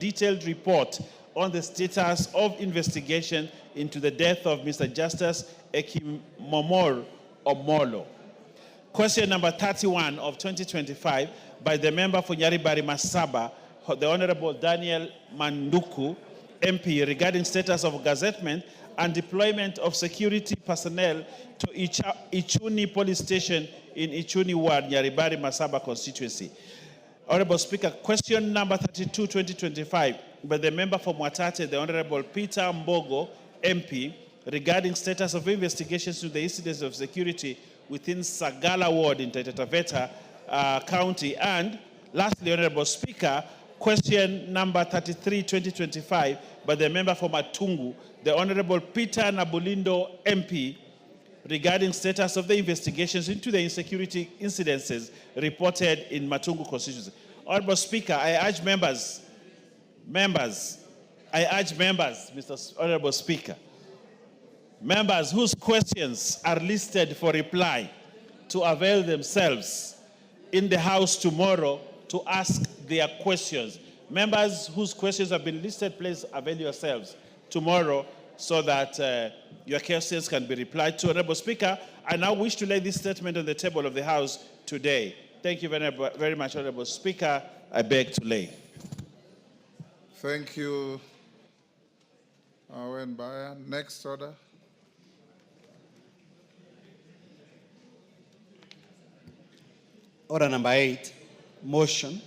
detailed report on the status of investigation into the death of Mr. Justice Ekimomor Omolo. Question number 31 of 2025 by the member for Nyaribari Masaba, the Honorable Daniel Manduku, MP, regarding status of gazettement and deployment of security personnel to Ichuni Police Station in Ichuni Ward, Nyaribari Masaba constituency. Honorable Speaker, question number 32, 2025, by the member for Mwatate, the Honorable Peter Mbogo, MP, regarding status of investigations to the incidents of security within Sagala Ward in Taita Taveta County. And lastly, Honorable Speaker, question number 33, 2025, by the member for Matungu, the Honorable Peter Nabulindo, MP, regarding status of the investigations into the insecurity incidences reported in Matungu constituency. Honorable Speaker, I urge members, Mr. Honorable Speaker, members whose questions are listed for reply to avail themselves in the House tomorrow to ask their questions. Members whose questions have been listed, please avail yourselves tomorrow so that your questions can be replied to. Honorable Speaker, I now wish to lay this statement on the table of the House today. Thank you very much, Honorable Speaker. I beg to lay. Thank you, Awen Baya. Next order. Order number 8, motion.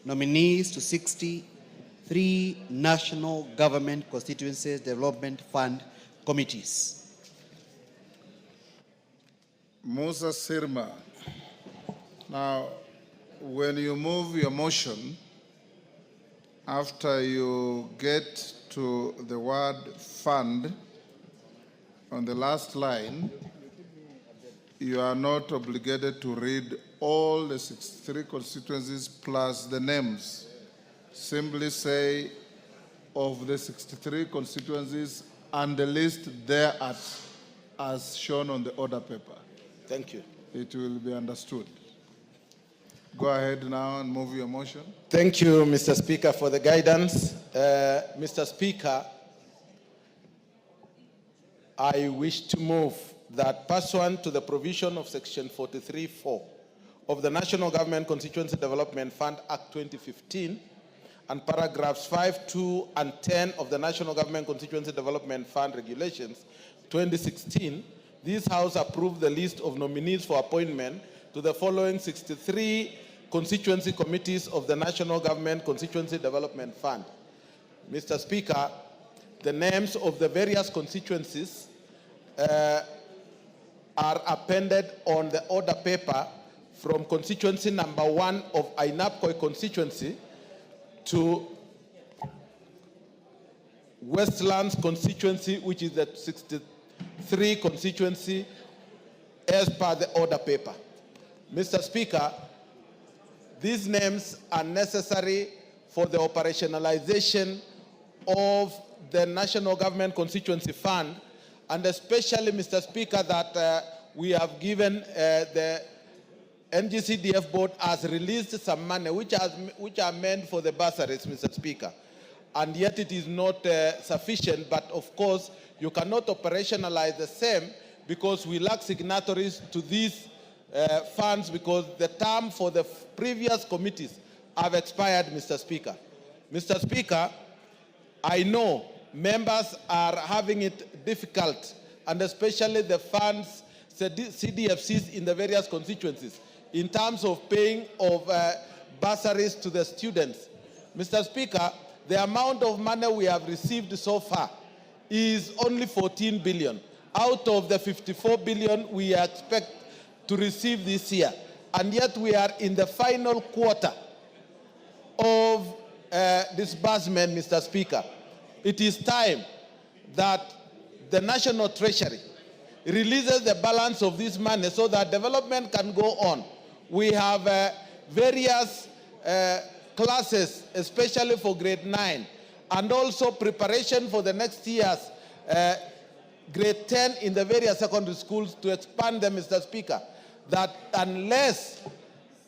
Nominees to 63 National Government Constituencies Development Fund committees. Musa Sirma. Now, when you move your motion, after you get to the word fund, on the last line, you are not obligated to read all the 63 constituencies plus the names. Simply say of the 63 constituencies and the list thereat as shown on the order paper. Thank you. It will be understood. Go ahead now and move your motion. Thank you, Mr. Speaker, for the guidance. Mr. Speaker, I wish to move that pursuant to the provision of Section 43(4) of the National Government Constituency Development Fund Act 2015 and paragraphs 5, 2, and 10 of the National Government Constituency Development Fund Regulations 2016, this House approved the list of nominees for appointment to the following 63 constituency committees of the National Government Constituency Development Fund. Mr. Speaker, the names of the various constituencies are appended on the order paper from constituency number 1 of Ainapkoi constituency to Westlands constituency, which is the 63 constituency as per the order paper. Mr. Speaker, these names are necessary for the operationalization of the National Government Constituency Fund, and especially, Mr. Speaker, that we have given the NGCDF board has released some money which are meant for the bursaries, Mr. Speaker. And yet it is not sufficient, but of course you cannot operationalize the same because we lack signatories to these funds because the term for the previous committees have expired, Mr. Speaker. Mr. Speaker, I know members are having it difficult, and especially the funds, CDFCs in the various constituencies, in terms of paying of bursaries to the students. Mr. Speaker, the amount of money we have received so far is only 14 billion out of the 54 billion we expect to receive this year. And yet we are in the final quarter of disbursement, Mr. Speaker. It is time that the National Treasury releases the balance of this money so that development can go on. We have various classes, especially for grade 9, and also preparation for the next year's grade 10 in the various secondary schools to expand them, Mr. Speaker, that unless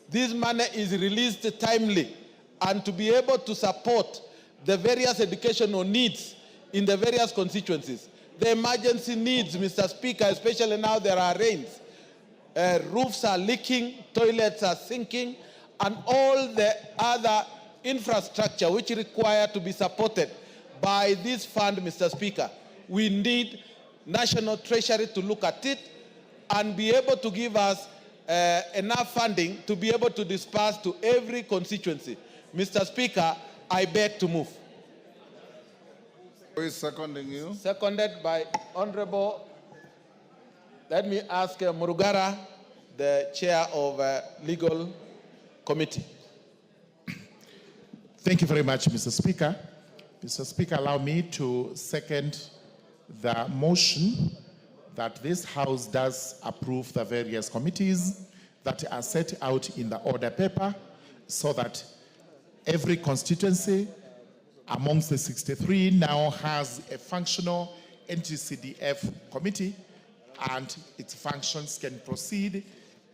this money is released timely and to be able to support the various educational needs in the various constituencies. The emergency needs, Mr. Speaker, especially now there are rains. Roofs are leaking, toilets are sinking, and all the other infrastructure which require to be supported by this fund, Mr. Speaker. We need National Treasury to look at it and be able to give us enough funding to be able to disperse to every constituency. Mr. Speaker, I beg to move. Who is seconding you? Seconded by Honorable, let me ask Murugara, the chair of Legal Committee. Thank you very much, Mr. Speaker. Mr. Speaker, allow me to second the motion that this House does approve the various committees that are set out in the order paper so that every constituency amongst the 63 now has a functional NGCDF committee and its functions can proceed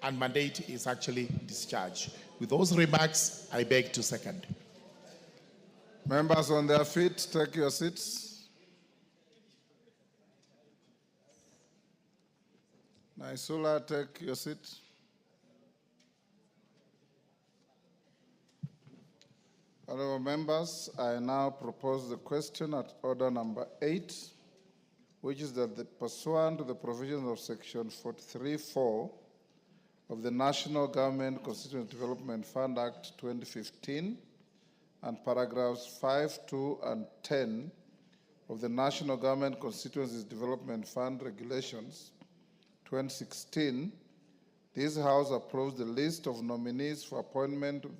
and mandate is actually discharged. With those remarks, I beg to second. Members on their feet, take your seats. Naisula, take your seat. Honorable members, I now propose the question at order number 8, which is that pursuant to the provisions of section 43(4) of the National Government Constituency Development Fund Act 2015 and paragraphs 5, 2, and 10 of the National Government Constituencies Development Fund Regulations 2016, this House approves the list of nominees for appointment to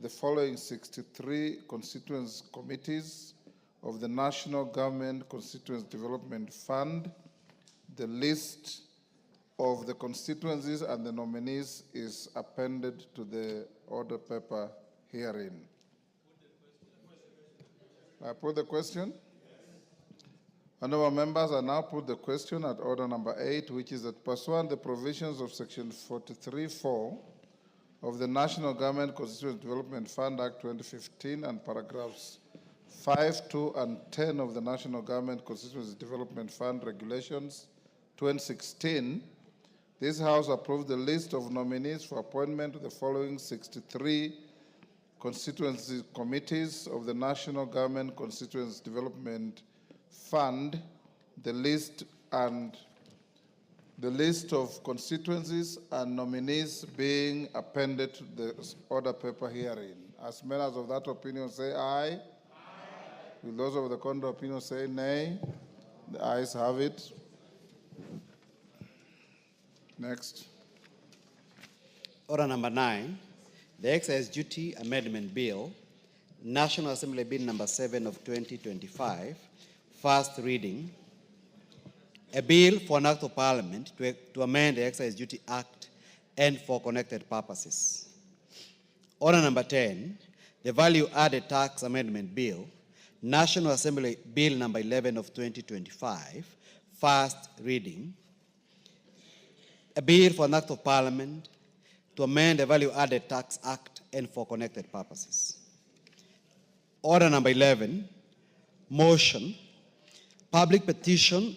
the following 63 constituency committees of the National Government Constituency Development Fund. The list of the constituencies and the nominees is appended to the order paper herein. I put the question? Honorable members, I now put the question at order number 8, which is that pursuant to the provisions of section 43(4) of the National Government Constituency Development Fund Act 2015 and paragraphs 5, 2, and 10 of the National Government Constituency Development Fund Regulations 2016, this House approved the list of nominees for appointment to the following 63 constituency committees of the National Government Constituency Development Fund. The list of constituencies and nominees being appended to the order paper herein. As members of that opinion say aye. Aye. Will those of the contrary opinion say nay? The ayes have it. Next. Order number 9, the Excise Duty Amendment Bill, National Assembly Bill number 7 of 2025, first reading. A bill for an act of parliament to amend the Excise Duty Act and for connected purposes. Order number 10, the Value Added Tax Amendment Bill, National Assembly Bill number 11 of 2025, first reading. A bill for an act of parliament to amend the Value Added Tax Act and for connected purposes. Order number 11, motion, public petition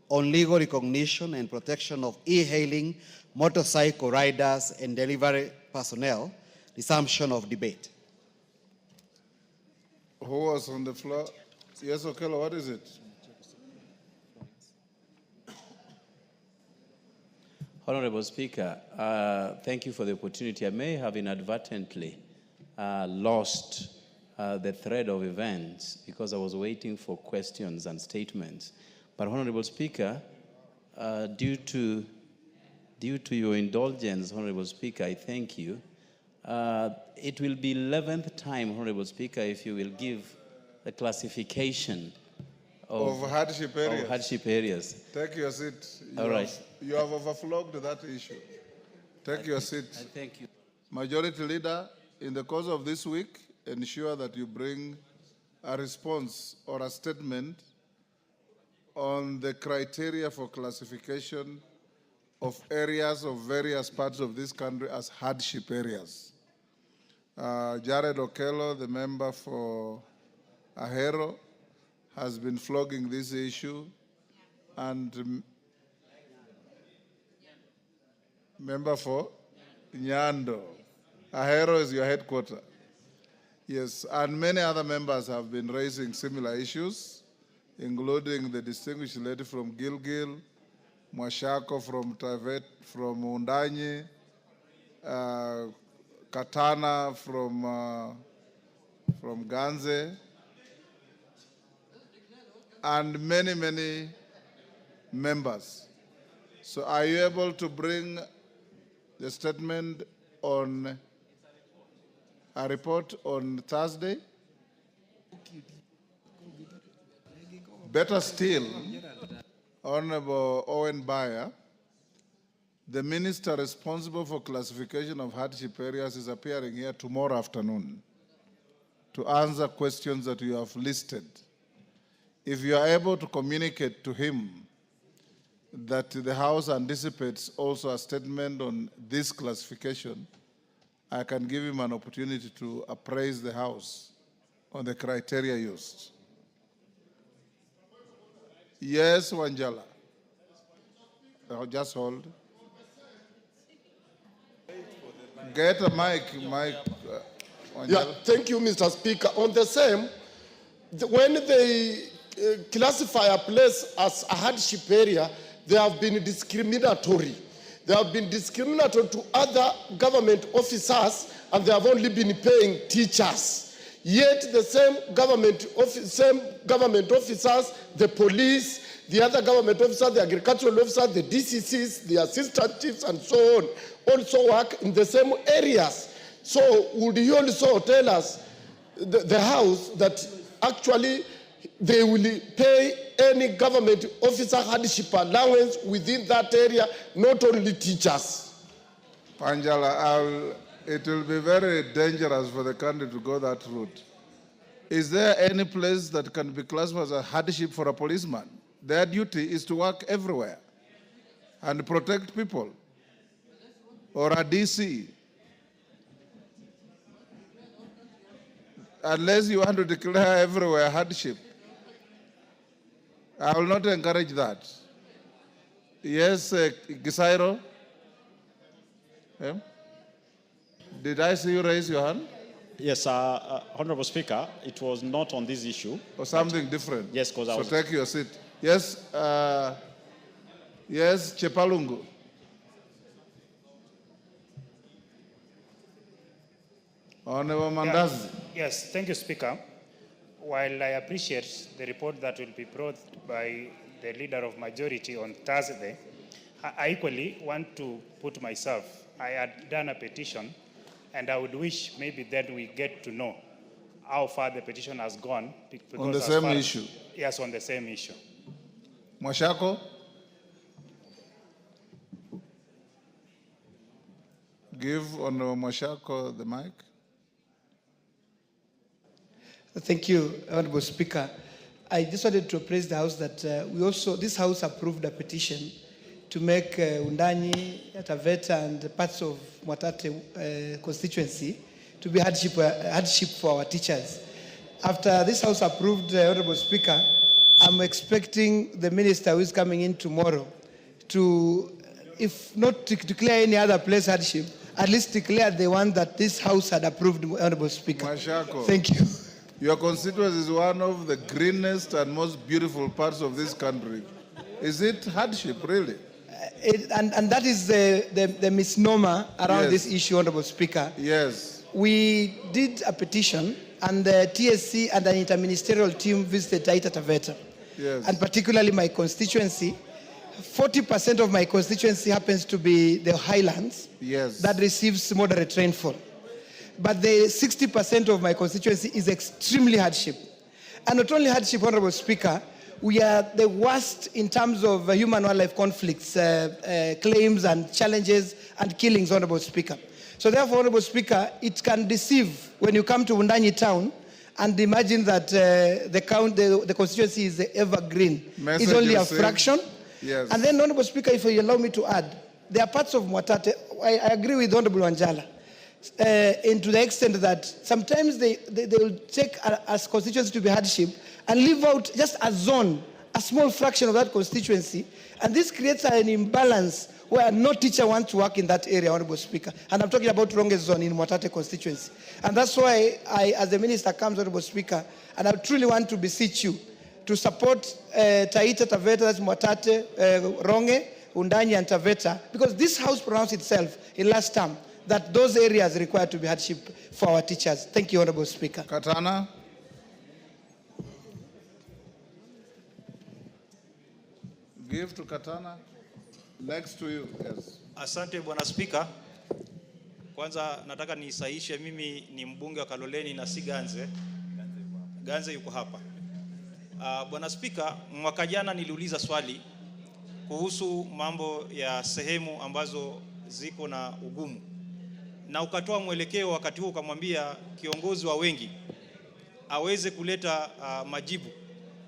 on legal recognition and protection of e-hailing motorcycle riders and delivery personnel, resumption of debate. Who was on the floor? Yes, Okello, what is it? Honorable Speaker, thank you for the opportunity. I may have inadvertently lost the thread of events because I was waiting for questions and statements. But Honorable Speaker, due to your indulgence, Honorable Speaker, I thank you. It will be 11th time, Honorable Speaker, if you will give the classification Of hardship areas. Of hardship areas. Take your seat. All right. You have overflowed that issue. Take your seat. I thank you. Majority Leader, in the course of this week, ensure that you bring a response or a statement on the criteria for classification of areas of various parts of this country as hardship areas. Jared Okello, the member for Ahero has been flogging this issue, and member for Nyando. Ahero is your headquarter. Yes, and many other members have been raising similar issues, including the distinguished lady from Gilgil, Mwashako from Tavet, from Undanyi, Katana from Ganze, and many, many members. So are you able to bring the statement on a report on Thursday? Better still, Honorable Owen Bayer, the minister responsible for classification of hardship areas, is appearing here tomorrow afternoon to answer questions that you have listed. If you are able to communicate to him that the House anticipates also a statement on this classification, I can give him an opportunity to appraise the House on the criteria used. Yes, Wanjala. Just hold. Get a mic, Wanjala. Yeah, thank you, Mr. Speaker. On the same, when they classify a place as a hardship area, they have been discriminatory. They have been discriminatory to other government officers, and they have only been paying teachers. Yet the same government officers, the police, the other government officers, the agricultural officers, the DCCs, the assistant chiefs, and so on, also work in the same areas. So would you also tell us, the House, that actually they will pay any government officer hardship allowance within that area, not only teachers? Panjala, it will be very dangerous for the country to go that route. Is there any place that can be classified as a hardship for a policeman? Their duty is to work everywhere and protect people. Or a DC. Unless you want to declare everywhere hardship. I will not encourage that. Yes, Gisairo? Yeah? Did I see you raise your hand? Yes, Honorable Speaker, it was not on this issue. Or something different? Yes, because I was... So take your seat. Yes, yes, Chepalungu. Honorable Mandazi. Yes, thank you, Speaker. While I appreciate the report that will be brought by the leader of majority on Thursday, I equally want to put myself. I had done a petition, and I would wish maybe then we get to know how far the petition has gone. On the same issue? Yes, on the same issue. Mwashako? Give Honorable Mwashako the mic. Thank you, Honorable Speaker. I just wanted to appraise the House that this House approved a petition to make Undanyi, Taveta, and parts of Mwatate constituency to be hardship for our teachers. After this House approved, Honorable Speaker, I'm expecting the minister who is coming in tomorrow to, if not to declare any other place hardship, at least declare the one that this House had approved, Honorable Speaker. Mwashako. Thank you. Your constituency is one of the greenest and most beautiful parts of this country. Is it hardship, really? And that is the misnomer around this issue, Honorable Speaker. Yes. We did a petition, and the TSC and an interministerial team visited Taita Taveta. Yes. And particularly my constituency. 40% of my constituency happens to be the highlands. Yes. That receives moderate rainfall. But the 60% of my constituency is extremely hardship. And not only hardship, Honorable Speaker, we are the worst in terms of human-wildlife conflicts, claims and challenges and killings, Honorable Speaker. So therefore, Honorable Speaker, it can deceive when you come to Undanyi town and imagine that the constituency is evergreen. Message it's only a received. fraction. Yes. And then, Honorable Speaker, if you allow me to add, there are parts of Mwatate, I agree with Honorable Wanjala. into the extent that sometimes they will take as constituency to be hardship and leave out just a zone, a small fraction of that constituency. And this creates an imbalance where no teacher wants to work in that area, Honorable Speaker. And I'm talking about Ronge zone in Mwatate constituency. And that's why I, as the minister comes, Honorable Speaker, and I truly want to beseech you to support Taita Taveta, that's Mwatate, Ronge, Undanyi, and Taveta, because this house pronounced itself in last term that those areas require to be hardship for our teachers. Thank you, Honorable Speaker. Katana. Give to Katana. Next to you, yes. Asante Bwana Spika. Kwanza nataka nisahishe, mimi ni mbunge wa Kaloleni na si Ganze. Ganze yuko hapa. Bwana Spika, mwaka jana niliuliza swali kuhusu mambo ya sehemu ambazo ziko na ugumu, na ukatoa mwelekeo wakati huo, ukamwambia kiongozi wa wengi aweze kuleta majibu.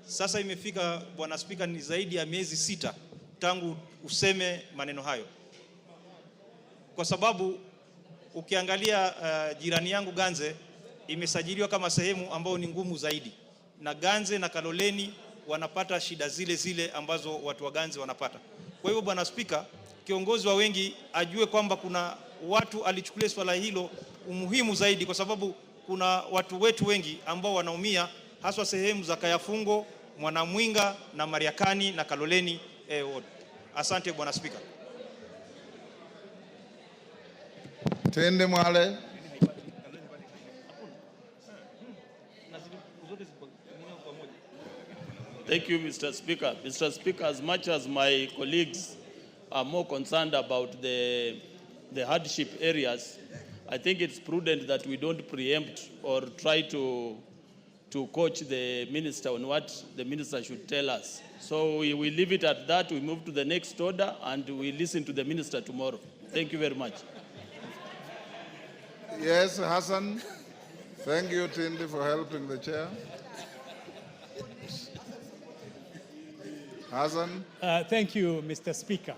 Sasa imefika Bwana Spika, ni zaidi ya miezi 6 tangu useme maneno hayo, kwa sababu ukiangalia jirani yangu Ganze imesajiliwa kama sehemu ambayo ni ngumu zaidi, na Ganze na Kaloleni wanapata shida zile zile ambazo watu wa Ganze wanapata. Kwa hivyo Bwana Spika, kiongozi wa wengi ajue kwamba kuna watu alichukulia swala hilo umuhimu zaidi, kwa sababu kuna watu wetu wengi ambao wanaumia, haswa sehemu za Kayafungo, Mwanamwinga na Mariakani na Kaloleni wote. Asante Bwana Spika. Tende Mwale. Thank you, Mr. Speaker. Mr. Speaker, as much as my colleagues are more concerned about the hardship areas, I think it's prudent that we don't preempt or try to coach the minister on what the minister should tell us. So we leave it at that. We move to the next order and we listen to the minister tomorrow. Thank you very much. Yes, Hassan. Thank you, Tindi, for helping the chair. Hassan. Thank you, Mr. Speaker.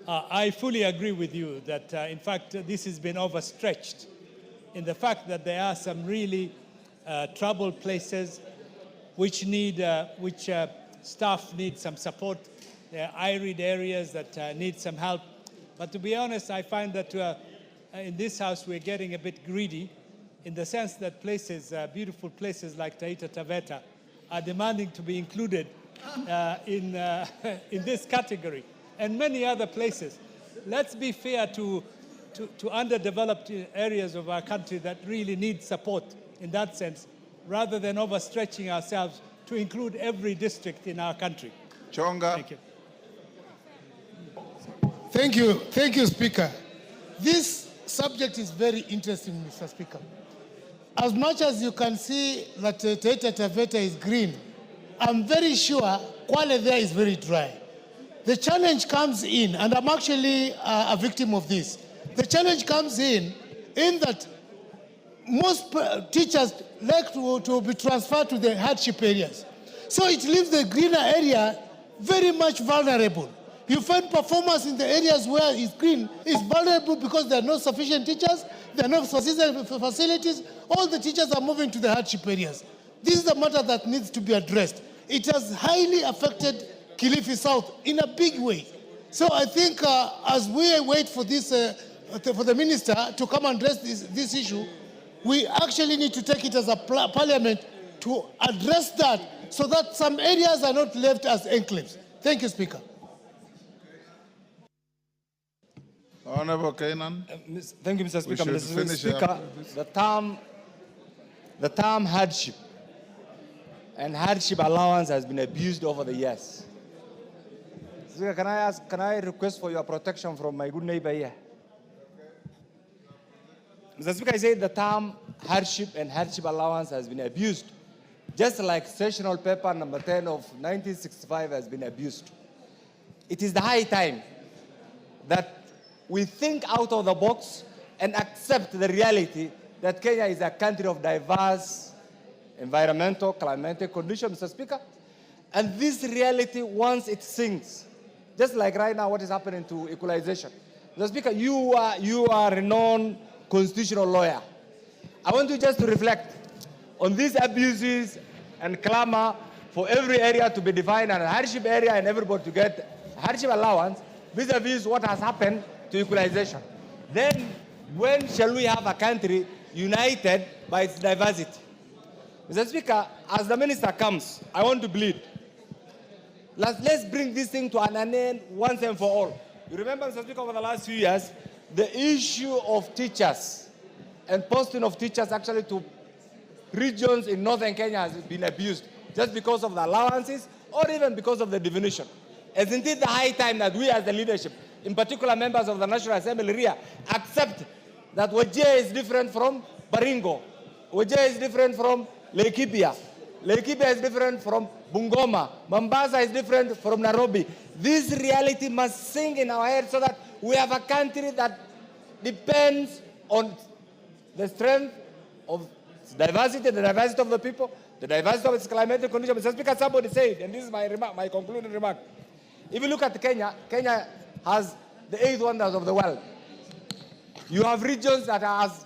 I fully agree with you that, in fact, this has been overstretched in the fact that there are some really troubled places which staff need some support. There are arid areas that need some help. But to be honest, I find that in this house we're getting a bit greedy, in the sense that places, beautiful places like Taita Taveta, are demanding to be included in this category, and many other places. Let's be fair to underdeveloped areas of our country that really need support in that sense, rather than overstretching ourselves to include every district in our country. Chonga. Thank you. Thank you, Speaker. This subject is very interesting, Mr. Speaker. As much as you can see that Taita Taveta is green, I'm very sure Kwale there is very dry. The challenge comes in, and I'm actually a victim of this. The challenge comes in that most teachers like to be transferred to the hardship areas. So it leaves the greener area very much vulnerable. You find performance in the areas where it's green is vulnerable because there are no sufficient teachers, there are no sufficient facilities. All the teachers are moving to the hardship areas. This is a matter that needs to be addressed. It has highly affected Kilifi South in a big way. So I think as we wait for this, for the minister to come and address this issue, we actually need to take it as a parliament to address that so that some areas are not left as enclaves. Thank you, Speaker. Honorable Kainan. Thank you, Mr. Speaker. Mr. Speaker, the term hardship and hardship allowance has been abused over the years. Speaker, can I request for your protection from my good neighbor here? Mr. Speaker, I say the term hardship and hardship allowance has been abused, just like sessional paper number 10 of 1965 has been abused. It is the high time that we think out of the box and accept the reality that Kenya is a country of diverse environmental, climatic conditions, Mr. Speaker. And this reality, once it sinks, just like right now what is happening to equalization. Mr. Speaker, you are renowned constitutional lawyer. I want you just to reflect on these abuses and clamor for every area to be defined as a hardship area and everybody to get hardship allowance vis-a-vis what has happened to equalization. Then when shall we have a country united by its diversity? Mr. Speaker, as the minister comes, I want to plead. Let's bring this thing to an end once and for all. You remember, Mr. Speaker, over the last few years, the issue of teachers and posting of teachers actually to regions in northern Kenya has been abused just because of the allowances or even because of the definition. Isn't it the high time that we as the leadership, in particular members of the National Assembly here, accept that Wajir is different from Baringo, Wajir is different from Laikipia, Laikipia is different from Bungoma, Mombasa is different from Nairobi. This reality must sink in our heads so that we have a country that depends on the strength of diversity, the diversity of the people, the diversity of its climatic conditions. Mr. Speaker, somebody said, and this is my remark, my concluding remark. If you look at Kenya, Kenya has the 8 wonders of the world. You have regions that are as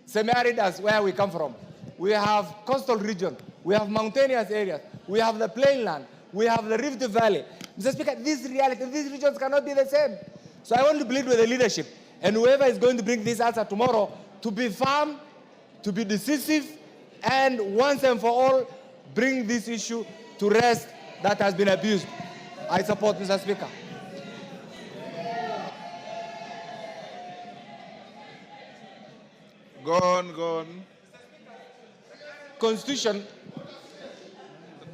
semi-arid as where we come from. We have coastal region, we have mountainous areas, we have the plainland, we have the Rift Valley. Mr. Speaker, this reality, these regions cannot be the same. So I want to plead with the leadership and whoever is going to bring this answer tomorrow to be firm, to be decisive, and once and for all, bring this issue to rest that has been abused. I support, Mr. Speaker. Go on, go on. Constitution,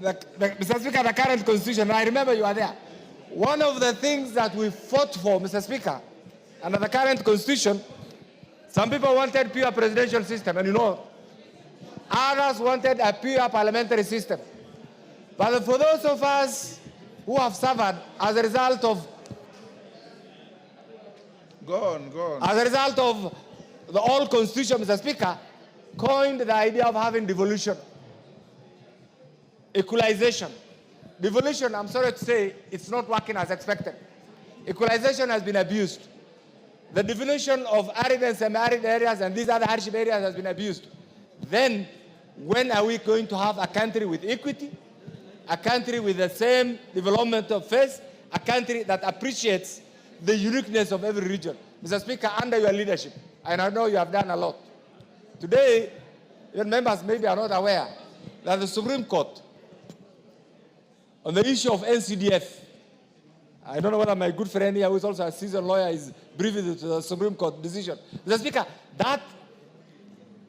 Mr. Speaker, the current constitution, I remember you are there. One of the things that we fought for, Mr. Speaker, under the current constitution, some people wanted pure presidential system, and you know, others wanted a pure parliamentary system. But for those of us who have suffered as a result of as a result of the old constitution, Mr. Speaker, coined the idea of having devolution, equalization. Devolution, I'm sorry to say, it's not working as expected. Equalization has been abused. The definition of arid and semi-arid areas and these other hardship areas has been abused. Then, when are we going to have a country with equity, a country with the same developmental phase, a country that appreciates the uniqueness of every region? Mr. Speaker, under your leadership, and I know you have done a lot. Today, your members maybe are not aware that the Supreme Court, on the issue of NCDF, I don't know whether my good friend here, who is also a seasoned lawyer, is briefing to the Supreme Court decision. Mr. Speaker, that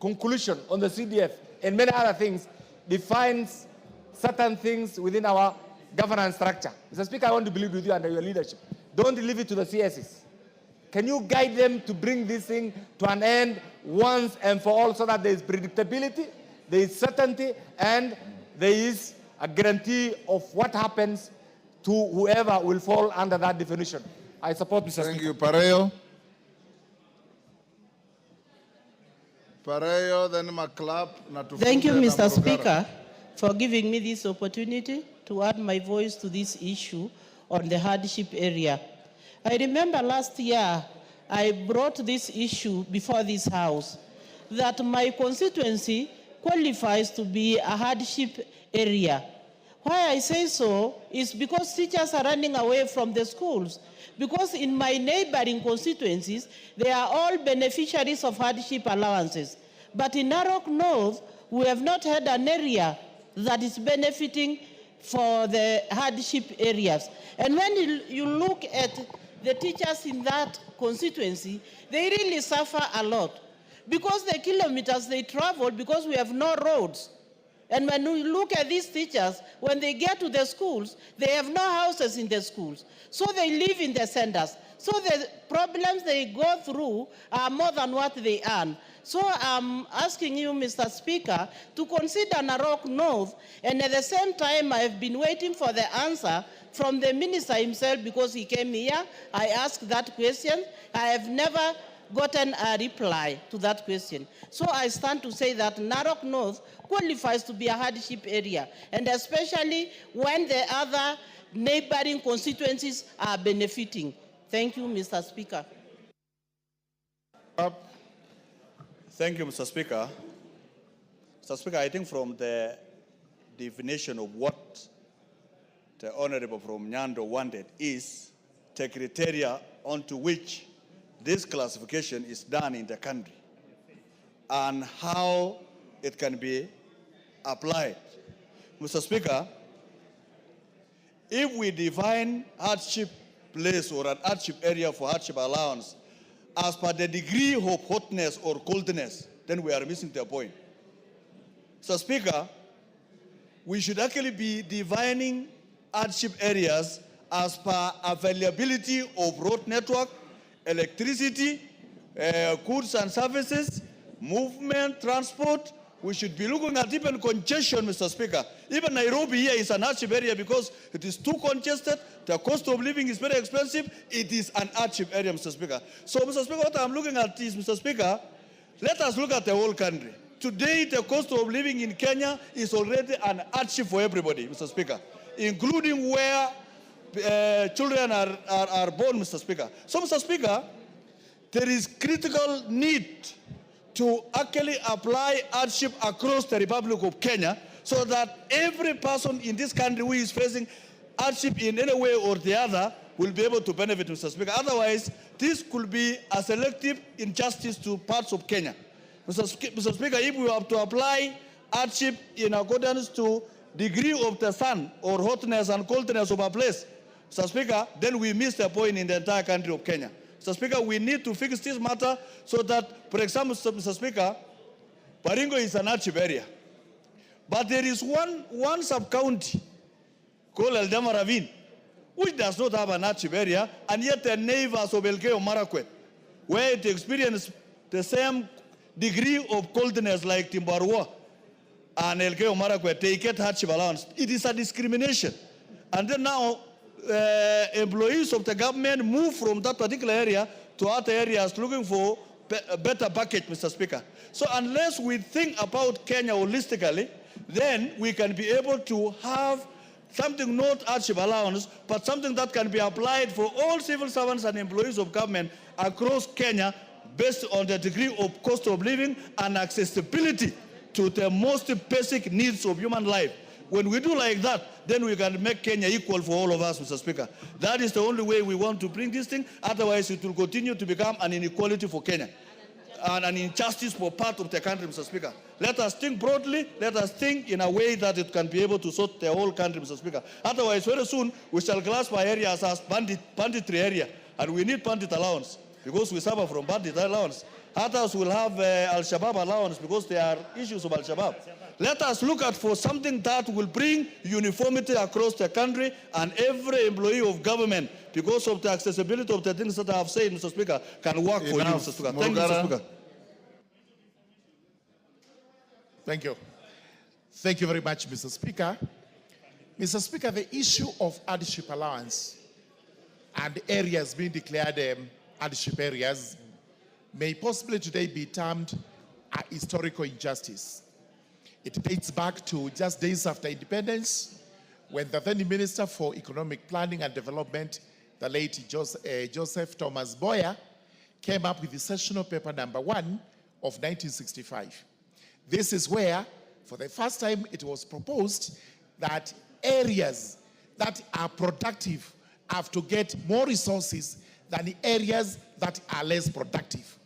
conclusion on the CDF and many other things defines certain things within our governance structure. Mr. Speaker, I want to believe with you under your leadership. Don't leave it to the CSs. Can you guide them to bring this thing to an end once and for all so that there is predictability, there is certainty, and there is a guarantee of what happens to whoever will fall under that definition? I support Mr. Speaker. Thank you, Pareo. Pareo, then Maclap. Thank you, Mr. Speaker, for giving me this opportunity to add my voice to this issue on the hardship area. I remember last year I brought this issue before this House, that my constituency qualifies to be a hardship area. Why I say so is because teachers are running away from the schools. Because in my neighboring constituencies, they are all beneficiaries of hardship allowances. But in Narok North, we have not had an area that is benefiting for the hardship areas. And when you look at the teachers in that constituency, they really suffer a lot. Because the kilometers they travel, because we have no roads. And when we look at these teachers, when they get to the schools, they have no houses in the schools. So they live in the centers. So the problems they go through are more than what they earn. So I'm asking you, Mr. Speaker, to consider Narok North, and at the same time, I've been waiting for the answer from the minister himself because he came here. I asked that question. I have never gotten a reply to that question. So I stand to say that Narok North qualifies to be a hardship area, and especially when the other neighboring constituencies are benefiting. Thank you, Mr. Speaker. Up. Thank you, Mr. Speaker. Mr. Speaker, I think from the definition of what the Honorable from Nyando wanted is the criteria onto which this classification is done in the country and how it can be applied. Mr. Speaker, if we define hardship place or an hardship area for hardship allowance as per the degree of hotness or coldness, then we are missing the point. So, Speaker, we should actually be defining hardship areas as per availability of road network, electricity, goods and services, movement, transport. We should be looking at even congestion, Mr. Speaker. Even Nairobi here is an hardship area because it is too congested. The cost of living is very expensive. It is an hardship area, Mr. Speaker. So, Mr. Speaker, what I'm looking at is, Mr. Speaker, let us look at the whole country. Today, the cost of living in Kenya is already an hardship for everybody, Mr. Speaker, including where children are born, Mr. Speaker. So, Mr. Speaker, there is critical need to actually apply hardship across the Republic of Kenya so that every person in this country who is facing hardship in any way or the other will be able to benefit, Mr. Speaker. Otherwise, this could be a selective injustice to parts of Kenya. Mr. Speaker, if we have to apply hardship in accordance to degree of the sun or hotness and coldness of a place, Mr. Speaker, then we miss the point in the entire country of Kenya. Mr. Speaker, we need to fix this matter so that, for example, Mr. Speaker, Baringo is an hardship area. But there is one sub-county called Eldama Ravine, which does not have an hardship area, and yet the neighbors of Elgeyo Marakwet, where it experiences the same degree of coldness like Timbarua and Elgeyo Marakwet, they get hardship allowance. It is a discrimination. And then now, employees of the government move from that particular area to other areas looking for a better package, Mr. Speaker. So unless we think about Kenya holistically, then we can be able to have something not hardship allowance, but something that can be applied for all civil servants and employees of government across Kenya based on the degree of cost of living and accessibility to the most basic needs of human life. When we do like that, then we can make Kenya equal for all of us, Mr. Speaker. That is the only way we want to bring this thing. Otherwise, it will continue to become an inequality for Kenya and an injustice for part of the country, Mr. Speaker. Let us think broadly. Let us think in a way that it can be able to sort the whole country, Mr. Speaker. Otherwise, very soon, we shall classify areas as banditry area, and we need bandit allowance because we suffer from bandit allowance. Others will have Al-Shabaab allowance because there are issues of Al-Shabaab. Let us look at for something that will bring uniformity across the country and every employee of government, because of the accessibility of the things that I have said, Mr. Speaker, can work for you, Mr. Speaker. Thank you, Mr. Speaker. Thank you. Thank you very much, Mr. Speaker. Mr. Speaker, the issue of hardship allowance and areas being declared hardship areas may possibly today be termed a historical injustice. It dates back to just days after independence, when the then Minister for Economic Planning and Development, the late Joseph Thomas Boyer, came up with the sessional paper number 1 of 1965. This is where, for the first time, it was proposed that areas that are productive have to get more resources than the areas that are less productive.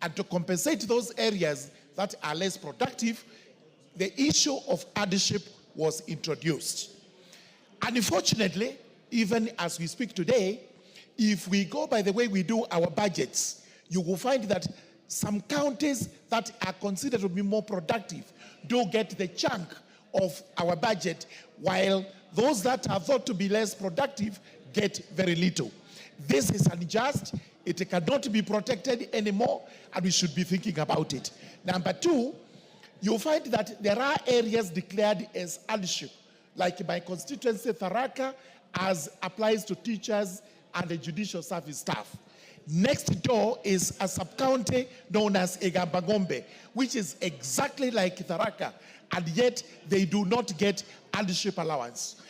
And to compensate those areas that are less productive, the issue of hardship was introduced. Unfortunately, even as we speak today, if we go by the way we do our budgets, you will find that some counties that are considered to be more productive do get the chunk of our budget, while those that are thought to be less productive get very little. This is unjust. It cannot be protected anymore, and we should be thinking about it. Number 2, you'll find that there are areas declared as hardship, like my constituency, Tharaka, as applies to teachers and the judicial service staff. Next door is a sub-county known as Egambagombe, which is exactly like Tharaka, and yet they do not get hardship allowance.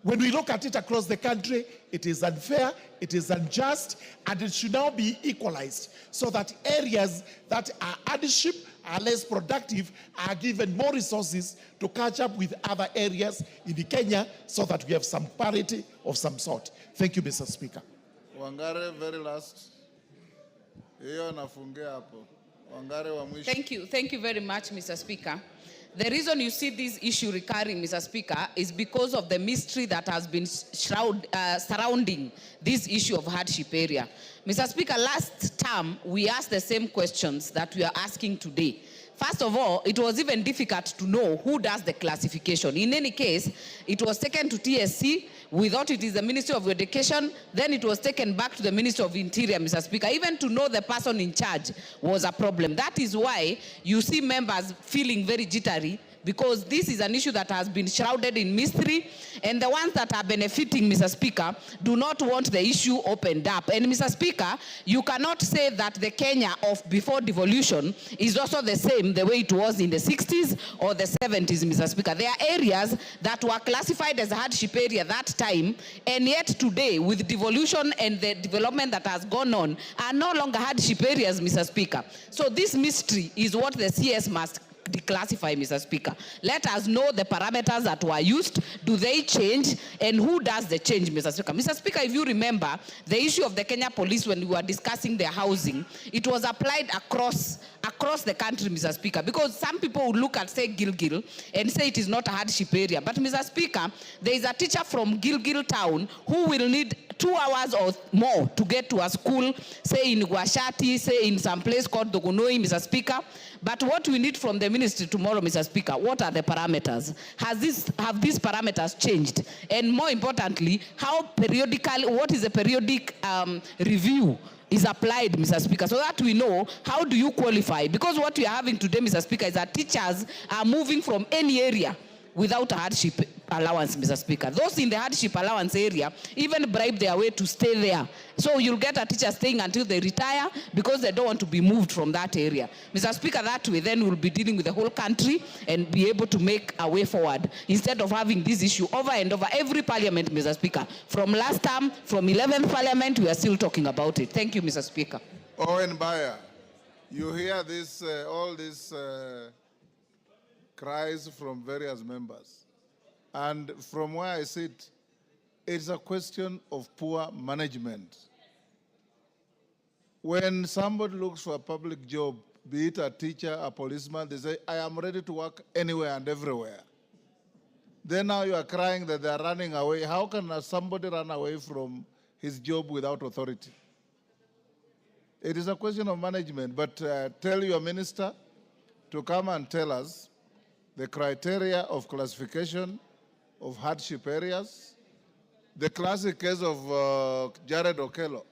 When we look at it across the country, it is unfair, it is unjust, and it should now be equalized so that areas that are hardship, are less productive, are given more resources to catch up with other areas in Kenya so that we have some parity of some sort. Thank you, Mr. Speaker. Wangare, very last. Hiyo nafungia hapo. Wangare wa mwisho. Thank you very much, Mr. Speaker. The reason you see this issue recurring, Mr. Speaker, is because of the mystery that has been surrounding this issue of hardship area. Mr. Speaker, last term, we asked the same questions that we are asking today. First of all, it was even difficult to know who does the classification. In any case, it was taken to TSC. We thought it is the Ministry of Education. Then it was taken back to the Ministry of Interior, Mr. Speaker. Even to know the person in charge was a problem. That is why you see members feeling very jittery, because this is an issue that has been shrouded in mystery, and the ones that are benefiting, Mr. Speaker, do not want the issue opened up. And Mr. Speaker, you cannot say that the Kenya of before devolution is also the same the way it was in the 60s or the 70s, Mr. Speaker. There are areas that were classified as a hardship area that time, and yet today, with devolution and the development that has gone on, are no longer hardship areas, Mr. Speaker. So this mystery is what the CS must declassify, Mr. Speaker. Let us know the parameters that were used. Do they change? And who does the change, Mr. Speaker? Mr. Speaker, if you remember, the issue of the Kenya Police when we were discussing their housing, it was applied across the country, Mr. Speaker, because some people would look at, say, Gilgil and say it is not a hardship area. But, Mr. Speaker, there is a teacher from Gilgil town who will need 2 hours or more to get to a school, say in Guashati, say in some place called Dogonoi, Mr. Speaker. But what we need from the ministry tomorrow, Mr. Speaker, what are the parameters? Have these parameters changed? And more importantly, what is the periodic review is applied, Mr. Speaker, so that we know how do you qualify? Because what we are having today, Mr. Speaker, is that teachers are moving from any area without a hardship allowance, Mr. Speaker. Those in the hardship allowance area even bribe their way to stay there. So you'll get a teacher staying until they retire because they don't want to be moved from that area. Mr. Speaker, that way then we'll be dealing with the whole country and be able to make a way forward instead of having this issue over and over every parliament, Mr. Speaker. From last term, from 11th parliament, we are still talking about it. Thank you, Mr. Speaker. Owen Bayer, you hear this, all these cries from various members. And from where I sit, it's a question of poor management. When somebody looks for a public job, be it a teacher, a policeman, they say, I am ready to work anywhere and everywhere. Then now you are crying that they are running away. How can somebody run away from his job without authority? It is a question of management, but tell your minister to come and tell us the criteria of classification of hardship areas. The classic case of Jared Okello.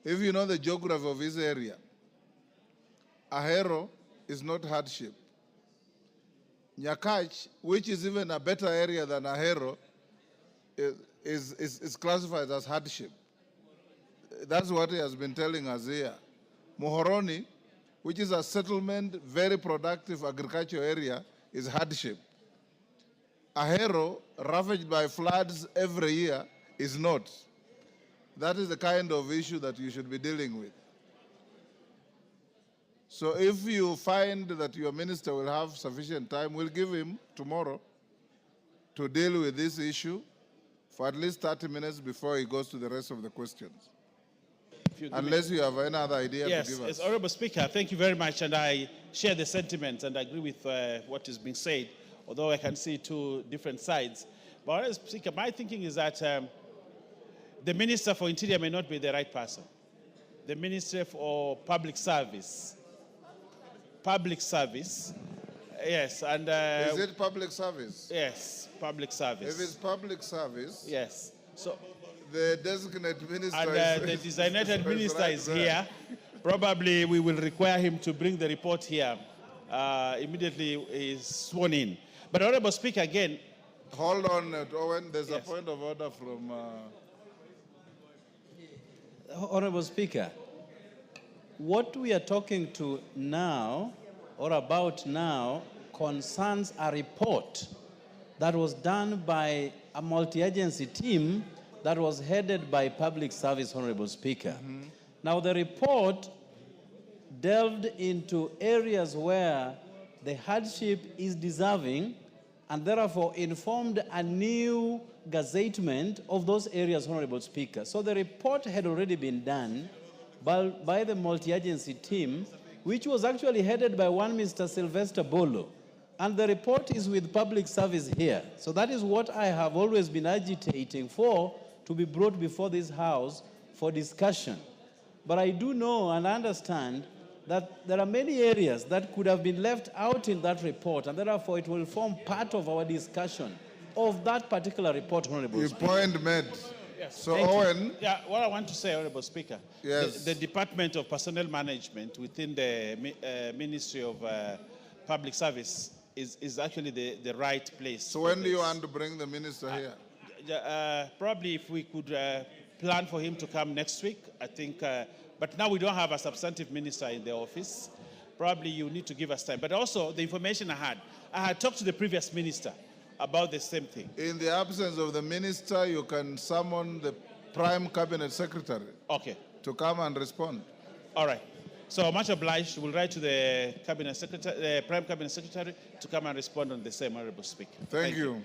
If you know the geography of his area, Ahero is not hardship. Nyakach, which is even a better area than Ahero, is classified as hardship. That's what he has been telling us here. Muhoroni, which is a settlement, very productive agricultural area, is hardship. Ahero, ravaged by floods every year, is not. That is the kind of issue that you should be dealing with. So if you find that your minister will have sufficient time, we'll give him tomorrow to deal with this issue for at least 30 minutes before he goes to the rest of the questions. Unless you have any other idea to give us. Yes, Honorable Speaker, thank you very much, and I share the sentiment and agree with what is being said, although I can see two different sides. But Honorable Speaker, my thinking is that the Minister for Interior may not be the right person. The Minister for Public Service. Yes, and... is it public service? Yes, public service. If it's public service... Yes. So the designated minister and the designated minister is here. Probably we will require him to bring the report here immediately he's sworn in. But Honorable Speaker, again... Hold on, Owen. There's a point of order from... Honorable Speaker, what we are talking to now, or about now, concerns a report that was done by a multi-agency team that was headed by Public Service, Honorable Speaker. Now, the report delved into areas where the hardship is deserving and therefore informed a new gazettement of those areas, Honorable Speaker. So the report had already been done by the multi-agency team, which was actually headed by one Mr. Sylvester Bolo. And the report is with Public Service here. So that is what I have always been agitating for, to be brought before this House for discussion. But I do know and understand that there are many areas that could have been left out in that report, and therefore it will form part of our discussion of that particular report, Honorable Speaker. Point made. Yes, So, thank you. Owen. Yeah, what I want to say, Honorable Speaker, Yes. the Department of Personnel Management within the Ministry of Public Service is actually the right place. So when do you want to bring the minister here? Probably if we could plan for him to come next week, I think, but now we don't have a substantive minister in the office. Probably you need to give us time. But also the information I had talked to the previous minister about the same thing. In the absence of the minister, you can summon the Prime Cabinet Secretary to come and respond. All right. So much obliged. We'll write to the Cabinet Secretary, the Prime Cabinet Secretary, to come and respond on the same, Honorable Speaker. Thank you.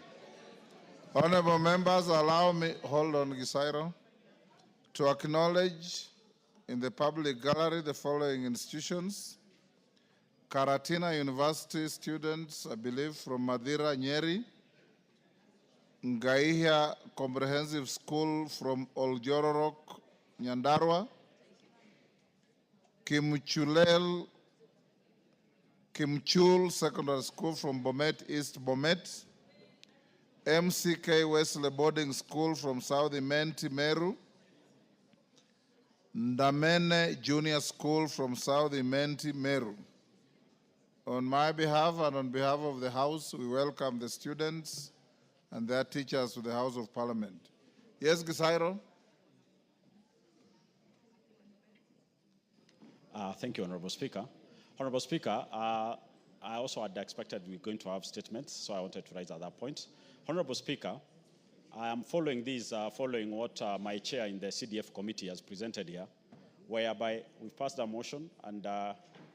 Honorable members, allow me, hold on, Gisairo, to acknowledge in the public gallery the following institutions. Karatina University students, I believe, from Madira, Nyeri. Ngaihia Comprehensive School from Oljororok, Nyandarua. Kimchul Secondary School from Bomet East Bomet. MCK Wesley Boarding School from South Imenti, Meru. Ndamene Junior School from South Imenti, Meru. On my behalf and on behalf of the House, we welcome the students and their teachers to the House of Parliament. Yes, Gisairo? Thank you, Honorable Speaker. Honorable Speaker, I also had expected we're going to have statements, so I wanted to raise at that point. Honorable Speaker, I am following what my chair in the CDF committee has presented here, whereby we've passed a motion and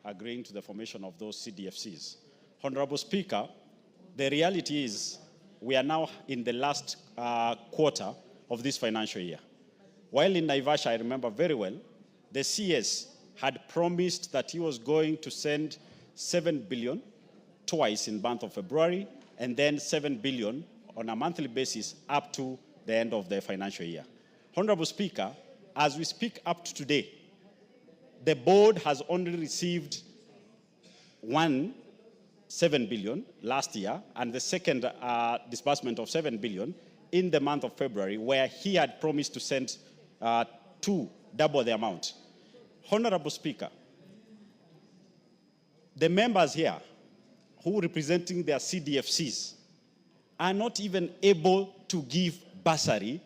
agreeing to the formation of those CDFCs. Honorable Speaker, the reality is we are now in the last quarter of this financial year. While in Naivasha, I remember very well, the CS had promised that he was going to send 7 billion twice in the month of February, and then 7 billion on a monthly basis up to the end of the financial year. Honorable Speaker, as we speak up to today, the board has only received 7 billion last year, and the second disbursement of 7 billion in the month of February, where he had promised to send double the amount. Honorable Speaker, the members here who representing their CDFCs are not even able to give bursary,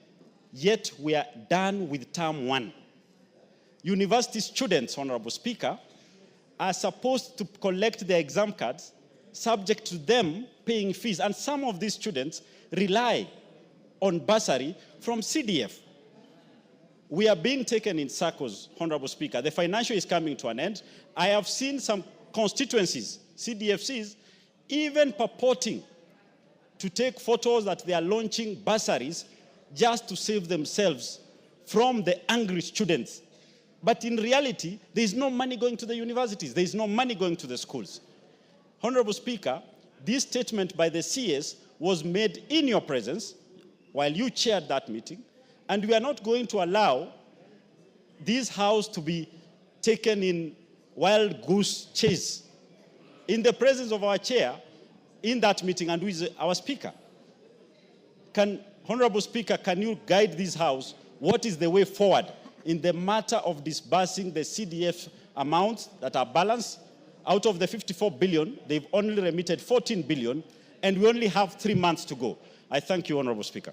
yet we are done with term 1. University students, Honorable Speaker, are supposed to collect their exam cards subject to them paying fees, and some of these students rely on bursary from CDF. We are being taken in circles, Honorable Speaker. The financial is coming to an end. I have seen some constituencies, CDFCs, even purporting to take photos that they are launching bursaries just to save themselves from the angry students. But in reality, there is no money going to the universities. There is no money going to the schools. Honorable Speaker, this statement by the CS was made in your presence while you chaired that meeting, and we are not going to allow this House to be taken in wild goose chase in the presence of our chair in that meeting and with our Speaker. Honorable Speaker, can you guide this House? What is the way forward in the matter of disbursing the CDF amounts that are balanced? Out of the 54 billion, they've only remitted 14 billion, and we only have 3 months to go. I thank you, Honorable Speaker.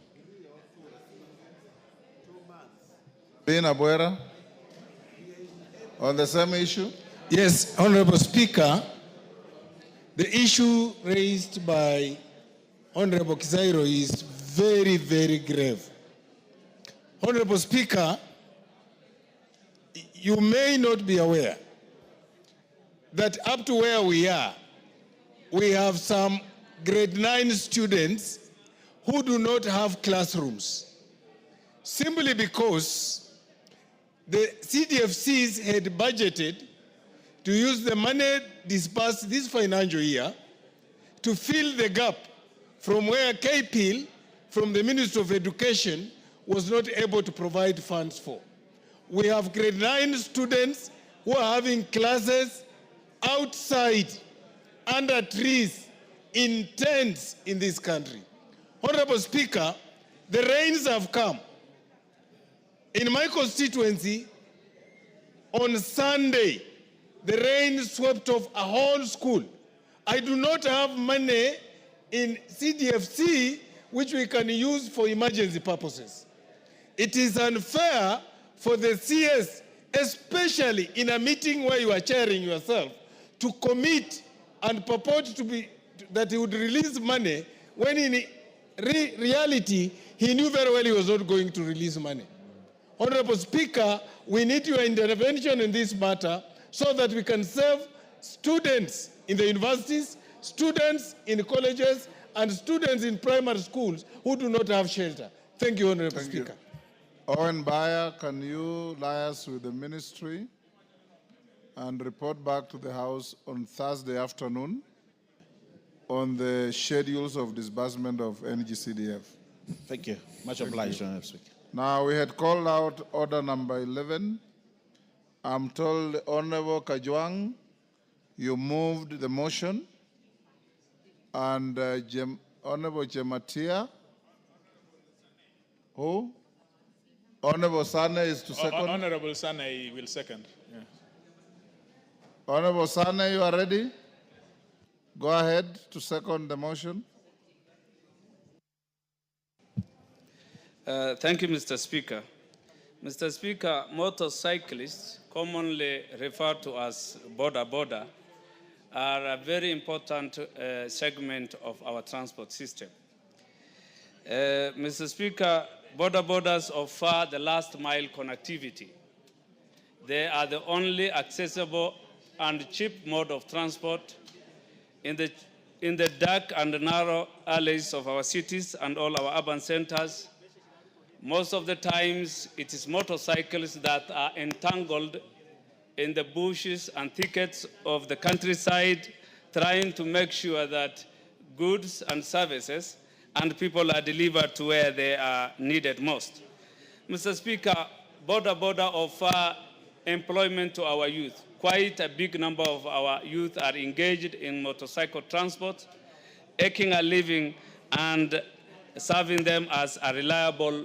Bina Buera, on the same issue? Yes, Honorable Speaker, the issue raised by Honorable Kizairo, is very, very grave. Honorable Speaker, you may not be aware that up to where we are, we have some grade 9 students who do not have classrooms, simply because the CDFCs had budgeted to use the money disbursed this financial year to fill the gap from where KPIL, from the Ministry of Education, was not able to provide funds for. We have grade 9 students who are having classes outside, under trees, in tents in this country. Honorable Speaker, the rains have come. In my constituency, on Sunday, the rain swept off a whole school. I do not have money in CDFC which we can use for emergency purposes. It is unfair for the CS, especially in a meeting where you are chairing yourself, to commit and purport to be that he would release money when in reality he knew very well he was not going to release money. Honorable Speaker, we need your intervention in this matter so that we can serve students in the universities, students in colleges, and students in primary schools who do not have shelter. Thank you, Honorable Speaker. Owen Bayer, can you liaise with the ministry and report back to the House on Thursday afternoon on the schedules of disbursement of NGCDF? Thank you. Much obliged, Honorable Speaker. Now, we had called out order number 11. I'm told Honorable Kajwang, you moved the motion, and Honorable Jematia, who? Honorable Sane is to second. Honorable Sane will second. Yeah. Honorable Sane, you are ready? Go ahead to second the motion. Thank you, Mr. Speaker. Mr. Speaker, motorcyclists, commonly referred to as border, are a very important segment of our transport system. Mr. Speaker, borders offer the last mile connectivity. They are the only accessible and cheap mode of transport in the dark and narrow alleys of our cities and all our urban centers. Most of the times, it is motorcycles that are entangled in the bushes and thickets of the countryside, trying to make sure that goods and services and people are delivered to where they are needed most. Mr. Speaker, border offer employment to our youth. Quite a big number of our youth are engaged in motorcycle transport, making a living and serving them as a reliable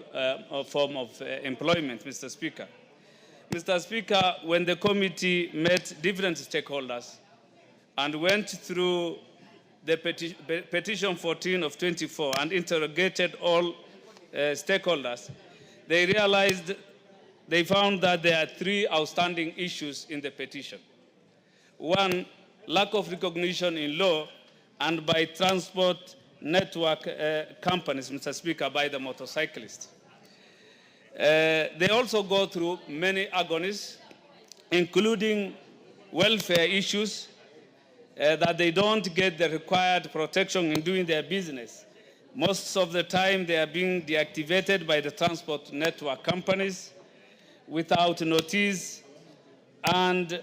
form of employment, Mr. Speaker. Mr. Speaker, when the committee met different stakeholders and went through the petition 14 of 24 and interrogated all stakeholders, they found that there are 3 outstanding issues in the petition. 1, lack of recognition in law and by transport network companies, Mr. Speaker, by the motorcyclists. They also go through many agonies, including welfare issues, that they don't get the required protection in doing their business. Most of the time, they are being deactivated by the transport network companies without notice and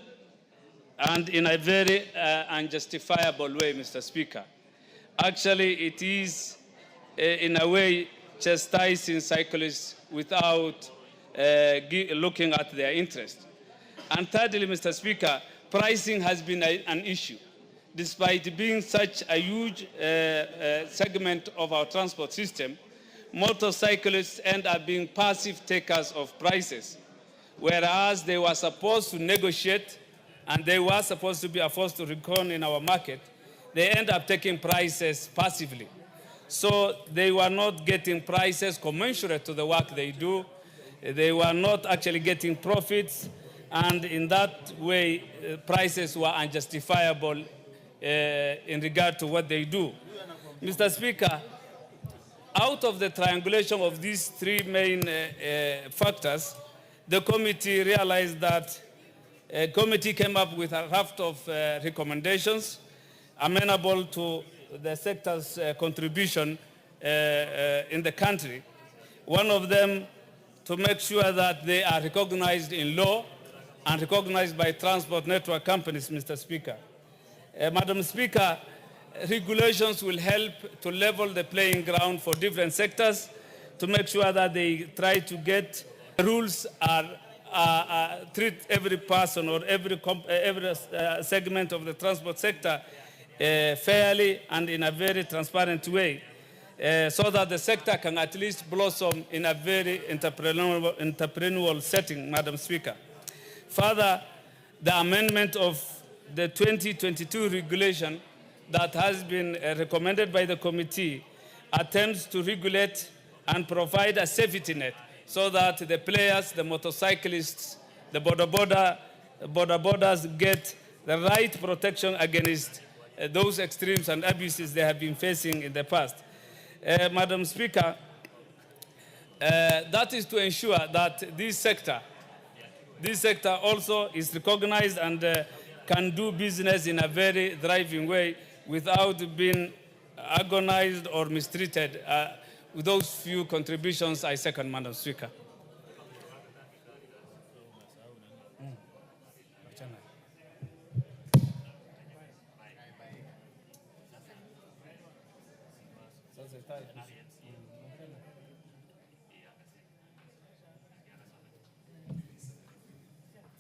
in a very unjustifiable way, Mr. Speaker. Actually, it is, in a way, chastising cyclists without looking at their interest. And thirdly, Mr. Speaker, pricing has been an issue. Despite being such a huge segment of our transport system, motorcyclists end up being passive takers of prices, whereas they were supposed to negotiate and they were supposed to be a force to reckon in our market. They end up taking prices passively. So they were not getting prices commensurate to the work they do. They were not actually getting profits, and in that way, prices were unjustifiable in regard to what they do. Mr. Speaker, out of the triangulation of these three main factors, the committee realized that a committee came up with a raft of recommendations amenable to the sector's contribution in the country. One of them, to make sure that they are recognized in law and recognized by transport network companies, Mr. Speaker. Madam Speaker, regulations will help to level the playing ground for different sectors to make sure that they try to get rules treat every person or every segment of the transport sector fairly and in a very transparent way, so that the sector can at least blossom in a very entrepreneurial setting, Madam Speaker. Further, the amendment of the 2022 regulation that has been recommended by the committee attempts to regulate and provide a safety net so that the players, the motorcyclists, the borders get the right protection against those extremes and abuses they have been facing in the past. Madam Speaker, that is to ensure that this sector also is recognized and can do business in a very thriving way without being agonized or mistreated. With those few contributions, I second, Madam Speaker.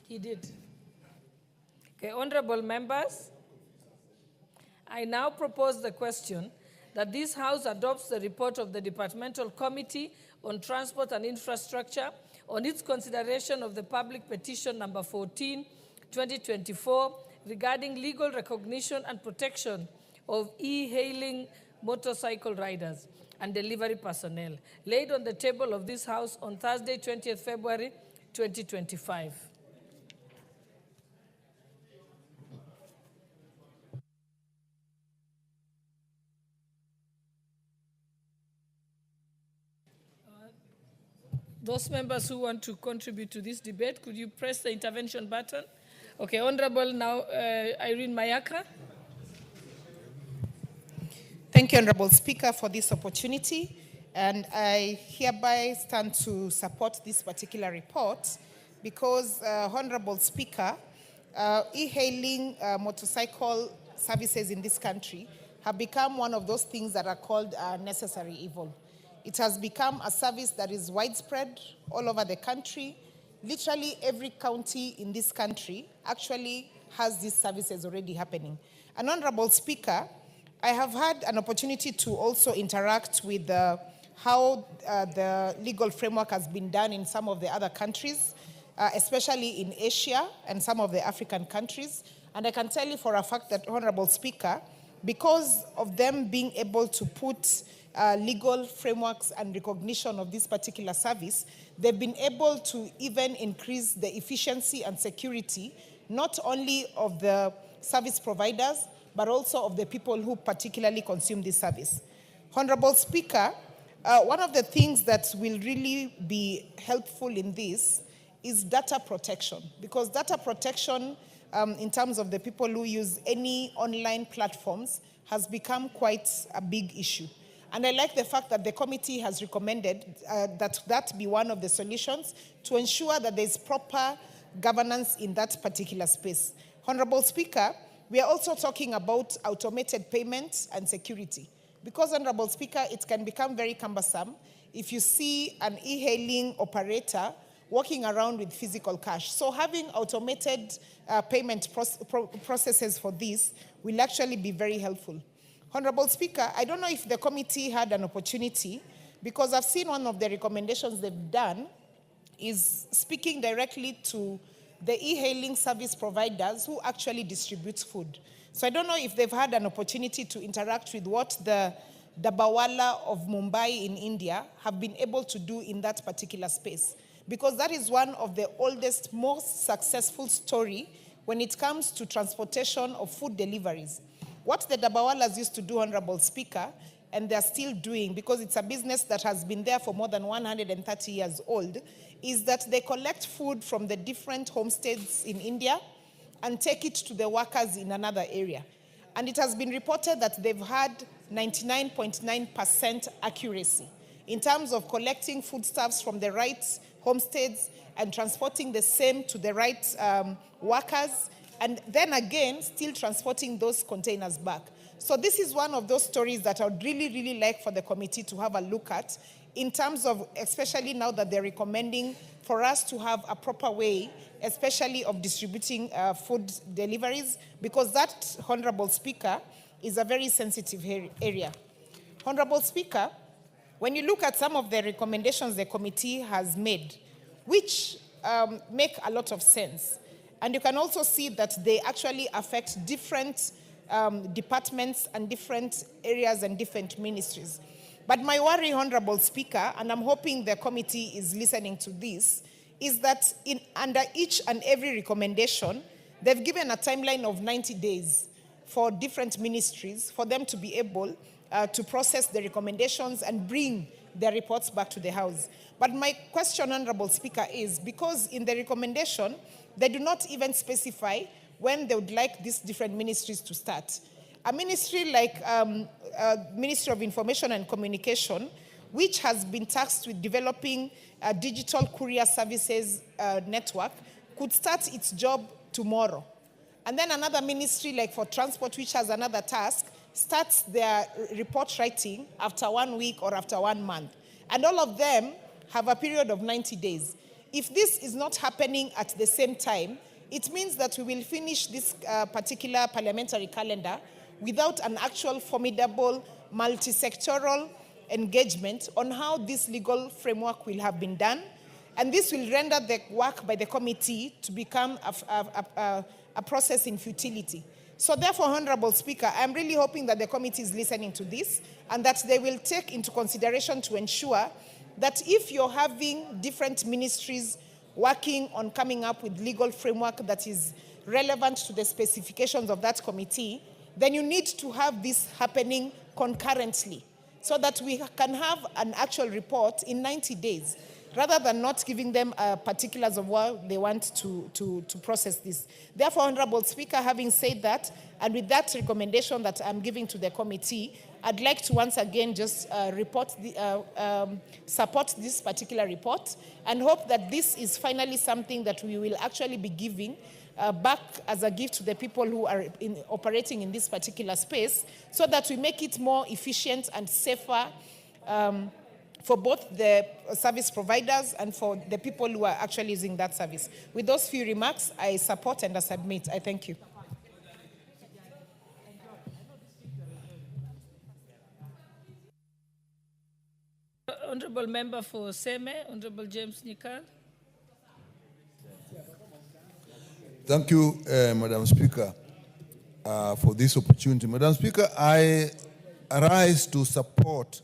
He did. Okay, honorable members, I now propose the question that this House adopts the report of the Departmental Committee on Transport and Infrastructure on its consideration of the public petition number 14, 2024, regarding legal recognition and protection of e-hailing motorcycle riders and delivery personnel, laid on the table of this House on Thursday, 20th February, 2025. Those members who want to contribute to this debate, could you press the intervention button? Okay, Honorable now Irene Mayaka. Thank you, Honorable Speaker, for this opportunity. And I hereby stand to support this particular report because, Honorable Speaker, e-hailing motorcycle services in this country have become one of those things that are called a necessary evil. It has become a service that is widespread all over the country. Literally every county in this country actually has these services already happening. And Honorable Speaker, I have had an opportunity to also interact with how the legal framework has been done in some of the other countries, especially in Asia and some of the African countries. And I can tell you for a fact that, Honorable Speaker, because of them being able to put legal frameworks and recognition of this particular service, they've been able to even increase the efficiency and security, not only of the service providers, but also of the people who particularly consume this service. Honorable Speaker, one of the things that will really be helpful in this is data protection, because data protection in terms of the people who use any online platforms has become quite a big issue. And I like the fact that the committee has recommended that be one of the solutions to ensure that there's proper governance in that particular space. Honorable Speaker, we are also talking about automated payments and security. Because, Honorable Speaker, it can become very cumbersome if you see an e-hailing operator walking around with physical cash. So having automated payment processes for this will actually be very helpful. Honorable Speaker, I don't know if the committee had an opportunity, because I've seen one of the recommendations they've done is speaking directly to the e-hailing service providers who actually distribute food. So I don't know if they've had an opportunity to interact with what the Dabawala of Mumbai in India have been able to do in that particular space. Because that is one of the oldest, most successful story when it comes to transportation of food deliveries. What the Dabawalas used to do, Honorable Speaker, and they're still doing, because it's a business that has been there for more than 130 years old, is that they collect food from the different homesteads in India and take it to the workers in another area. And it has been reported that they've had 99.9% accuracy in terms of collecting foodstuffs from the right homesteads and transporting the same to the right workers, and then again, still transporting those containers back. So this is one of those stories that I would really, really like for the committee to have a look at, in terms of, especially now that they're recommending for us to have a proper way, especially of distributing food deliveries, because that, Honorable Speaker, is a very sensitive area. Honorable Speaker, when you look at some of the recommendations the committee has made, which make a lot of sense, and you can also see that they actually affect different departments and different areas and different ministries. But my worry, Honorable Speaker, and I'm hoping the committee is listening to this, is that under each and every recommendation, they've given a timeline of 90 days for different ministries for them to be able to process the recommendations and bring their reports back to the House. But my question, Honorable Speaker, is because in the recommendation, they do not even specify when they would like these different ministries to start. A ministry like Ministry of Information and Communication, which has been tasked with developing a digital courier services network, could start its job tomorrow. And then another ministry like for transport, which has another task, starts their report writing after 1 week or after 1 month. And all of them have a period of 90 days. If this is not happening at the same time, it means that we will finish this particular parliamentary calendar without an actual formidable multi-sectoral engagement on how this legal framework will have been done. And this will render the work by the committee to become a process in futility. So therefore, Honorable Speaker, I'm really hoping that the committee is listening to this and that they will take into consideration to ensure that if you're having different ministries working on coming up with legal framework that is relevant to the specifications of that committee, then you need to have this happening concurrently so that we can have an actual report in 90 days, rather than not giving them particulars of what they want to process this. Therefore, Honorable Speaker, having said that, and with that recommendation that I'm giving to the committee, I'd like to once again just support this particular report and hope that this is finally something that we will actually be giving back as a gift to the people who are operating in this particular space, so that we make it more efficient and safer for both the service providers and for the people who are actually using that service. With those few remarks, I support and I submit. I thank you. Honorable Member for Seme, Honorable James Nyikal. Thank you, Madam Speaker, for this opportunity. Madam Speaker, I rise to support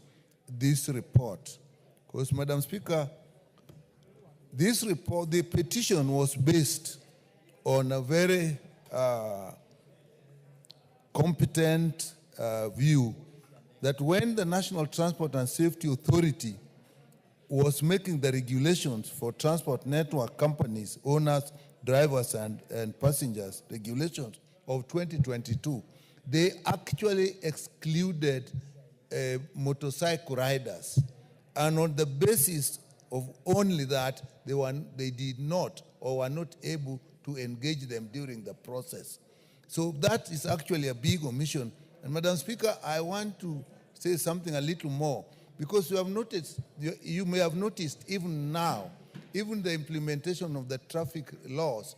this report because, Madam Speaker, this report, the petition was based on a very competent view that when the National Transport and Safety Authority was making the regulations for transport network companies, owners, drivers, and passengers, regulations of 2022, they actually excluded motorcycle riders. And on the basis of only that, they did not or were not able to engage them during the process. So that is actually a big omission. And Madam Speaker, I want to say something a little more, because you have noticed, you may have noticed even now, even the implementation of the traffic laws,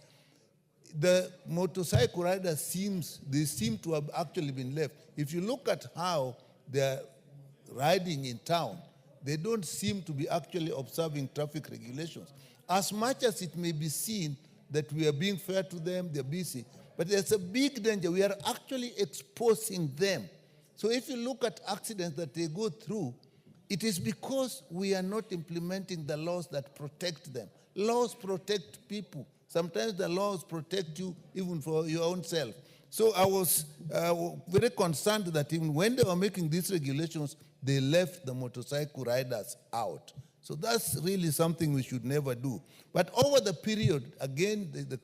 the motorcycle riders seem to have actually been left. If you look at how they're riding in town, they don't seem to be actually observing traffic regulations. As much as it may be seen that we are being fair to them, they're busy, but there's a big danger. We are actually exposing them. So if you look at accidents that they go through, it is because we are not implementing the laws that protect them. Laws protect people. Sometimes the laws protect you even for your own self. So I was very concerned that even when they were making these regulations, they left the motorcycle riders out. So that's really something we should never do. But over the period, again, the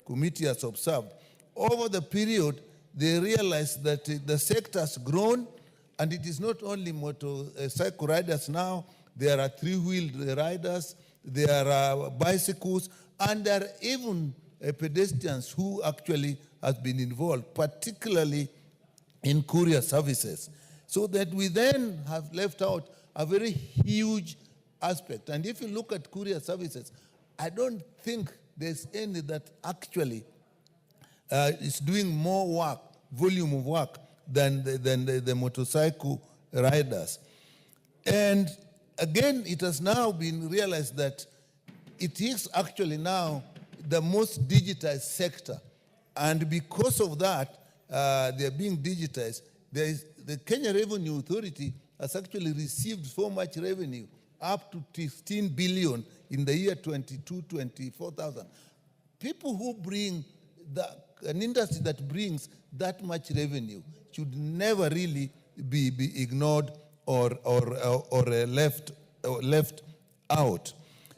committee has observed, over the period, they realized that the sector has grown, and it is not only motorcycle riders now, there are three-wheeled riders, there are bicycles, and there are even pedestrians who actually have been involved, particularly in courier services. So that we then have left out a very huge aspect. And if you look at courier services, I don't think there's any that actually is doing more work, volume of work, than the motorcycle riders. And again, it has now been realized that it is actually now the most digitized sector. And because of that, they're being digitized. The Kenya Revenue Authority has actually received so much revenue, up to 15 billion in the year 24,000. People who bring an industry that brings that much revenue should never really be ignored or left out.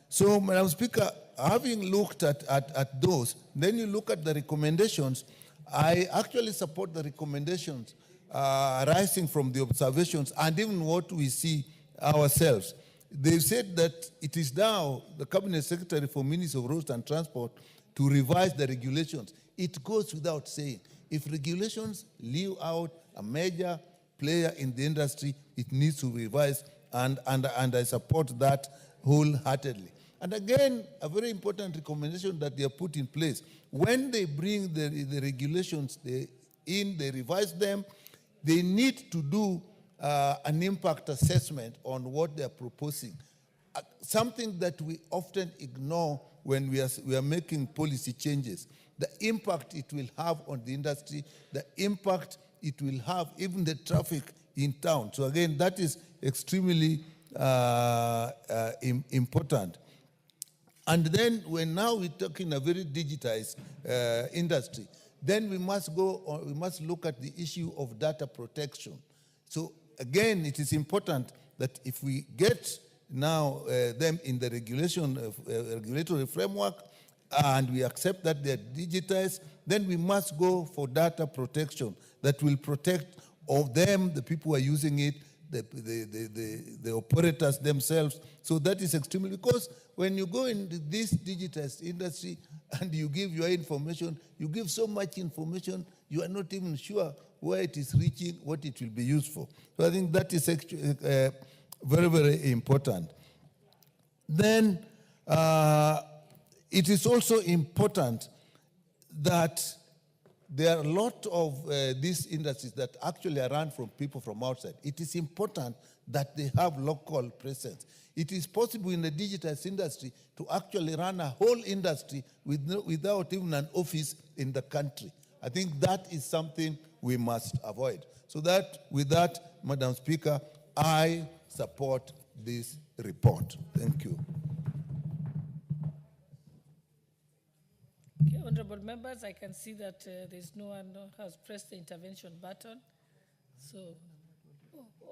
So, Madam Speaker, having looked at those, then you look at the recommendations. I actually support the recommendations arising from the observations and even what we see ourselves. They said that it is now the Cabinet Secretary for Ministry of Roads and Transport to revise the regulations. It goes without saying. If regulations leave out a major player in the industry, it needs to revise, and I support that wholeheartedly. And again, a very important recommendation that they have put in place. When they bring the regulations they revise them, they need to do an impact assessment on what they are proposing. Something that we often ignore when we are making policy changes. The impact it will have on the industry, the impact it will have even the traffic in town. So again, that is extremely important. And then when now we're talking a very digitized industry, then we must look at the issue of data protection. So again, it is important that if we get now them in the regulatory framework, and we accept that they're digitized, then we must go for data protection that will protect of them, the people who are using it, the operators themselves. So that is extremely, because when you go into this digitized industry and you give your information, you give so much information, you are not even sure where it is reaching, what it will be used for. So I think that is actually very, very important. Then it is also important that there are a lot of these industries that actually are run from people from outside. It is important that they have local presence. It is possible in the digitized industry to actually run a whole industry without even an office in the country. I think that is something we must avoid. So that, with that, Madam Speaker, I support this report. Thank you. Okay, honorable members, I can see that there's no one who has pressed the intervention button. So,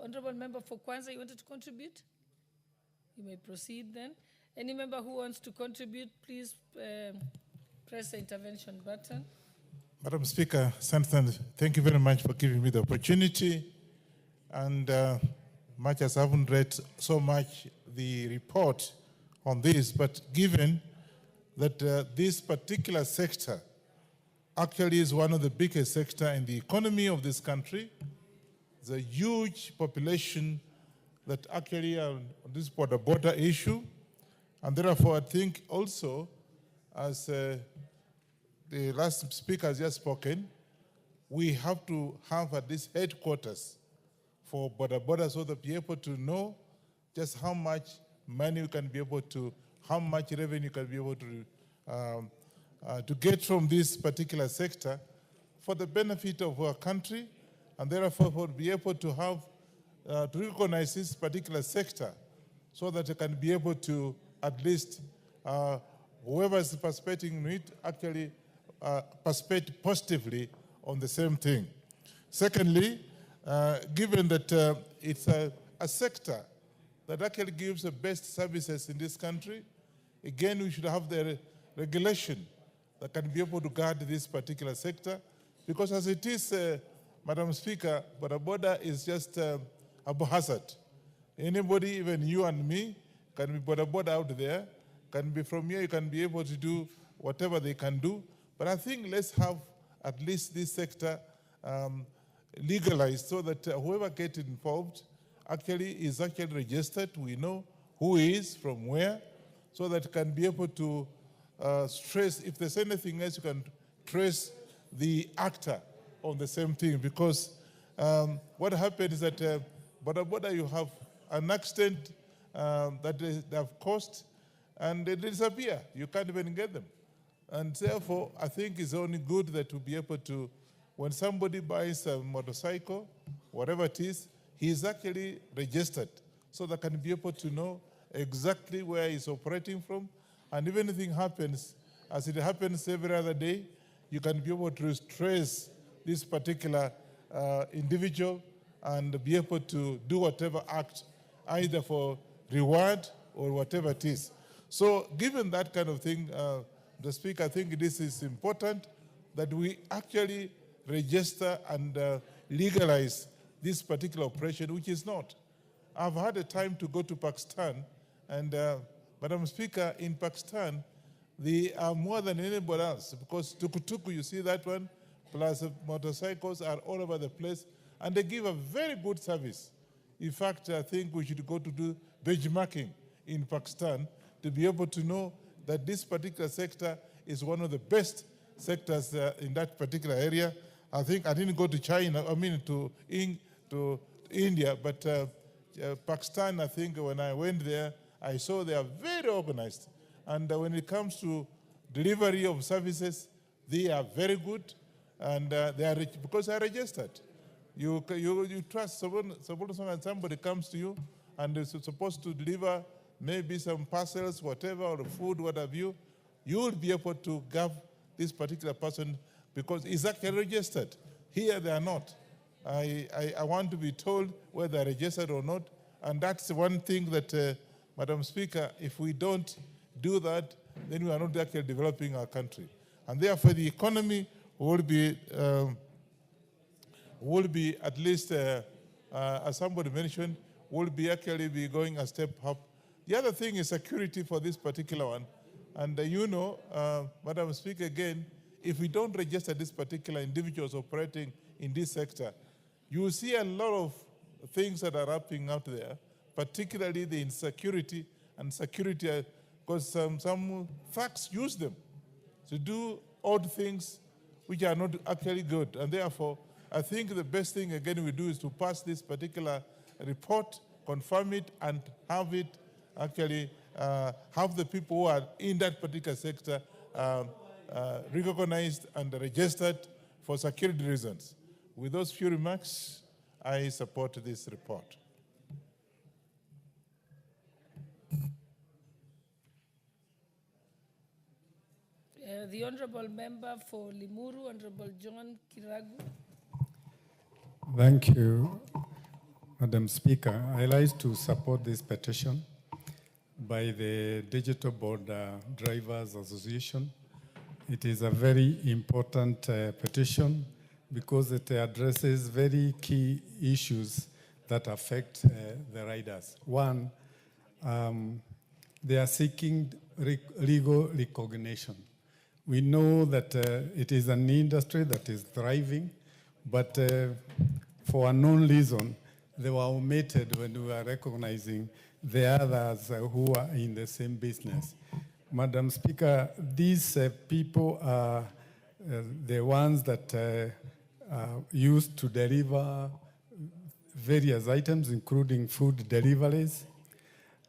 honorable member for Kwanza, you wanted to contribute? You may proceed then. Any member who wants to contribute, please press the intervention button. Madam Speaker, thank you very much for giving me the opportunity. And much as I haven't read so much the report on this, but given that this particular sector actually is one of the biggest sectors in the economy of this country. There's a huge population that actually are on this border issue. And therefore, I think also, as the last speaker has just spoken, we have to have at least headquarters for border so that be able to know just how much money we can be able to, how much revenue can be able to get from this particular sector for the benefit of our country, and therefore be able to have to recognize this particular sector so that it can be able to at least whoever is participating in it actually perspective positively on the same thing. Secondly, given that it's a sector that actually gives the best services in this country, again, we should have the regulation that can be able to guard this particular sector. Because as it is, Madam Speaker, boda is just a hazard. Anybody, even you and me, can be boda out there, can be from here, you can be able to do whatever they can do. But I think let's have at least this sector legalized so that whoever gets involved actually is actually registered. We know who is from where, so that can be able to trace, if there's anything else, you can trace the actor on the same thing. Because what happened is that boda you have an accident that they have caused and they disappear. You can't even get them. And therefore, I think it's only good that we'll be able to, when somebody buys a motorcycle, whatever it is, he's actually registered, so that can be able to know exactly where he's operating from. And if anything happens, as it happens every other day, you can be able to trace this particular individual and be able to do whatever act, either for reward or whatever it is. So given that kind of thing, the Speaker, I think this is important that we actually register and legalize this particular operation, which is not. I've had a time to go to Pakistan, and Madam Speaker, in Pakistan, they are more than anybody else, because tukutuku, you see that one, plus motorcycles are all over the place, and they give a very good service. In fact, I think we should go to do benchmarking in Pakistan to be able to know that this particular sector is one of the best sectors in that particular area. I think I didn't go to China, to India, but Pakistan, I think when I went there, I saw they are very organized. And when it comes to delivery of services, they are very good, and they are because they are registered. You trust somebody comes to you and is supposed to deliver maybe some parcels, whatever, or food, what have you, you will be able to give this particular person because he's actually registered. Here they are not. I want to be told whether they're registered or not, and that's one thing that, Madam Speaker, if we don't do that, then we are not actually developing our country. And therefore the economy will be at least, as somebody mentioned, will be actually be going a step up. The other thing is security for this particular one. And Madam Speaker, again, if we don't register this particular individuals operating in this sector, you will see a lot of things that are happening out there, particularly the insecurity and security, because some facts use them to do odd things which are not actually good. And therefore, I think the best thing, again, we do is to pass this particular report, confirm it, and have it actually have the people who are in that particular sector recognized and registered for security reasons. With those few remarks, I support this report. The Honourable Member for Limuru, Honourable John Kiragu. Thank you, Madam Speaker. I like to support this petition by the Digital Board Drivers Association. It is a very important petition because it addresses very key issues that affect the riders. One, they are seeking legal recognition. We know that it is an industry that is thriving, but for a known reason, they were omitted when we were recognizing the others who are in the same business. Madam Speaker, these people are the ones that used to deliver various items, including food deliveries.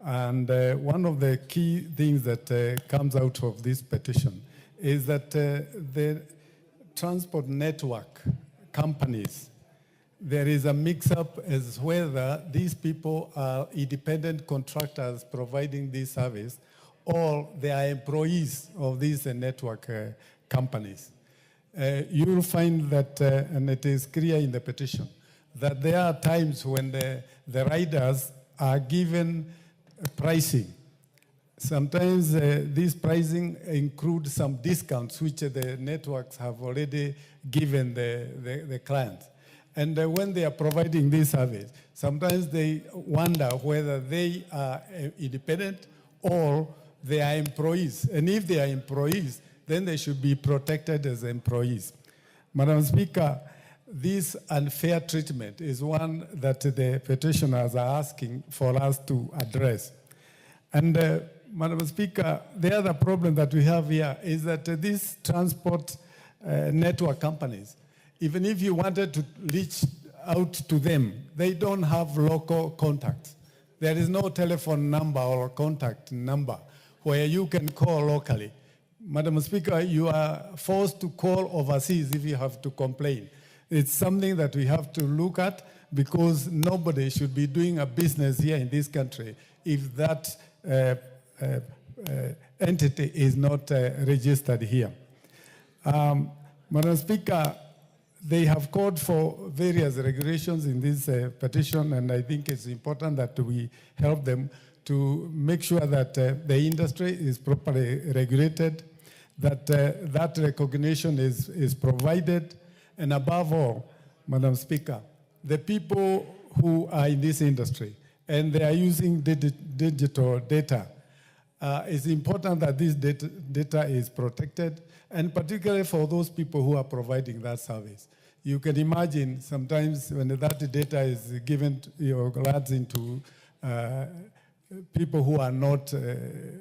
And one of the key things that comes out of this petition is that the transport network companies, there is a mix-up as whether these people are independent contractors providing this service or they are employees of these network companies. you'll find that, and it is clear in the petition, that there are times when the riders are given pricing. Sometimes this pricing includes some discounts which the networks have already given the clients. And when they are providing this service, sometimes they wonder whether they are independent or they are employees. And if they are employees, then they should be protected as employees. Madam Speaker, this unfair treatment is one that the petitioners are asking for us to address. And Madam Speaker, the other problem that we have here is that these transport network companies, even if you wanted to reach out to them, they don't have local contacts. There is no telephone number or contact number where you can call locally. Madam Speaker, you are forced to call overseas if you have to complain. It's something that we have to look at because nobody should be doing a business here in this country if that entity is not registered here. Madam Speaker, they have called for various regulations in this petition, and I think it's important that we help them to make sure that the industry is properly regulated, that that recognition is provided, and above all, Madam Speaker, the people who are in this industry and they are using digital data, it's important that this data is protected, and particularly for those people who are providing that service. You can imagine sometimes when that data is given or lands into people who are not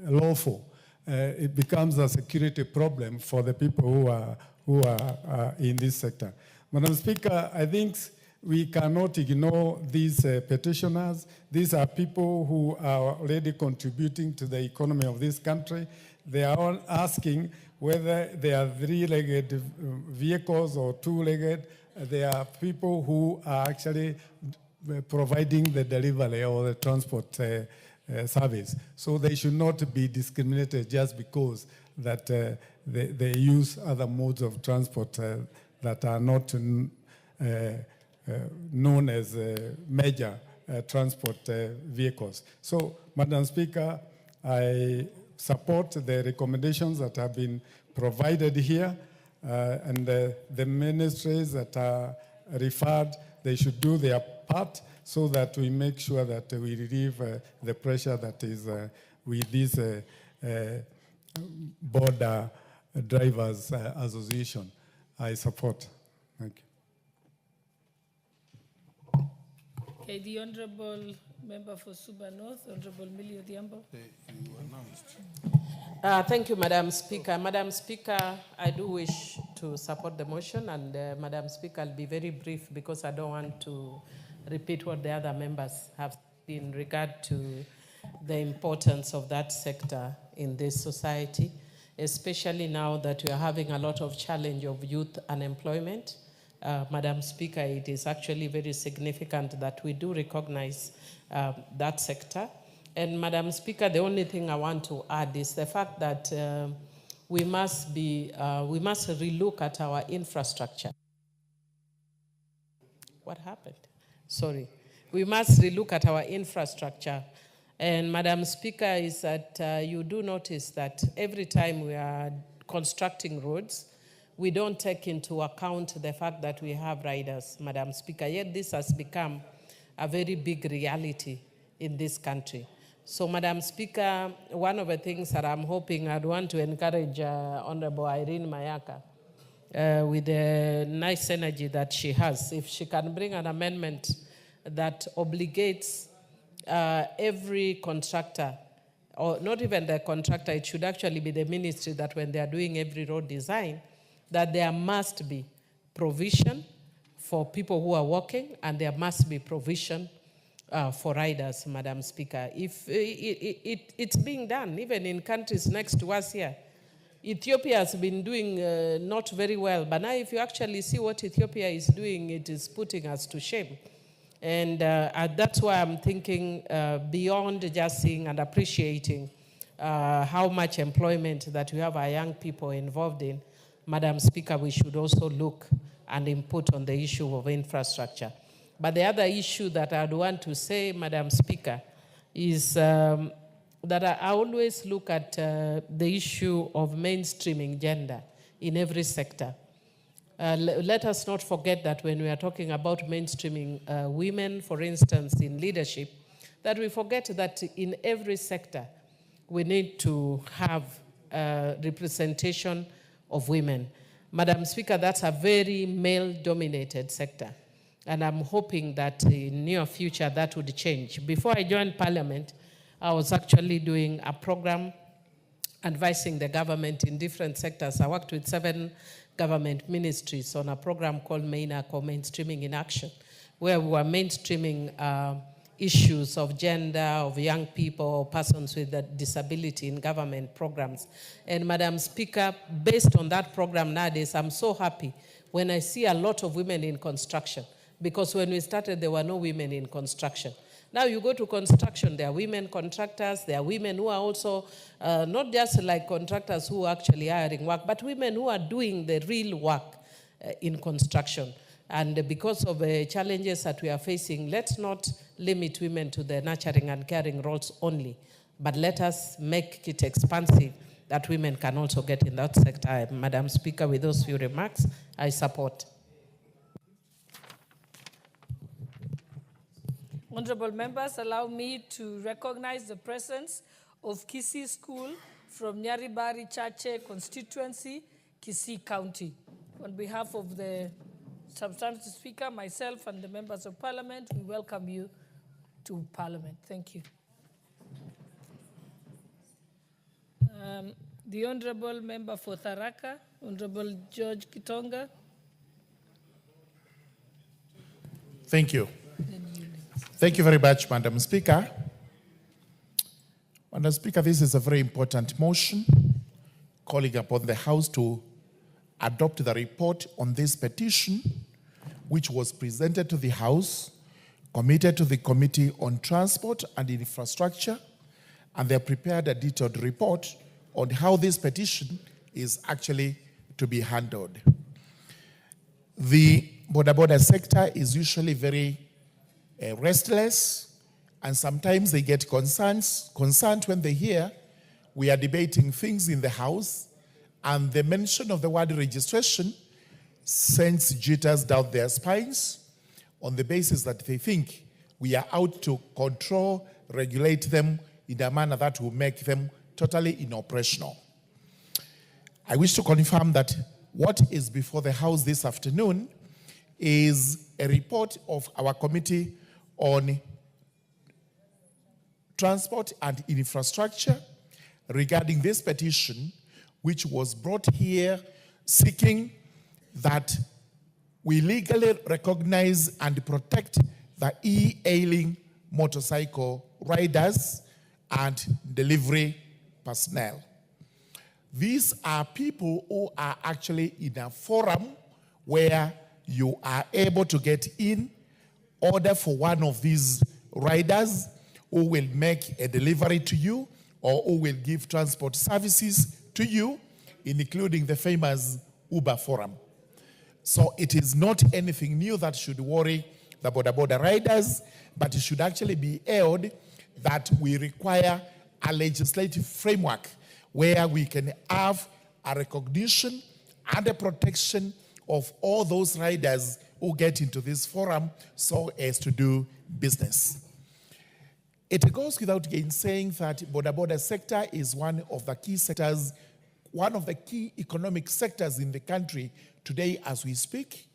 lawful, it becomes a security problem for the people who are in this sector. Madam Speaker, I think we cannot ignore these petitioners. These are people who are already contributing to the economy of this country. They are all asking whether they are three-legged vehicles or two-legged. They are people who are actually providing the delivery or the transport service. So they should not be discriminated just because that they use other modes of transport that are not known as major transport vehicles. So, Madam Speaker, I support the recommendations that have been provided here, and the ministries that are referred, they should do their part so that we make sure that we relieve the pressure that is with this border drivers association. I support. Thank you. Okay, the Honorable Member for Suba North, Honorable Millie Odhiambo. Thank you, Madam Speaker. Madam Speaker, I do wish to support the motion, and Madam Speaker, I'll be very brief because I don't want to repeat what the other members have said in regard to the importance of that sector in this society, especially now that we are having a lot of challenge of youth unemployment. Madam Speaker, it is actually very significant that we do recognize that sector. And Madam Speaker, the only thing I want to add is the fact that we must relook at our infrastructure. What happened? Sorry. We must relook at our infrastructure. And Madam Speaker, is that you do notice that every time we are constructing roads, we don't take into account the fact that we have riders, Madam Speaker. Yet this has become a very big reality in this country. So, Madam Speaker, one of the things that I'm hoping I'd want to encourage Honorable Irene Mayaka with the nice energy that she has, if she can bring an amendment that obligates every contractor, or not even the contractor, it should actually be the ministry that when they are doing every road design, that there must be provision for people who are walking, and there must be provision for riders, Madam Speaker. If it's being done, even in countries next to us here. Ethiopia has been doing not very well, but now if you actually see what Ethiopia is doing, it is putting us to shame. And that's why I'm thinking beyond just seeing and appreciating how much employment that we have our young people involved in, Madam Speaker, we should also look and input on the issue of infrastructure. But the other issue that I'd want to say, Madam Speaker, is that I always look at the issue of mainstreaming gender in every sector. Let us not forget that when we are talking about mainstreaming women, for instance, in leadership, that we forget that in every sector, we need to have representation of women. Madam Speaker, that's a very male-dominated sector. And I'm hoping that in near future that would change. Before I joined Parliament, I was actually doing a program advising the government in different sectors. I worked with 7 government ministries on a program called MAINAC, or Mainstreaming in Action, where we were mainstreaming issues of gender, of young people, persons with a disability in government programs. And Madam Speaker, based on that program nowadays, I'm so happy when I see a lot of women in construction, because when we started, there were no women in construction. Now you go to construction, there are women contractors, there are women who are also not just like contractors who are actually hiring work, but women who are doing the real work in construction. And because of the challenges that we are facing, let's not limit women to the nurturing and caring roles only, but let us make it expansive that women can also get in that sector. Madam Speaker, with those few remarks, I support. Honorable members, allow me to recognize the presence of Kisii School from Nyaribari Chache constituency, Kisii County. On behalf of the Substantive Speaker, myself, and the members of Parliament, we welcome you to Parliament. Thank you. The Honorable Member for Tharaka, Honorable George Kitonga. Thank you. Thank you very much, Madam Speaker. Madam Speaker, this is a very important motion calling upon the House to adopt the report on this petition, which was presented to the House, committed to the Committee on Transport and Infrastructure, and they prepared a detailed report on how this petition is actually to be handled. The border sector is usually very restless, and sometimes they get concerned when they hear we are debating things in the House, and the mention of the word registration sends jitters down their spines on the basis that they think we are out to control, regulate them in a manner that will make them totally inoperational. I wish to confirm that what is before the House this afternoon is a report of our Committee on Transport and Infrastructure regarding this petition, which was brought here seeking that we legally recognize and protect the e-hailing motorcycle riders and delivery personnel. These are people who are actually in a forum where you are able to get in, order for one of these riders who will make a delivery to you or who will give transport services to you, including the famous Uber forum. So it is not anything new that should worry the border riders, but it should actually be held that we require a legislative framework where we can have a recognition and a protection of all those riders who get into this forum so as to do business. It goes without saying that border sector is one of the key sectors, one of the key economic sectors in the country today as we speak.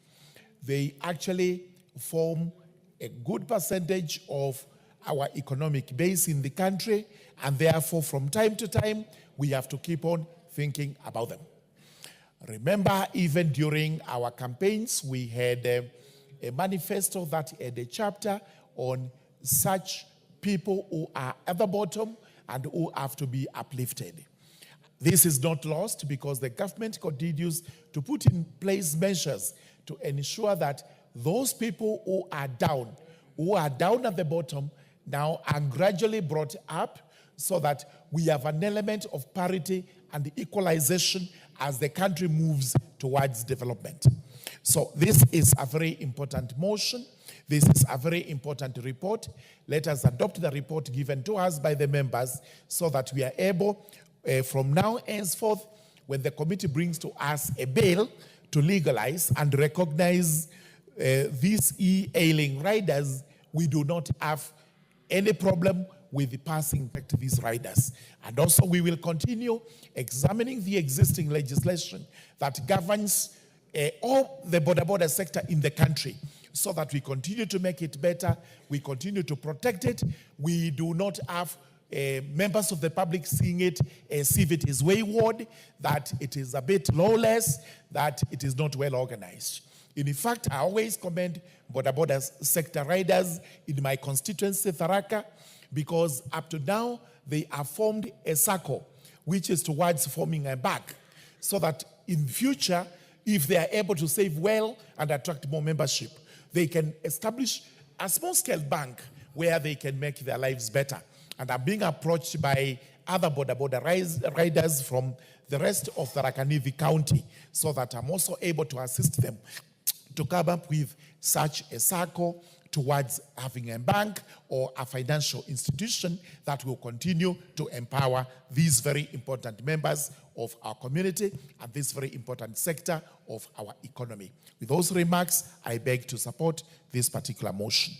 They actually form a good percentage of our economic base in the country, and therefore from time to time we have to keep on thinking about them. Remember, even during our campaigns, we had a manifesto that had a chapter on such people who are at the bottom and who have to be uplifted. This is not lost because the government continues to put in place measures to ensure that those people who are down at the bottom, now are gradually brought up so that we have an element of parity and equalization as the country moves towards development. So this is a very important motion. This is a very important report. Let us adopt the report given to us by the members so that we are able, from now henceforth, when the committee brings to us a bill to legalize and recognize these e-hailing riders, we do not have any problem with passing back to these riders. And also we will continue examining the existing legislation that governs all the border sector in the country so that we continue to make it better, we continue to protect it. We do not have members of the public seeing it as if it is wayward, that it is a bit lawless, that it is not well organized. In fact, I always commend border sector riders in my constituency, Tharaka, because up to now, they have formed a circle, which is towards forming a bank, so that in future, if they are able to save well and attract more membership, they can establish a small-scale bank where they can make their lives better. And I'm being approached by other border riders from the rest of Tharaka Nithi County, so that I'm also able to assist them to come up with such a circle towards having a bank or a financial institution that will continue to empower these very important members of our community and this very important sector of our economy. With those remarks, I beg to support this particular motion.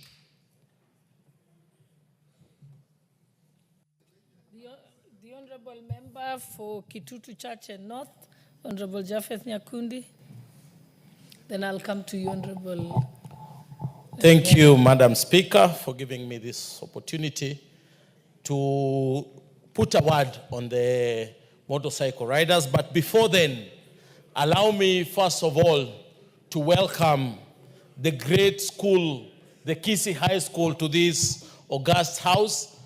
The Honorable Member for Kitutu Church and North, Honorable Japheth Nyakundi. Then I'll come to you, Honorable. Thank you, Madam Speaker, for giving me this opportunity to put a word on the motorcycle riders. But before then, allow me first of all to welcome the great school, the Kisii High School, to this august house.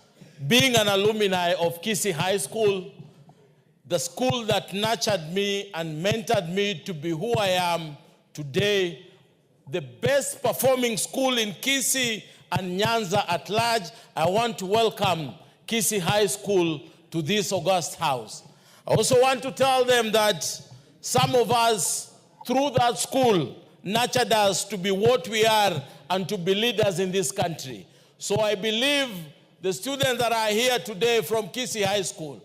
Being an alumni of Kisii High School, the school that nurtured me and mentored me to be who I am today, the best performing school in Kisii and Nyanza at large, I want to welcome Kisii High School to this august house. I also want to tell them that some of us, through that school, nurtured us to be what we are and to be leaders in this country. So I believe the students that are here today from Kisii High School,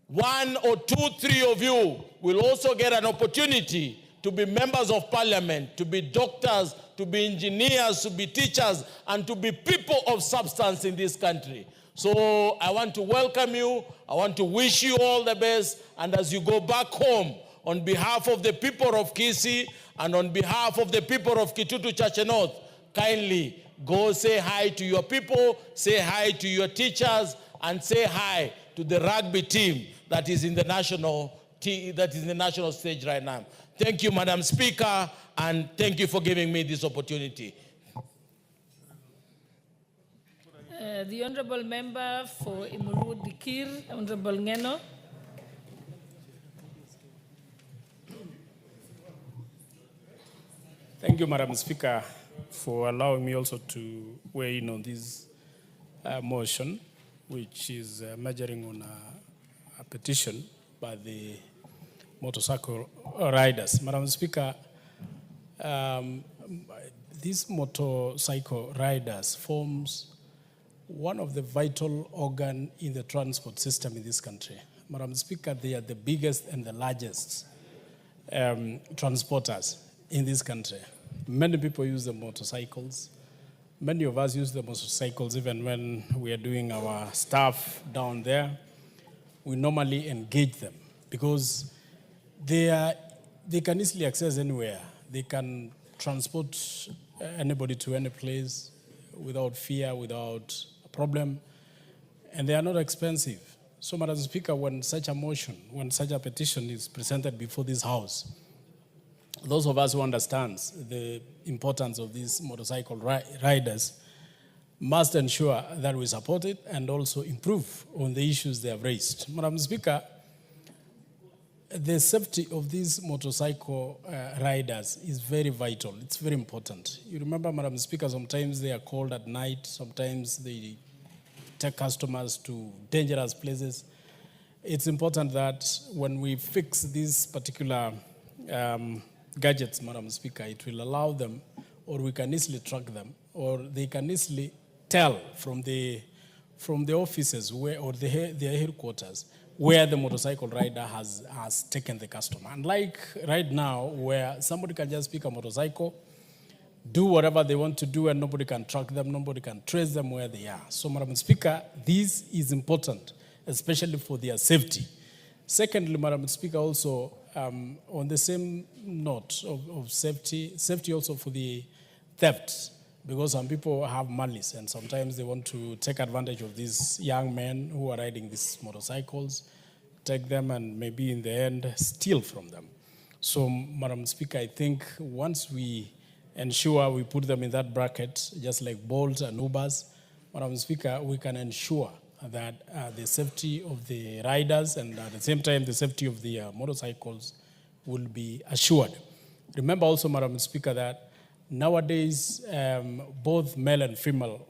1 or 2, 3 of you will also get an opportunity to be members of parliament, to be doctors, to be engineers, to be teachers, and to be people of substance in this country. So I want to welcome you. I want to wish you all the best. And as you go back home, on behalf of the people of Kisii and on behalf of the people of Kitutu Church North, kindly go say hi to your people, say hi to your teachers, and say hi to the rugby team that is in the national stage right now. Thank you, Madam Speaker, and thank you for giving me this opportunity. The Honorable Member for Imuru Dikir, Honorable Ngeno. Thank you, Madam Speaker, for allowing me also to weigh in on this motion, which is majoring on a petition by the motorcycle riders. Madam Speaker, these motorcycle riders forms one of the vital organ in the transport system in this country. Madam Speaker, they are the biggest and the largest transporters in this country. Many people use the motorcycles. Many of us use the motorcycles even when we are doing our stuff down there. We normally engage them because they can easily access anywhere. They can transport anybody to any place without fear, without a problem, and they are not expensive. So, Madam Speaker, when such a motion, when such a petition is presented before this House, those of us who understand the importance of these motorcycle riders must ensure that we support it and also improve on the issues they have raised. Madam Speaker, the safety of these motorcycle riders is very vital. It's very important. You remember, Madam Speaker, sometimes they are called at night. Sometimes they take customers to dangerous places. it's important that when we fix these particular gadgets, Madam Speaker, it will allow them, or we can easily track them, or they can easily tell from the offices where, or their headquarters where the motorcycle rider has taken the customer. Unlike right now, where somebody can just pick a motorcycle, do whatever they want to do, and nobody can track them, nobody can trace them where they are. So, Madam Speaker, this is important, especially for their safety. Secondly, Madam Speaker, also on the same note of safety also for the thefts, because some people have malice and sometimes they want to take advantage of these young men who are riding these motorcycles, take them and maybe in the end steal from them. So, Madam Speaker, I think once we ensure we put them in that bracket, just like Bolt and Ubers, Madam Speaker, we can ensure that the safety of the riders and at the same time the safety of the motorcycles will be assured. Remember also, Madam Speaker, that nowadays, both male and female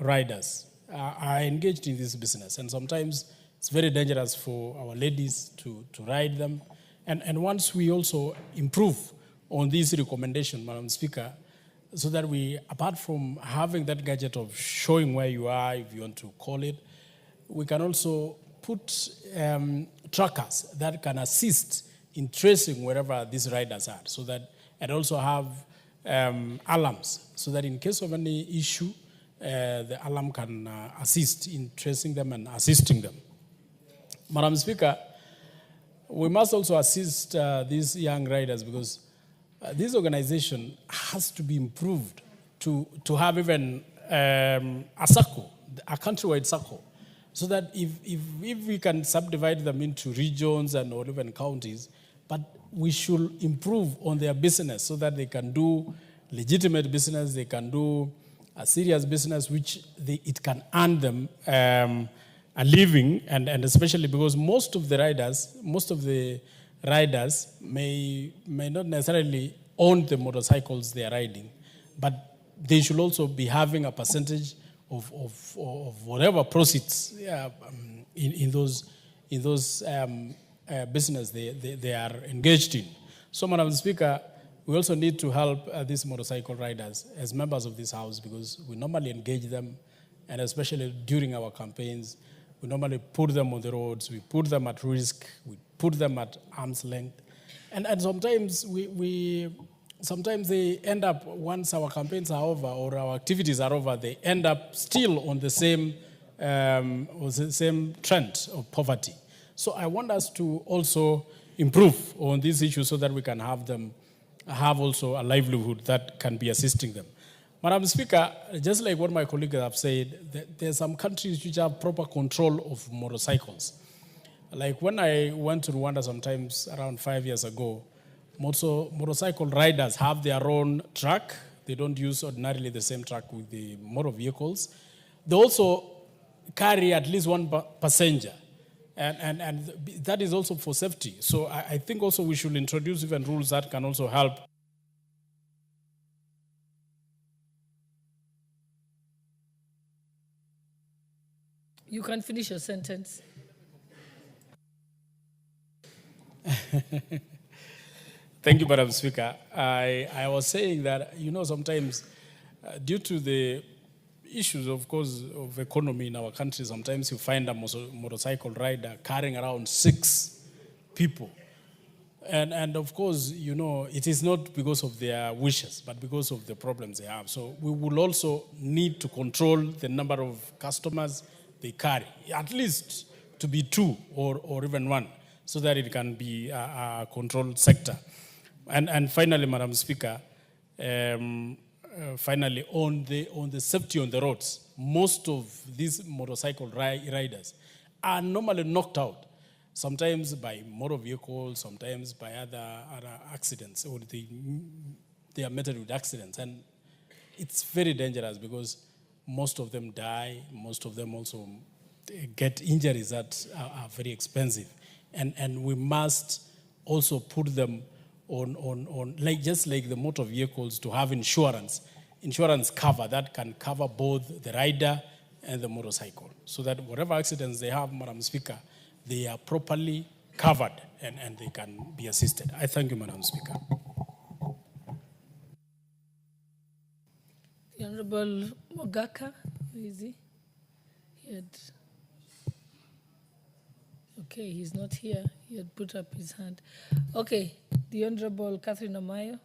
riders are engaged in this business, and sometimes it's very dangerous for our ladies to ride them. And once we also improve on this recommendation, Madam Speaker, so that we, apart from having that gadget of showing where you are, if you want to call it, we can also put trackers that can assist in tracing wherever these riders are, so that, and also have alarms, so that in case of any issue, the alarm can assist in tracing them and assisting them. Madam Speaker, we must also assist these young riders, because this organization has to be improved to have even a circle, a countrywide circle, so that if we can subdivide them into regions and or even counties, but we should improve on their business so that they can do legitimate business, they can do a serious business which it can earn them a living, and especially because most of the riders may not necessarily own the motorcycles they are riding, but they should also be having a percentage of whatever proceeds in those business they are engaged in. So, Madam Speaker, we also need to help these motorcycle riders as members of this House, because we normally engage them, and especially during our campaigns, we normally put them on the roads, we put them at risk, we put them at arm's length. And sometimes sometimes they end up, once our campaigns are over or our activities are over, they end up still on the same trend of poverty. So I want us to also improve on these issues so that we can have also a livelihood that can be assisting them. Madam Speaker, just like what my colleagues have said, there are some countries which have proper control of motorcycles. Like when I went to Rwanda sometimes around 5 years ago, motorcycle riders have their own truck. They don't use ordinarily the same truck with the motor vehicles. They also carry at least one passenger. And that is also for safety. So I think also we should introduce even rules that can also help. You can finish your sentence. Thank you, Madam Speaker. I was saying that, sometimes due to the issues, of course, of economy in our country, sometimes you find a motorcycle rider carrying around 6 people. And of course, it is not because of their wishes, but because of the problems they have. So we will also need to control the number of customers they carry, at least to be 2 or even 1, so that it can be a controlled sector. And finally, Madam Speaker, finally, on the safety on the roads, most of these motorcycle riders are normally knocked out, sometimes by motor vehicles, sometimes by other accidents, or they are met with accidents. And it's very dangerous because most of them die, most of them also get injuries that are very expensive. And we must also put them on just like the motor vehicles, to have insurance cover that can cover both the rider and the motorcycle, so that whatever accidents they have, Madam Speaker, they are properly covered and they can be assisted. I thank you, Madam Speaker. The Honorable Mogaka, who is he? Okay, he's not here. He had put up his hand. Okay, the Honorable Catherine Omayo.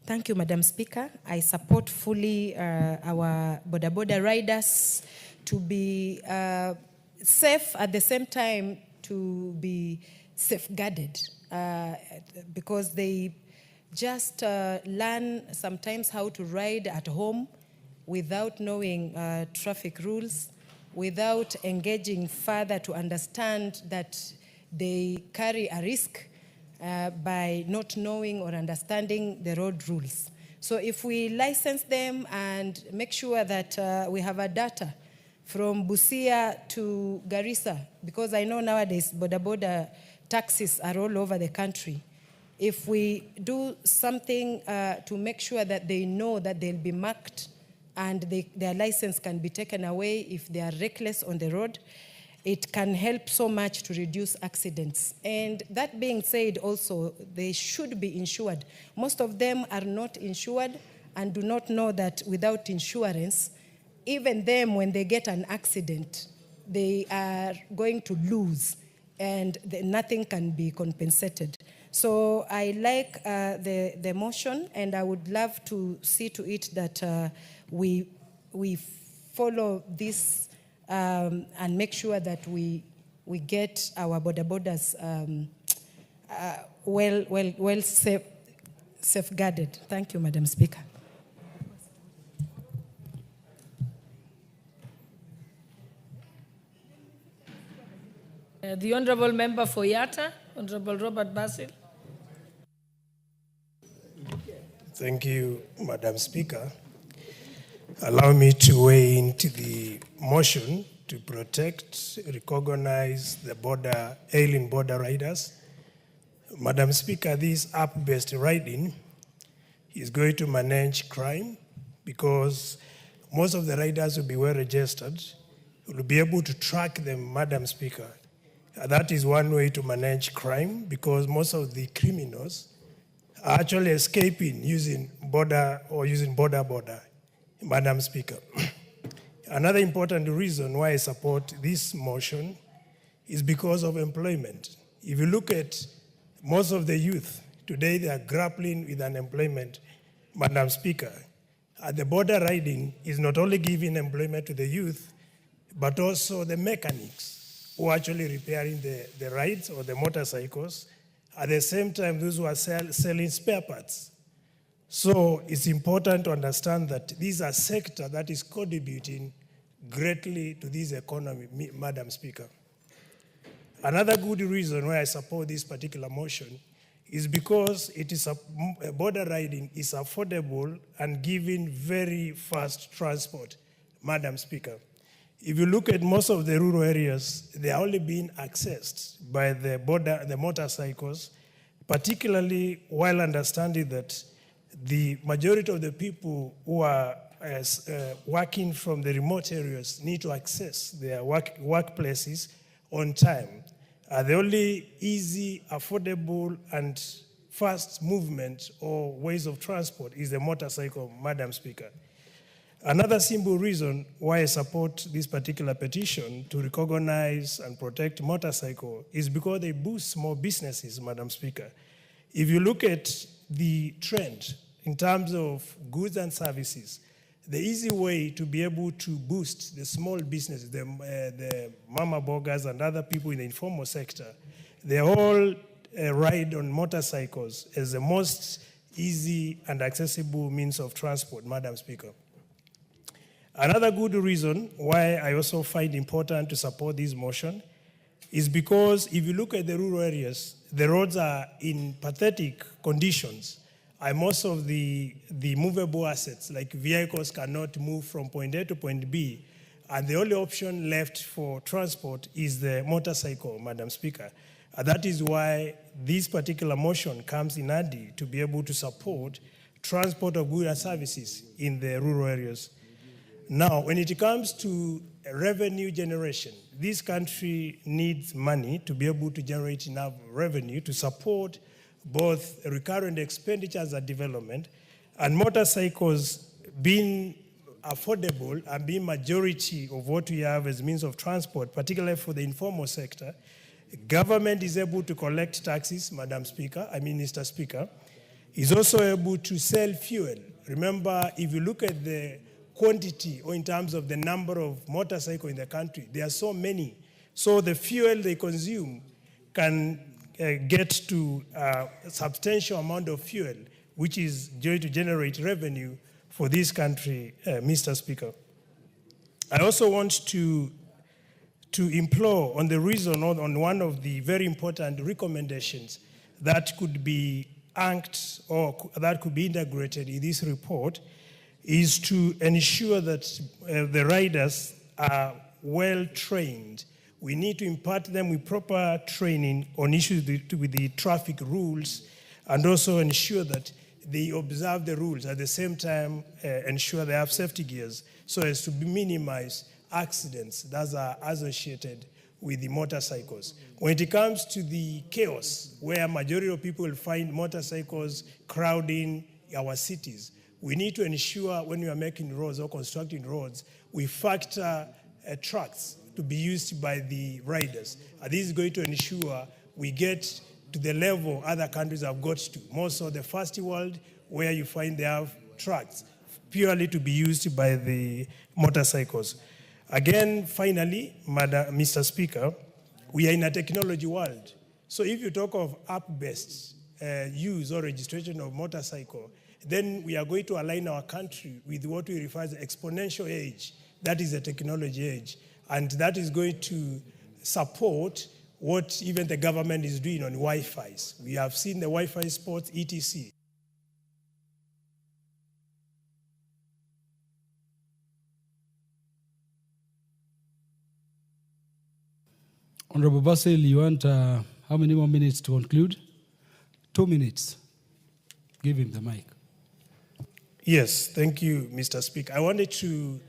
Thank you, Madam Speaker. I support fully our boda riders to be safe, at the same time to be safeguarded, because they just learn sometimes how to ride at home without knowing traffic rules, without engaging further to understand that they carry a risk by not knowing or understanding the road rules. So if we license them and make sure that we have a data from Busia to Garissa, because I know nowadays boda taxis are all over the country. If we do something to make sure that they know that they'll be marked and their license can be taken away if they are reckless on the road, it can help so much to reduce accidents. And that being said, also, they should be insured. Most of them are not insured and do not know that without insurance, even them, when they get an accident, they are going to lose and nothing can be compensated. So I like the motion, and I would love to see to it that we follow this and make sure that we get our borders well safeguarded. Thank you, Madam Speaker. The Honorable Member for Yatta, Honorable Robert Basil. Thank you, Madam Speaker. Allow me to weigh into the motion to protect, recognize the alien border riders. Madam Speaker, this app-based riding is going to manage crime because most of the riders will be well registered. We'll be able to track them, Madam Speaker. That is one way to manage crime because most of the criminals are actually escaping using border, Madam Speaker. Another important reason why I support this motion is because of employment. If you look at most of the youth, today they are grappling with unemployment, Madam Speaker. The border riding is not only giving employment to the youth, but also the mechanics who are actually repairing the rides or the motorcycles. At the same time, those who are selling spare parts. So it's important to understand that this is a sector that is contributing greatly to this economy, Madam Speaker. Another good reason why I support this particular motion is because it is border riding is affordable and giving very fast transport, Madam Speaker. If you look at most of the rural areas, they are only being accessed by the motorcycles, particularly while understanding that the majority of the people who are working from the remote areas need to access their workplaces on time. The only easy, affordable, and fast movement or ways of transport is the motorcycle, Madam Speaker. Another simple reason why I support this particular petition to recognize and protect motorcycle is because they boost small businesses, Madam Speaker. If you look at the trend in terms of goods and services, the easy way to be able to boost the small businesses, the mama bogas and other people in the informal sector, they all ride on motorcycles as the most easy and accessible means of transport, Madam Speaker. Another good reason why I also find important to support this motion is because if you look at the rural areas, the roads are in pathetic conditions. Most of the movable assets, like vehicles, cannot move from point A to point B, and the only option left for transport is the motorcycle, Madam Speaker. That is why this particular motion comes in handy to be able to support transport of goods and services in the rural areas. Now, when it comes to revenue generation, this country needs money to be able to generate enough revenue to support both recurrent expenditures and development, and motorcycles being affordable and being majority of what we have as means of transport, particularly for the informal sector. Government is able to collect taxes, Mr. Speaker, is also able to sell fuel. Remember, if you look at the quantity or in terms of the number of motorcycles in the country, there are so many. So the fuel they consume can get to a substantial amount of fuel, which is going to generate revenue for this country, Mr. Speaker. I also want to implore on the reason, on one of the very important recommendations that could be anked or that could be integrated in this report, is to ensure that the riders are well trained. We need to impart them with proper training on issues with the traffic rules, and also ensure that they observe the rules, at the same time ensure they have safety gears so as to minimize accidents that are associated with the motorcycles. When it comes to the chaos, where majority of people will find motorcycles crowding our cities, we need to ensure when we are making roads or constructing roads, we factor trucks to be used by the riders. And this is going to ensure we get to the level other countries have got to. More so the first world, where you find they have trucks purely to be used by the motorcycles. Again, finally, Mr. Speaker, we are in a technology world. So if you talk of app-based use or registration of motorcycle, then we are going to align our country with what we refer as the exponential age. That is the technology age. And that is going to support what even the government is doing on Wi-Fi's. We have seen the Wi-Fi spots, etc. Honorable Basil, you want how many more minutes to conclude? 2 minutes. Give him the mic. Yes, thank you, Mr. Speaker. I wanted to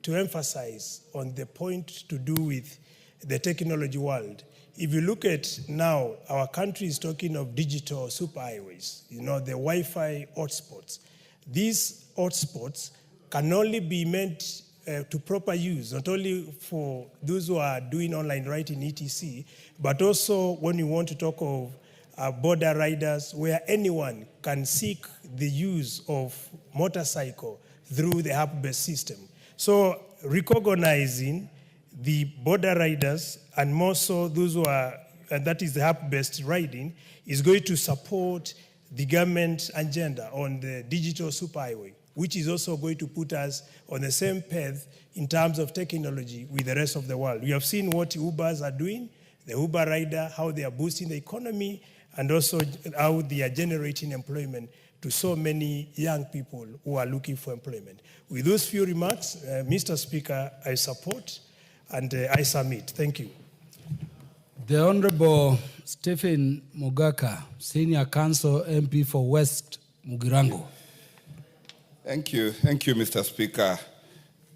emphasize on the point to do with the technology world. If you look at now, our country is talking of digital superhighways, the Wi-Fi hotspots. These hotspots can only be meant to proper use, not only for those who are doing online writing, etc., but also when you want to talk of border riders, where anyone can seek the use of motorcycle through the app-based system. So recognizing the border riders and more so those who are, that is the app-based riding, is going to support the government agenda on the digital superhighway, which is also going to put us on the same path in terms of technology with the rest of the world. We have seen what Ubers are doing, the Uber rider, how they are boosting the economy, and also how they are generating employment to so many young people who are looking for employment. With those few remarks, Mr. Speaker, I support and I submit. Thank you. The Honorable Stephen Mogaka, Senior Council MP for West Mugirango. Thank you, Mr. Speaker.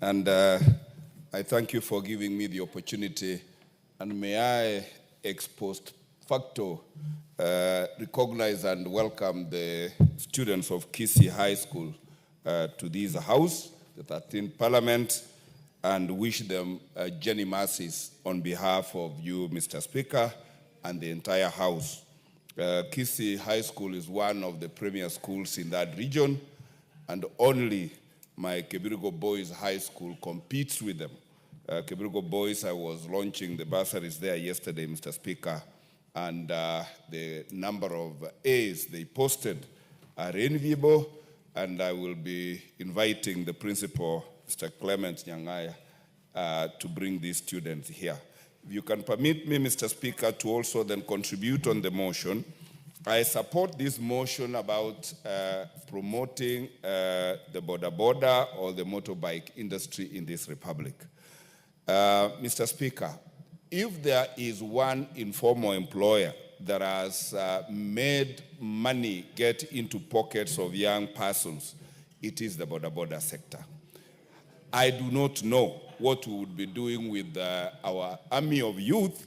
And I thank you for giving me the opportunity. And may I, ex post facto, recognize and welcome the students of Kisii High School to this house, the 13th Parliament, and wish them Jenny Mercies on behalf of you, Mr. Speaker, and the entire House. Kisii High School is one of the premier schools in that region, and only my Kebirugo Boys High School competes with them. Kebirugo Boys, I was launching the bursaries there yesterday, Mr. Speaker, and the number of A's they posted are enviable, and I will be inviting the principal, Mr. Clement Nyangaya, to bring these students here. If you can permit me, Mr. Speaker, to also then contribute on the motion. I support this motion about promoting the boda or the motorbike industry in this republic. Mr. Speaker, if there is one informal employer that has made money get into pockets of young persons, it is the boda sector. I do not know what we would be doing with our army of youth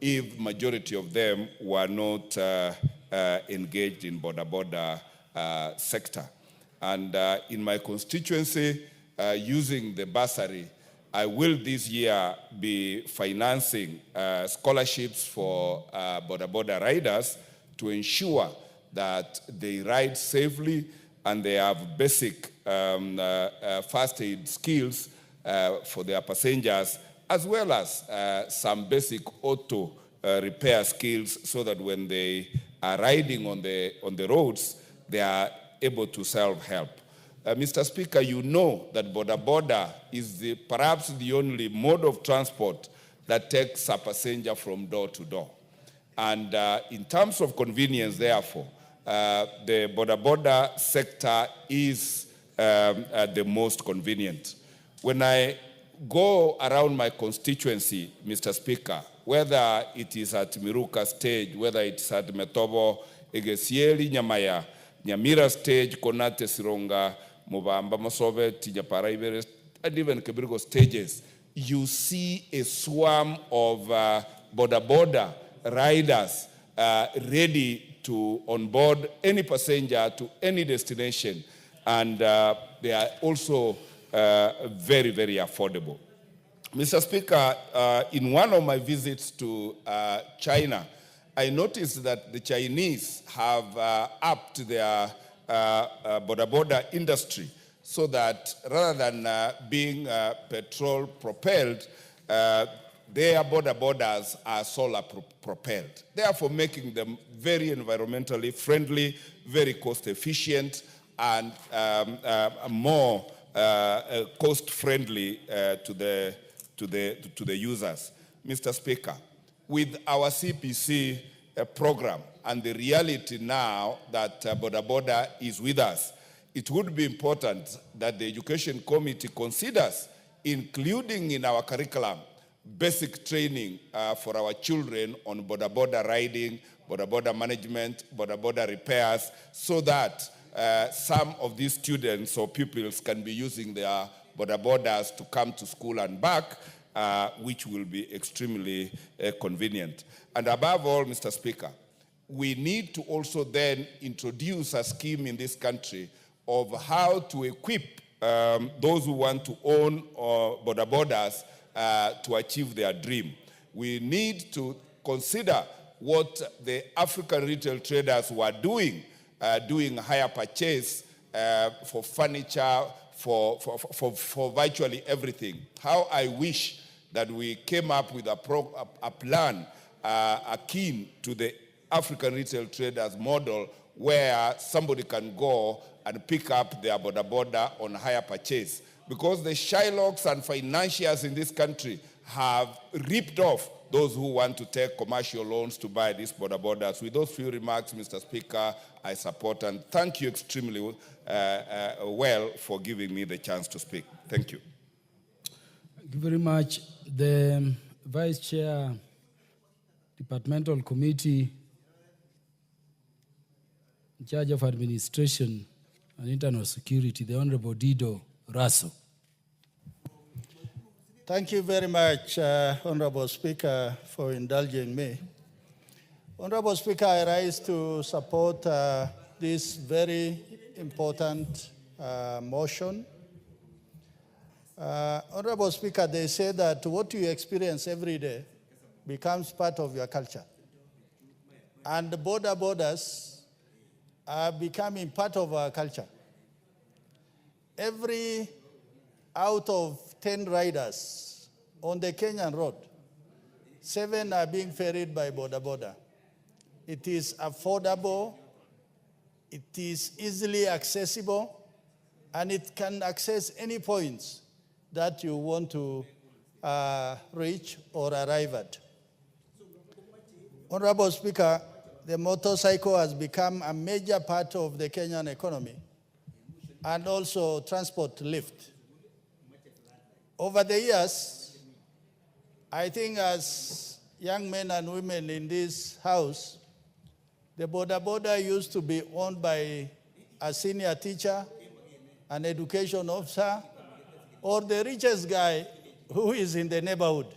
if majority of them were not engaged in border sector. And in my constituency, using the bursary, I will this year be financing scholarships for border riders to ensure that they ride safely and they have basic first aid skills for their passengers, as well as some basic auto repair skills, so that when they are riding on the roads, they are able to self-help. Mr. Speaker, you know that border is perhaps the only mode of transport that takes a passenger from door to door. And in terms of convenience, therefore, the border sector is the most convenient. When I go around my constituency, Mr. Speaker, whether it is at Miruka stage, whether it's at Metobo, Egesieli, Nyamaya, Nyamira stage, Konate, Sironga, Mubamba, Masobe, Tijapara, Iberes, and even Kebirgo stages, you see a swarm of border riders ready to onboard any passenger to any destination, and they are also very, very affordable. Mr. Speaker, in one of my visits to China, I noticed that the Chinese have upped their border industry, so that rather than being petrol propelled, their borders are solar propelled, therefore making them very environmentally friendly, very cost efficient, and more cost friendly to the users. Mr. Speaker, with our CPC program and the reality now that border is with us, it would be important that the Education Committee considers including in our curriculum basic training for our children on border riding, border management, border repairs, so that some of these students or pupils can be using their borders to come to school and back, which will be extremely convenient. And above all, Mr. Speaker, we need to also then introduce a scheme in this country of how to equip those who want to own borders to achieve their dream. We need to consider what the African retail traders were doing, doing hire purchase for furniture, for virtually everything. How I wish that we came up with a plan akin to the African retail traders model, where somebody can go and pick up their border on hire purchase. Because the Shylocks and financiers in this country have ripped off those who want to take commercial loans to buy these borders. With those few remarks, Mr. Speaker, I support and thank you extremely well for giving me the chance to speak. Thank you. Thank you very much. The Vice Chair, Departmental Committee in charge of Administration and Internal Security, the Honorable Dido Raso. Thank you very much, Honorable Speaker, for indulging me. Honorable Speaker, I rise to support this very important motion. Honorable Speaker, they say that what you experience every day becomes part of your culture. And the borders are becoming part of our culture. Every out of 10 riders on the Kenyan road, 7 are being ferried by border. It is affordable, it is easily accessible, and it can access any points that you want to reach or arrive at. Honorable Speaker, the motorcycle has become a major part of the Kenyan economy and also transport lift. Over the years, I think as young men and women in this house, the border used to be owned by a senior teacher, an education officer, or the richest guy who is in the neighborhood.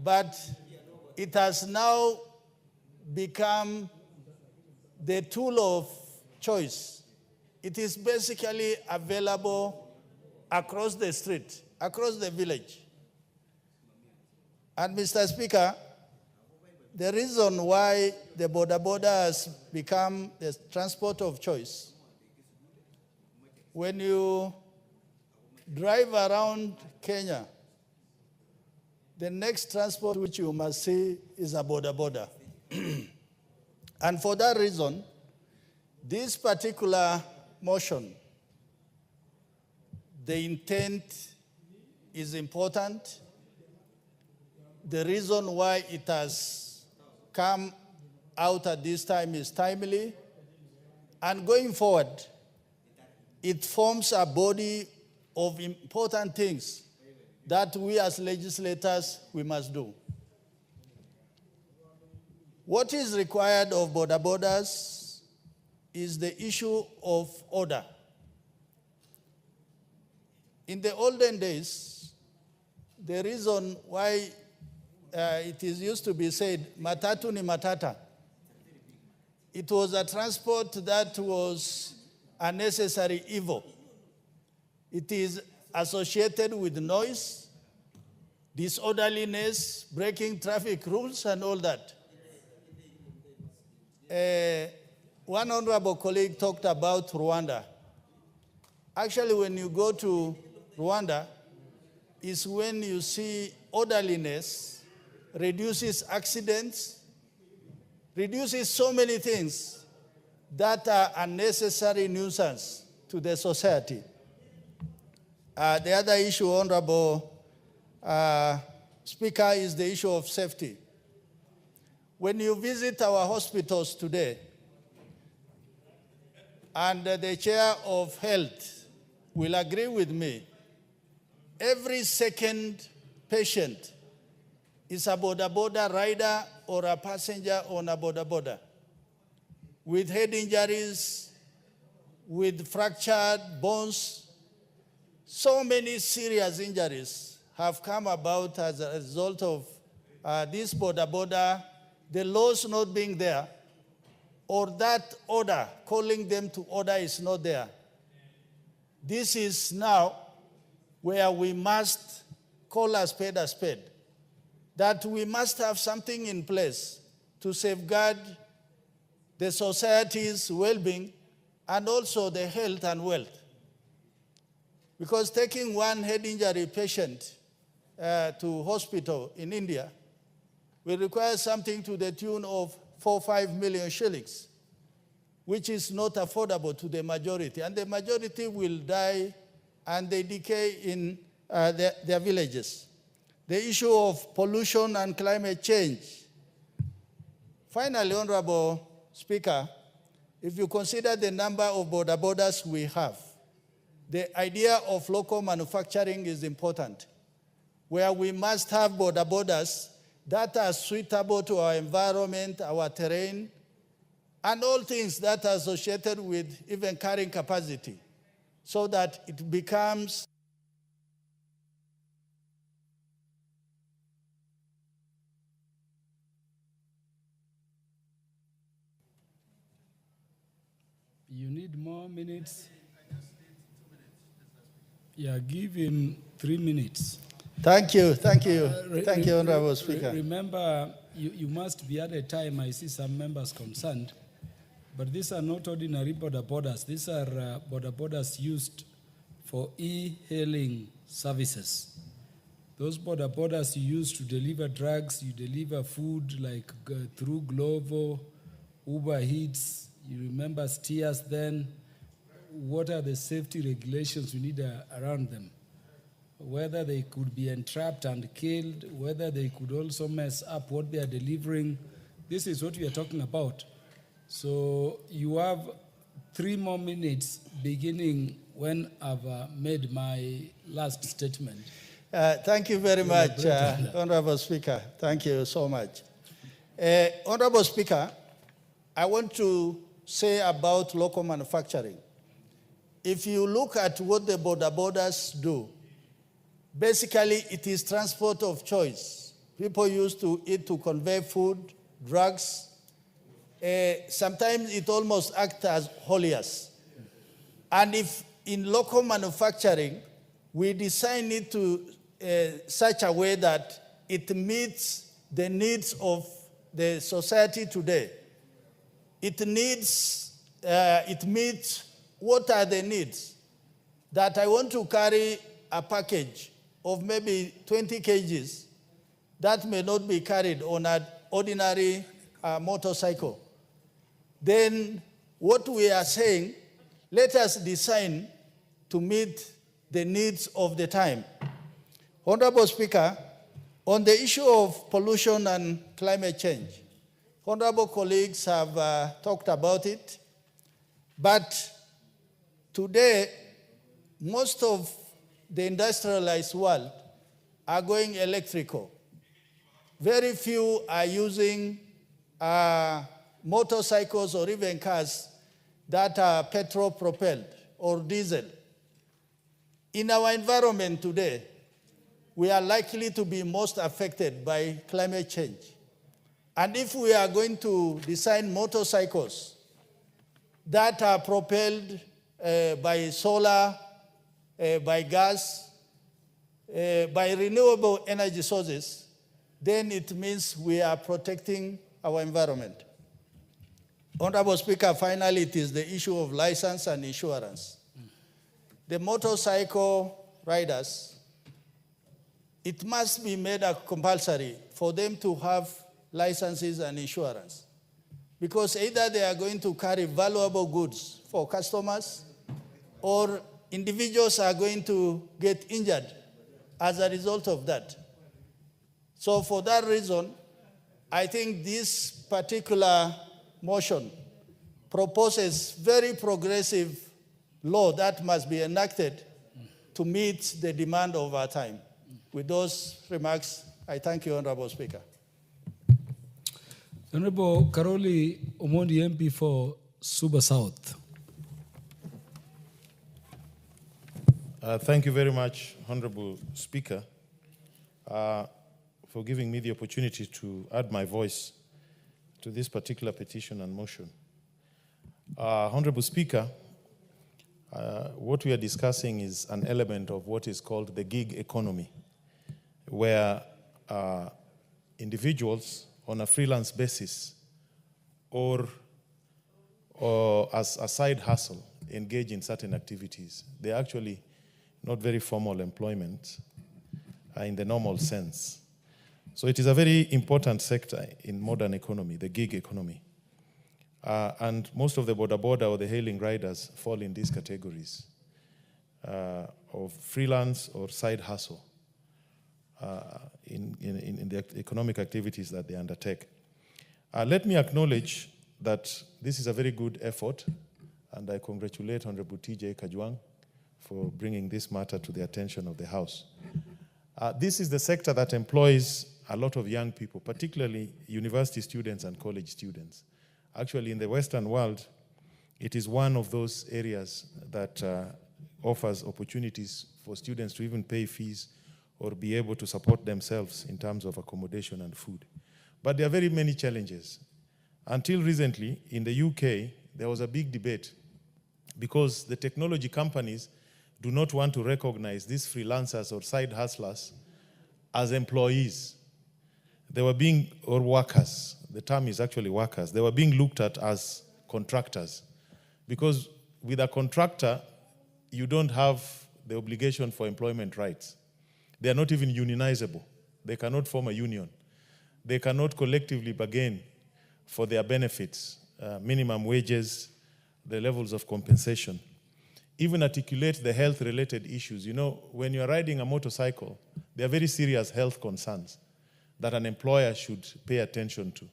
But it has now become the tool of choice. It is basically available across the street, across the village. And Mr. Speaker, the reason why the boda has become the transport of choice, when you drive around Kenya, the next transport which you must see is a boda. And for that reason, this particular motion, the intent is important. The reason why it has come out at this time is timely. And going forward, it forms a body of important things that we as legislators, we must do. What is required of bodas is the issue of order. In the olden days, the reason why it is used to be said, matatu ni matata. It was a transport that was a necessary evil. It is associated with noise, disorderliness, breaking traffic rules, and all that. One honorable colleague talked about Rwanda. Actually, when you go to Rwanda, is when you see orderliness, reduces accidents, reduces so many things that are unnecessary nuisance to the society. The other issue, Honorable Speaker, is the issue of safety. When you visit our hospitals today, and the chair of health will agree with me, every second patient is a boda rider or a passenger on a boda with head injuries, with fractured bones. So many serious injuries have come about as a result of this boda, the laws not being there, or that order, calling them to order, is not there. This is now where we must call a spade, that we must have something in place to safeguard the society's well-being and also the health and wealth. Because taking one head injury patient to hospital in India will require something to the tune of 4 or 5 million shillings, which is not affordable to the majority. And the majority will die and they decay in their villages. The issue of pollution and climate change. Finally, Honorable Speaker, if you consider the number of bodas we have, the idea of local manufacturing is important, where we must have bodas that are suitable to our environment, our terrain, and all things that are associated with even carrying capacity, so that it becomes You need more minutes? Yeah, give him 3 minutes. Thank you, Honorable Speaker. Remember, you must be at a time, I see some members concerned, but these are not ordinary bodas. These are bodas used for e-hailing services. Those bodas you use to deliver drugs, you deliver food like through Glovo, Uber Eats. You remember steers then. What are the safety regulations we need around them? Whether they could be entrapped and killed, whether they could also mess up what they are delivering. This is what we are talking about. So you have 3 more minutes beginning when I've made my last statement. Thank you very much, Honorable Speaker. Thank you so much. Honorable Speaker, I want to say about local manufacturing. if you look at what the border borders do, basically it is transport of choice. People used to it to convey food, drugs. Sometimes it almost acts as hauliers. And if in local manufacturing, we design it to such a way that it meets the needs of the society today. It meets what are the needs? That I want to carry a package of maybe 20 kgs that may not be carried on an ordinary motorcycle. Then what we are saying, let us design to meet the needs of the time. Honorable Speaker, on the issue of pollution and climate change, honorable colleagues have talked about it, but today, most of the industrialized world are going electrical. Very few are using motorcycles or even cars that are petrol propelled or diesel. In our environment today, we are likely to be most affected by climate change. And if we are going to design motorcycles that are propelled by solar, by gas, by renewable energy sources, then it means we are protecting our environment. Honorable Speaker, finally, it is the issue of license and insurance. The motorcycle riders, it must be made compulsory for them to have licenses and insurance, because either they are going to carry valuable goods for customers or individuals are going to get injured as a result of that. So for that reason, I think this particular motion proposes very progressive law that must be enacted to meet the demand of our time. With those remarks, I thank you, Honorable Speaker. Honorable Karoli Omondi, MP for Suba South. Thank you very much, Honorable Speaker, for giving me the opportunity to add my voice to this particular petition and motion. Honorable Speaker, what we are discussing is an element of what is called the gig economy, where individuals on a freelance basis or as a side hustle engage in certain activities. They're actually not very formal employment in the normal sense. So it is a very important sector in modern economy, the gig economy. And most of the border or the hailing riders fall in these categories of freelance or side hustle in the economic activities that they undertake. Let me acknowledge that this is a very good effort, and I congratulate Honorable T.J. Kajwang for bringing this matter to the attention of the House. This is the sector that employs a lot of young people, particularly university students and college students. Actually, in the Western world, it is one of those areas that offers opportunities for students to even pay fees or be able to support themselves in terms of accommodation and food. But there are very many challenges. Until recently, in the UK, there was a big debate because the technology companies do not want to recognize these freelancers or side hustlers as employees. They were being, or workers, the term is actually workers, they were being looked at as contractors. Because with a contractor, you don't have the obligation for employment rights. They are not even unionizable. They cannot form a union. They cannot collectively bargain for their benefits, minimum wages, the levels of compensation, even articulate the health-related issues. You know, when you're riding a motorcycle, there are very serious health concerns that an employer should pay attention to.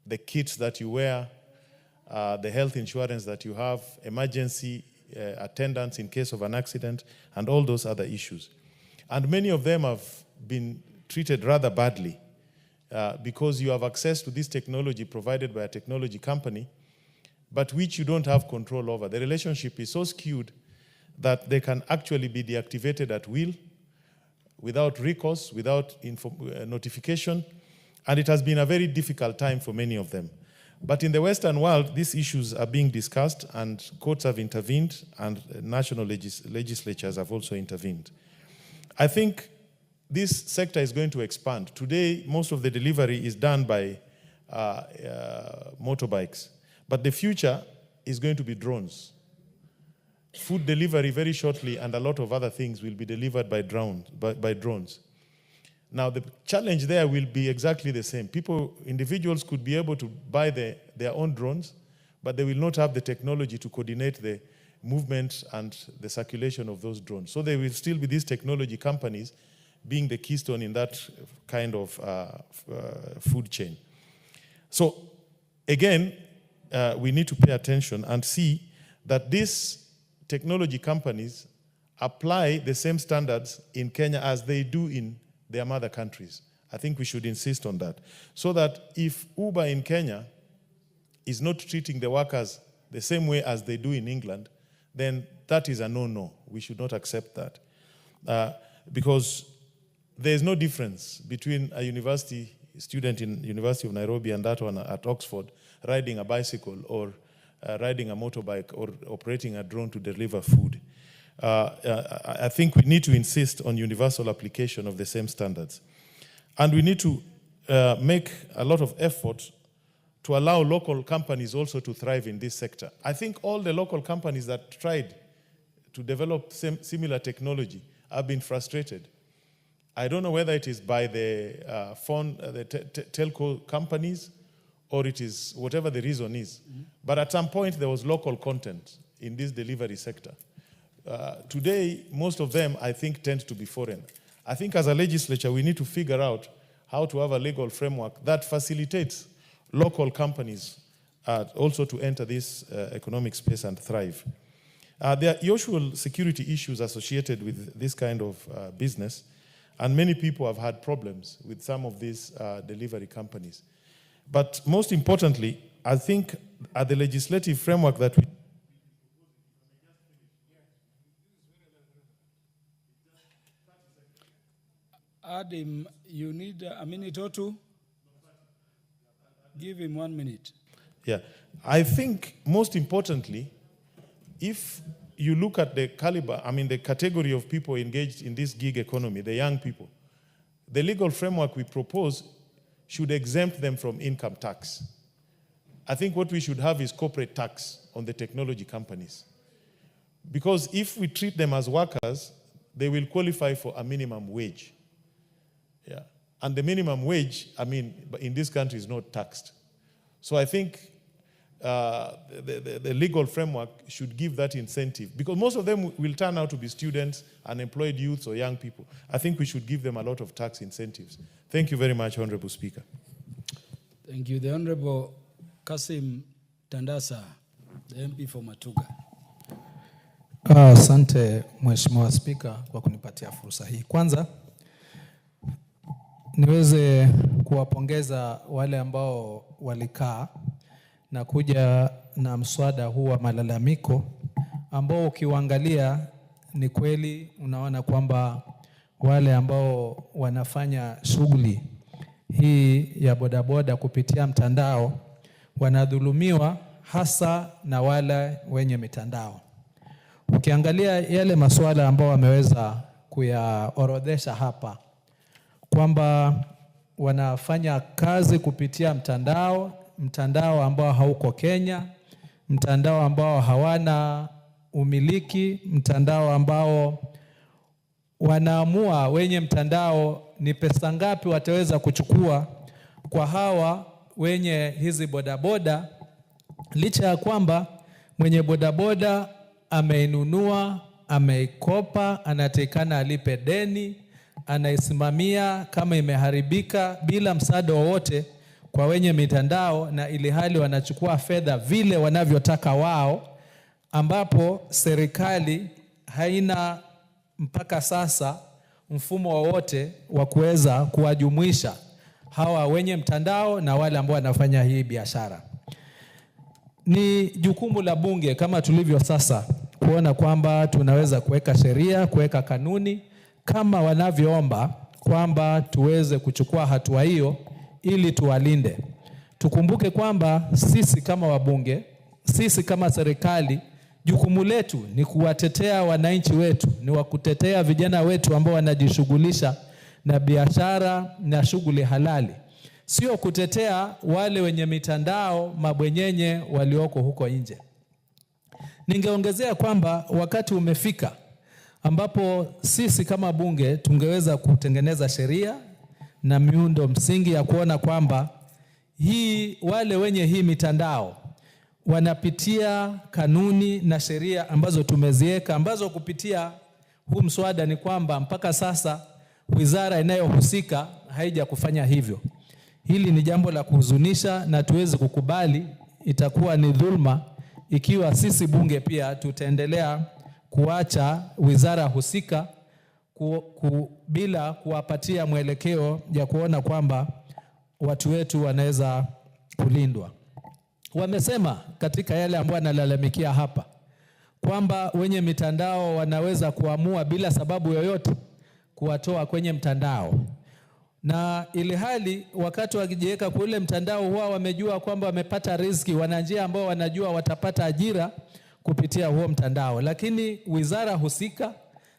The kits that you wear, the health insurance that you have, emergency attendance in case of an accident, and all those other issues. And many of them have been treated rather badly because you have access to this technology provided by a technology company, but which you don't have control over. The relationship is so skewed that they can actually be deactivated at will, without recourse, without notification, and it has been a very difficult time for many of them. But in the Western world, these issues are being discussed, and courts have intervened, and national legislatures have also intervened. I think this sector is going to expand. Today, most of the delivery is done by motorbikes, but the future is going to be drones. Food delivery very shortly, and a lot of other things will be delivered by drones. Now, the challenge there will be exactly the same. Individuals could be able to buy their own drones, but they will not have the technology to coordinate the movement and the circulation of those drones. So there will still be these technology companies being the keystone in that kind of food chain. So again, we need to pay attention and see that these technology companies apply the same standards in Kenya as they do in their mother countries. I think we should insist on that. So that if Uber in Kenya is not treating the workers the same way as they do in England, then that is a no-no. We should not accept that. Because there is no difference between a university student in University of Nairobi and that one at Oxford riding a bicycle or riding a motorbike or operating a drone to deliver food. I think we need to insist on universal application of the same standards. And we need to make a lot of effort to allow local companies also to thrive in this sector. I think all the local companies that tried to develop similar technology have been frustrated. I don't know whether it is by the telco companies or it is whatever the reason is. But at some point there was local content in this delivery sector. Today, most of them, I think, tend to be foreign. I think as a legislature, we need to figure out how to have a legal framework that facilitates local companies also to enter this economic space and thrive. There are usual security issues associated with this kind of business, and many people have had problems with some of these delivery companies. But most importantly, I think at the legislative framework that we Adam, you need a minute or two? Give him 1 minute. Yeah. I think most importantly, if you look at the caliber, the category of people engaged in this gig economy, the young people, the legal framework we propose should exempt them from income tax. I think what we should have is corporate tax on the technology companies. Because if we treat them as workers, they will qualify for a minimum wage. Yeah. And the minimum wage, in this country is not taxed. So I think the legal framework should give that incentive, because most of them will turn out to be students, unemployed youths, or young people. I think we should give them a lot of tax incentives. Thank you very much, Honorable Speaker. Thank you. The Honorable Kasim Tandasa, the MP for Matuga. Asante Mheshimiwa Spika kwa kunipatia fursa hii. Kwanza niweze kuwapongeza wale ambao walikaa na kuja na mswada huu wa malalamiko ambao ukiuangalia ni kweli unaona kwamba wale ambao wanafanya shughuli hii ya bodaboda kupitia mtandao wanadhulumiwa hasa na wale wenye mitandao. Ukiangalia yale masuala ambao wameweza kuyaorodhesha hapa kwamba wanafanya kazi kupitia mtandao ambao hauko Kenya, mtandao ambao hawana umiliki, mtandao ambao wanaamua wenye mtandao ni pesa ngapi wataweza kuchukua kwa hawa wenye hizi bodaboda, licha ya kwamba mwenye bodaboda ameinunua, ameikopa, anatakikana alipe deni, anaisimamia kama imeharibika bila msaada wowote kwa wenye mitandao, na ili hali wanachukua fedha vile wanavyotaka wao, ambapo serikali haina mpaka sasa mfumo wowote wa kuweza kuwajumuisha hawa wenye mtandao na wale ambao wanafanya hii biashara. Ni jukumu la bunge kama tulivyo sasa kuona kwamba tunaweza kuweka sheria, kuweka kanuni kama wanavyoomba kwamba tuweze kuchukua hatua hiyo ili tuwalinde. Tukumbuke kwamba sisi kama wabunge, sisi kama serikali, jukumu letu ni kuwatetea wananchi wetu, ni wakutetea vijana wetu ambao wanajishughulisha na biashara na shughuli halali. Sio kutetea wale wenye mitandao mabwenyenye walioko huko nje. Ningeongezea kwamba wakati umefika ambapo sisi kama bunge tungeweza kutengeneza sheria na miundo msingi ya kuona kwamba wale wenye hii mitandao wanapitia kanuni na sheria ambazo tumeziweka, ambazo kupitia huu mswada ni kwamba mpaka sasa wizara inayohusika haija kufanya hivyo. Hili ni jambo la kuhuzunisha na tuwezi kukubali. Itakuwa ni dhulma ikiwa sisi bunge pia tutaendelea kuacha wizara husika bila kuwapatia mwelekeo ya kuona kwamba watu wetu wanaweza kulindwa. Wamesema katika yale ambayo analalamikia hapa kwamba wenye mitandao wanaweza kuamua bila sababu yoyote kuwatoa kwenye mtandao. Na ili hali wakati wakijiweka kule mtandao huwa wamejua kwamba wamepata riziki, wana njia ambao wanajua watapata ajira kupitia huo mtandao. Lakini wizara husika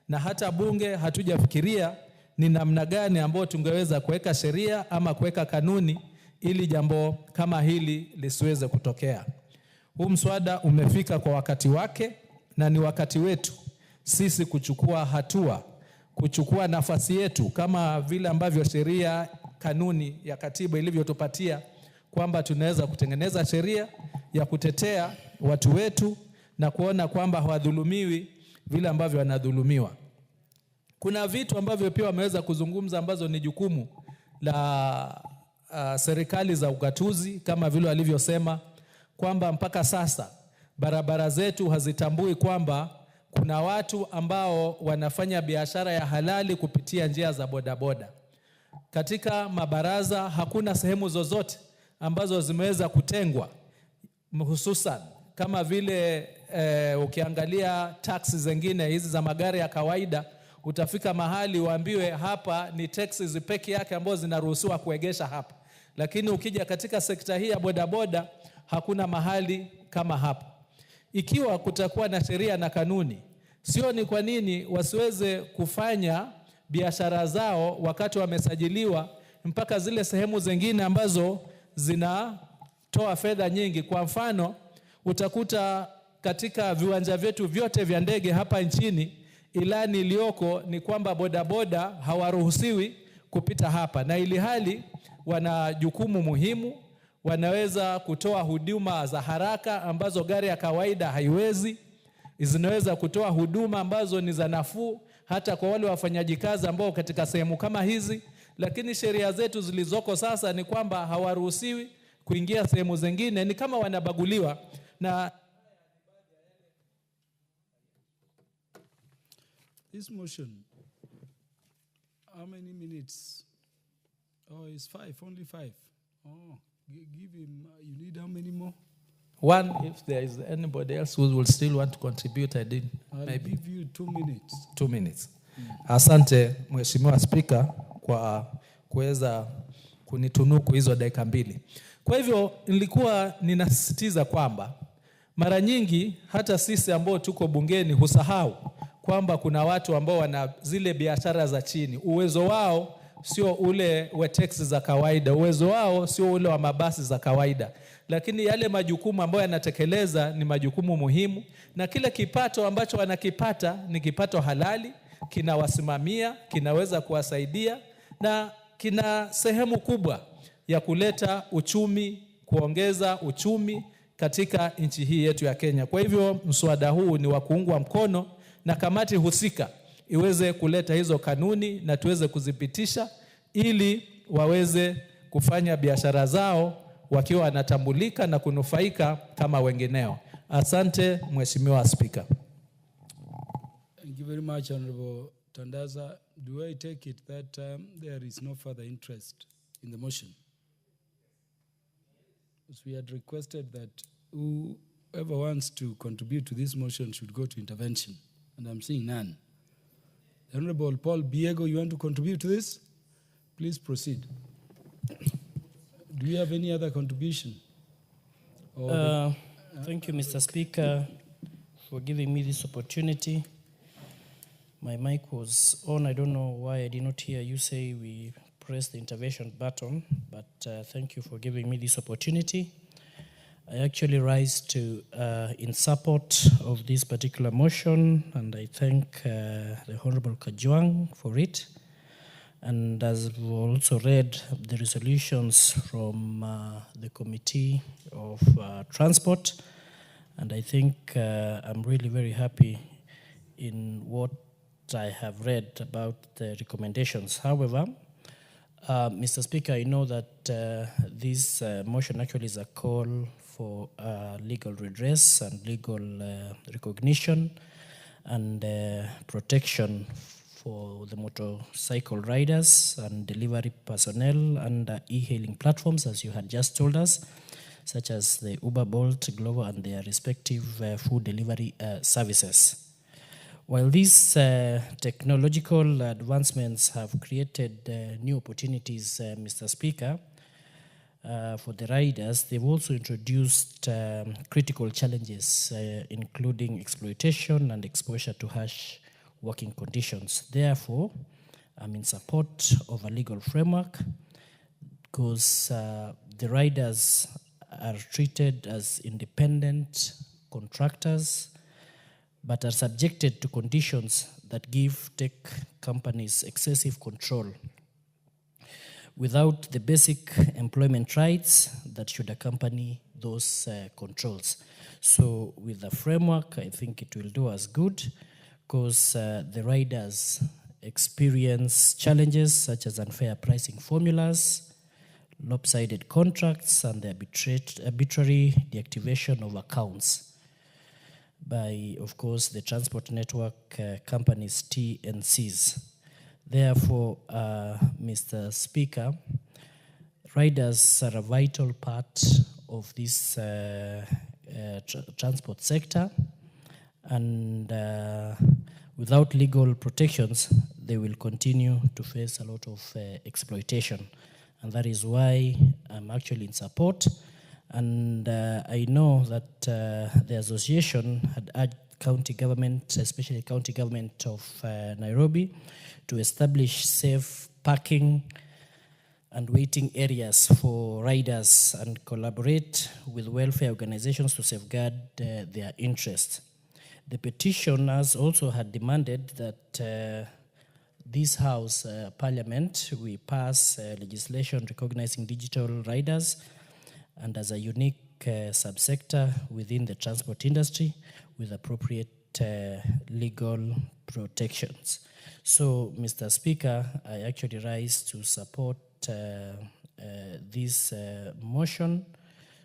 na hata bunge hatujafikiria ni namna gani ambao tungeweza kuweka sheria ama kuweka kanuni ili jambo kama hili lisiweze kutokea. Huu mswada umefika kwa wakati wake na ni wakati wetu sisi kuchukua hatua, kuchukua nafasi yetu kama vile ambavyo sheria, kanuni ya katiba ilivyotupatia kwamba tunaweza kutengeneza sheria ya kutetea watu wetu na kuona kwamba hawadhulumiwi vile ambavyo wanadhulumiwa. Kuna vitu ambavyo pia wameweza kuzungumza ambazo ni jukumu la serikali za ugatuzi, kama vile walivyosema kwamba mpaka sasa barabara zetu hazitambui kwamba kuna watu ambao wanafanya biashara ya halali kupitia njia za bodaboda. Katika mabaraza hakuna sehemu zozote ambazo zimeweza kutengwa, hususan kama vile ukiangalia taxi zingine hizi za magari ya kawaida, utafika mahali uambiwe hapa ni taxi peke yake ambazo zinaruhusiwa kuegesha hapa. Lakini ukija katika sekta hii ya bodaboda hakuna mahali kama hapa. Ikiwa kutakuwa na sheria na kanuni, sio ni kwa nini wasiweze kufanya biashara zao wakati wamesajiliwa mpaka zile sehemu zingine ambazo zinatoa fedha nyingi. Kwa mfano, utakuta katika viwanja vyetu vyote vya ndege hapa nchini, ilani iliyoko ni kwamba bodaboda hawaruhusiwi kupita hapa, na ili hali wana jukumu muhimu, wanaweza kutoa huduma za haraka ambazo gari ya kawaida haiwezi, zinaweza kutoa huduma ambazo ni za nafuu hata kwa wale wafanyaji kazi ambao katika sehemu kama hizi. Lakini sheria zetu zilizoko sasa ni kwamba hawaruhusiwi kuingia sehemu zingine, ni kama wanabaguliwa. Na this motion, how many minutes? Oh, it's 5, only 5. Oh, give him, you need how many more? One, if there is anybody else who will still want to contribute, I'll give you 2 minutes. 2 minutes. Asante Mheshimiwa Spika kwa kuweza kunitunuku hizo dakika 2. Kwa hivyo nilikuwa ninasisitiza kwamba mara nyingi hata sisi ambao tuko bungeni husahau kwamba kuna watu ambao wana zile biashara za chini. Uwezo wao sio ule wa teksi za kawaida, uwezo wao sio ule wa mabasi za kawaida. Lakini yale majukumu ambayo yanatekeleza ni majukumu muhimu, na kile kipato ambacho wanakipata ni kipato halali, kinawasimamia, kinaweza kuwasaidia na kina sehemu kubwa ya kuleta uchumi, kuongeza uchumi katika nchi hii yetu ya Kenya. Kwa hivyo mswada huu ni wa kuungwa mkono na kamati husika iweze kuleta hizo kanuni na tuweze kuzipitisha ili waweze kufanya biashara zao wakiwa wanatambulika na kunufaika kama wengineo. Asante Mheshimiwa Spika. Thank you very much, Honorable Tandaza. Do I take it that there is no further interest in the motion? Because we had requested that who whoever wants to contribute to this motion should go to intervention, and I'm seeing none. The Honorable Paul Biego, you want to contribute to this? Please proceed. Do you have any other contribution? Thank you, Mr. Speaker, for giving me this opportunity. My mic was on. I don't know why I did not hear you say we press the intervention button, but thank you for giving me this opportunity. I actually rise to in support of this particular motion, and I thank the Honorable Kajwang for it. And as we've also read the resolutions from the Committee of Transport, and I think I'm really very happy in what I have read about the recommendations. However, Mr. Speaker, I know that this motion actually is a call for legal redress and legal recognition and protection for the motorcycle riders and delivery personnel and e-hailing platforms, as you had just told us, such as the Uber, Bolt, Glovo, and their respective food delivery services. While these technological advancements have created new opportunities, Mr. Speaker, for the riders, they've also introduced critical challenges, including exploitation and exposure to harsh working conditions. Therefore, I'm in support of a legal framework because the riders are treated as independent contractors but are subjected to conditions that give tech companies excessive control without the basic employment rights that should accompany those controls. So with the framework, I think it will do us good because the riders experience challenges such as unfair pricing formulas, lopsided contracts, and the arbitrary deactivation of accounts by, of course, the transport network companies TNCs. Therefore, Mr. Speaker, riders are a vital part of this transport sector, and without legal protections, they will continue to face a lot of exploitation. And that is why I'm actually in support. And I know that the association had urged county government, especially county government of Nairobi, to establish safe parking and waiting areas for riders and collaborate with welfare organizations to safeguard their interests. The petitioners also had demanded that this House, Parliament, we pass legislation recognizing digital riders and as a unique subsector within the transport industry with appropriate legal protections. So, Mr. Speaker, I actually rise to support this motion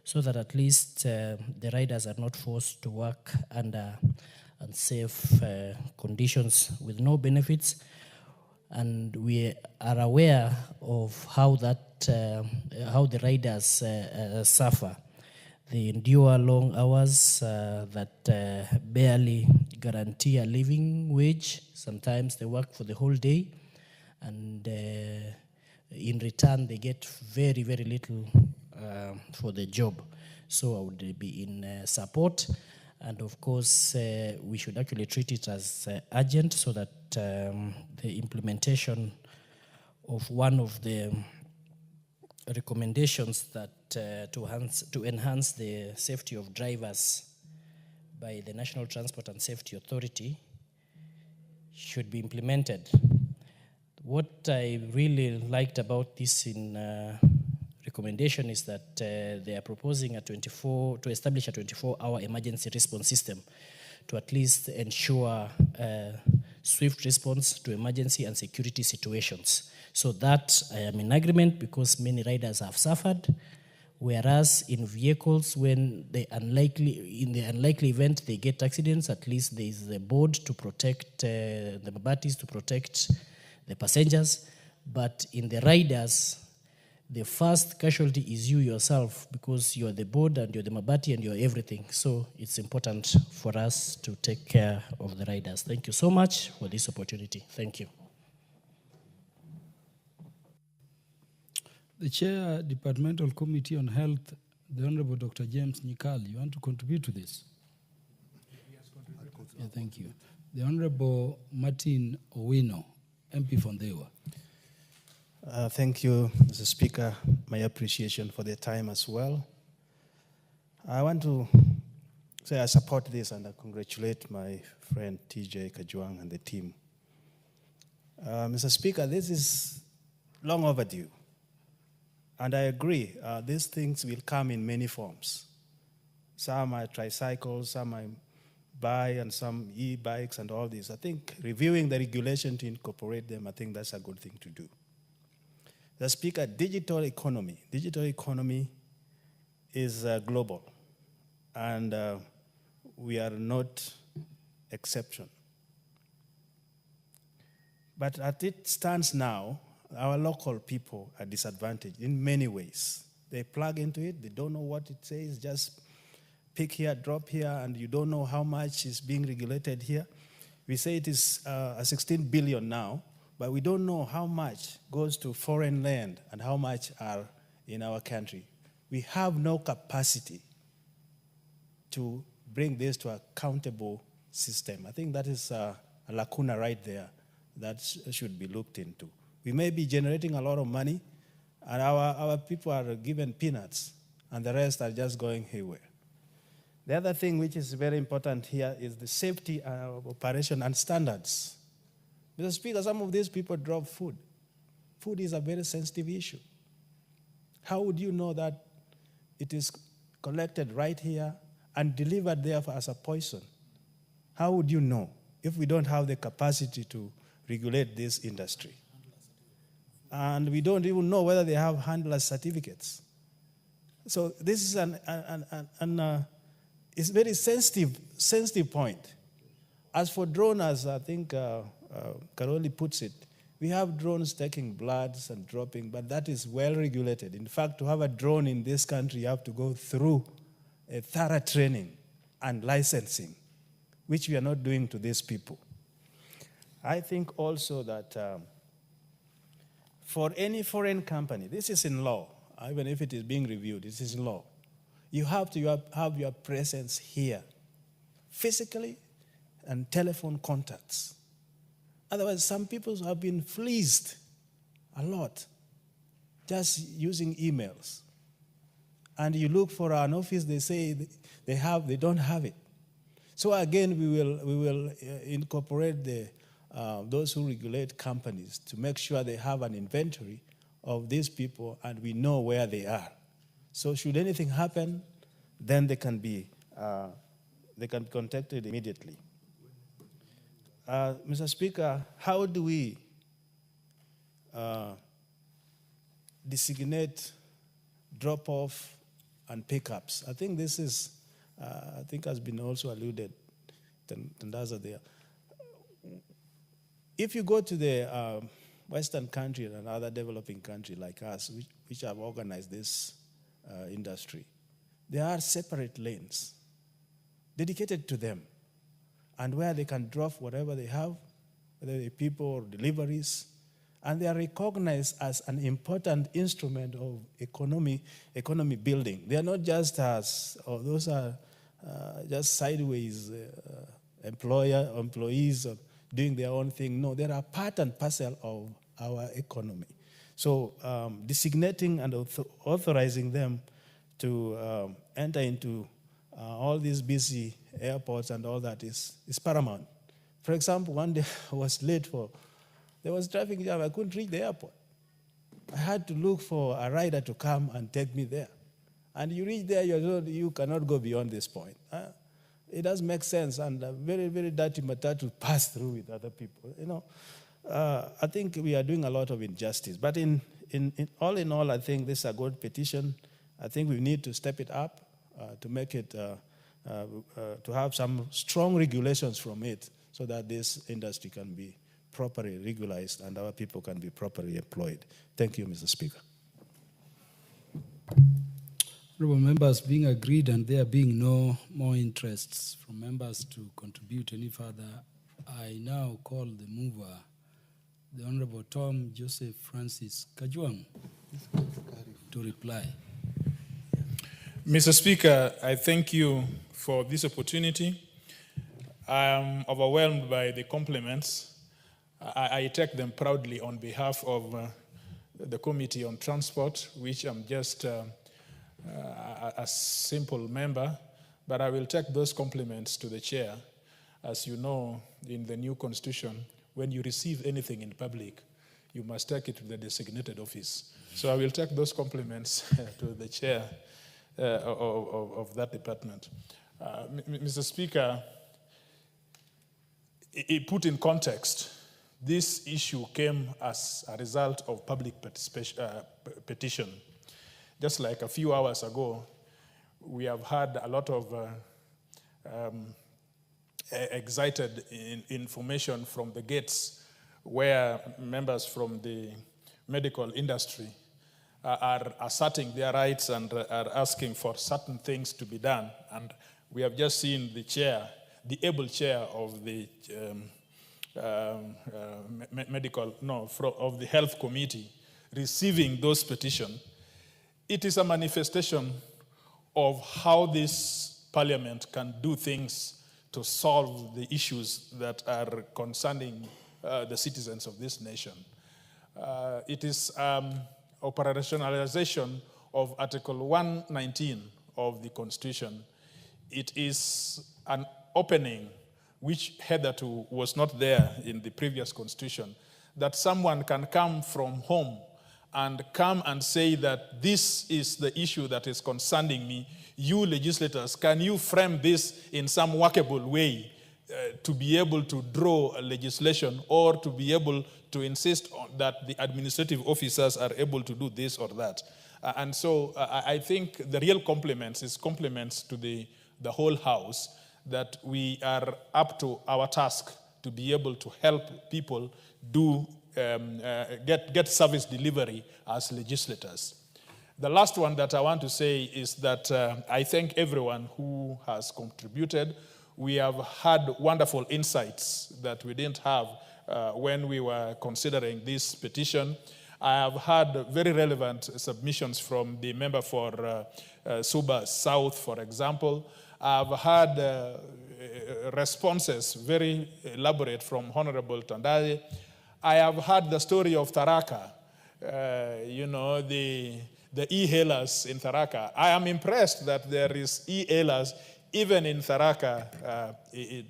so that at least the riders are not forced to work under unsafe conditions with no benefits. And we are aware of how how the riders suffer. They endure long hours that barely guarantee a living wage. Sometimes they work for the whole day, and in return they get very, very little for the job. So I would be in support. And of course, we should actually treat it as urgent so that the implementation of one of the recommendations that to enhance the safety of drivers by the National Transport and Safety Authority should be implemented. What I really liked about this recommendation is that they are proposing to establish a 24-hour emergency response system to at least ensure swift response to emergency and security situations. So that I am in agreement because many riders have suffered, whereas in vehicles, when in the unlikely event they get accidents, at least there is a board to protect the parties, to protect the passengers. But in the riders, the first casualty is you yourself, because you're the board and you're the Mabati and you're everything. So it's important for us to take care of the riders. Thank you so much for this opportunity. Thank you. The Chair, Departmental Committee on Health, the Honorable Dr. James Nyikal, you want to contribute to this? Yeah, thank you. The Honorable Martin Owino, MP from Dewa. Thank you, Mr. Speaker. My appreciation for the time as well. I want to say I support this and I congratulate my friend TJ Kajwang and the team. Mr. Speaker, this is long overdue. And I agree, these things will come in many forms. Some are tricycles, some are and some e-bikes and all this. I think reviewing the regulation to incorporate them, I think that's a good thing to do. The Speaker, digital economy is global, and we are not exception. But as it stands now, our local people are disadvantaged in many ways. They plug into it, they don't know what it says, just pick here, drop here, and you don't know how much is being regulated here. We say it is 16 billion now, but we don't know how much goes to foreign land and how much are in our country. We have no capacity to bring this to a countable system. I think that is a lacuna right there that should be looked into. We may be generating a lot of money, and our people are given peanuts, and the rest are just going haywire. The other thing which is very important here is the safety of operation and standards. Mr. Speaker, some of these people drop food. Food is a very sensitive issue. How would you know that it is collected right here and delivered there as a poison? How would you know if we don't have the capacity to regulate this industry? And we don't even know whether they have handler certificates. So this is it's a very sensitive point. As for drones, as I think Karoli puts it, we have drones taking bloods and dropping, but that is well regulated. In fact, to have a drone in this country, you have to go through a thorough training and licensing, which we are not doing to these people. I think also that for any foreign company, this is in law, even if it is being reviewed, this is in law. You have to have your presence here, physically, and telephone contacts. Otherwise, some people have been fleeced a lot just using emails. And you look for an office, they say they don't have it. So again, we will incorporate those who regulate companies to make sure they have an inventory of these people and we know where they are. So should anything happen, then they can be contacted immediately. Mr. Speaker, how do we designate drop-off and pickups? I think this is, has been also alluded to Tandaza there. If you go to the Western country and other developing country like us, which have organized this industry, there are separate lanes dedicated to them, and where they can drop whatever they have, whether they're people or deliveries, and they are recognized as an important instrument of economy building. They are not just those are just sideways employees doing their own thing. No, they are part and parcel of our economy. So designating and authorizing them to enter into all these busy airports and all that is paramount. For example, one day I was late there was traffic jam, I couldn't reach the airport. I had to look for a rider to come and take me there. And you reach there, you cannot go beyond this point. It does make sense, and a very, very dirty matter to pass through with other people. I think we are doing a lot of injustice. But in all, I think this is a good petition. I think we need to step it up to make it, to have some strong regulations from it so that this industry can be properly regularized and our people can be properly employed. Thank you, Mr. Speaker. Honorable members being agreed and there being no more interests from members to contribute any further, I now call the mover, the Honorable Tom Joseph Francis Kajwang, to reply. Mr. Speaker, I thank you for this opportunity. I am overwhelmed by the compliments. I take them proudly on behalf of the Committee on Transport, which I'm just a simple member, but I will take those compliments to the chair. As you know, in the new constitution, when you receive anything in public, you must take it to the designated office. So I will take those compliments to the chair of that department. Mr. Speaker, it put in context, this issue came as a result of public petition. Just like a few hours ago, we have had a lot of excited information from the gates where members from the medical industry are asserting their rights and are asking for certain things to be done. And we have just seen the chair, the able chair of the of the health committee receiving those petitions. It is a manifestation of how this parliament can do things to solve the issues that are concerning the citizens of this nation. It is operationalization of Article 119 of the Constitution. It is an opening which hitherto was not there in the previous Constitution, that someone can come from home and come and say that this is the issue that is concerning me. You legislators, can you frame this in some workable way to be able to draw a legislation or to be able to insist on that the administrative officers are able to do this or that? And so I think the real compliments is compliments to the whole House that we are up to our task to be able to help people do get service delivery as legislators. The last one that I want to say is that I thank everyone who has contributed. We have had wonderful insights that we didn't have when we were considering this petition. I have had very relevant submissions from the member for Suba South, for example. I've had responses, very elaborate, from Honorable Tandale. I have heard the story of Tharaka, the e-hailers in Tharaka. I am impressed that there is e-hailers even in Tharaka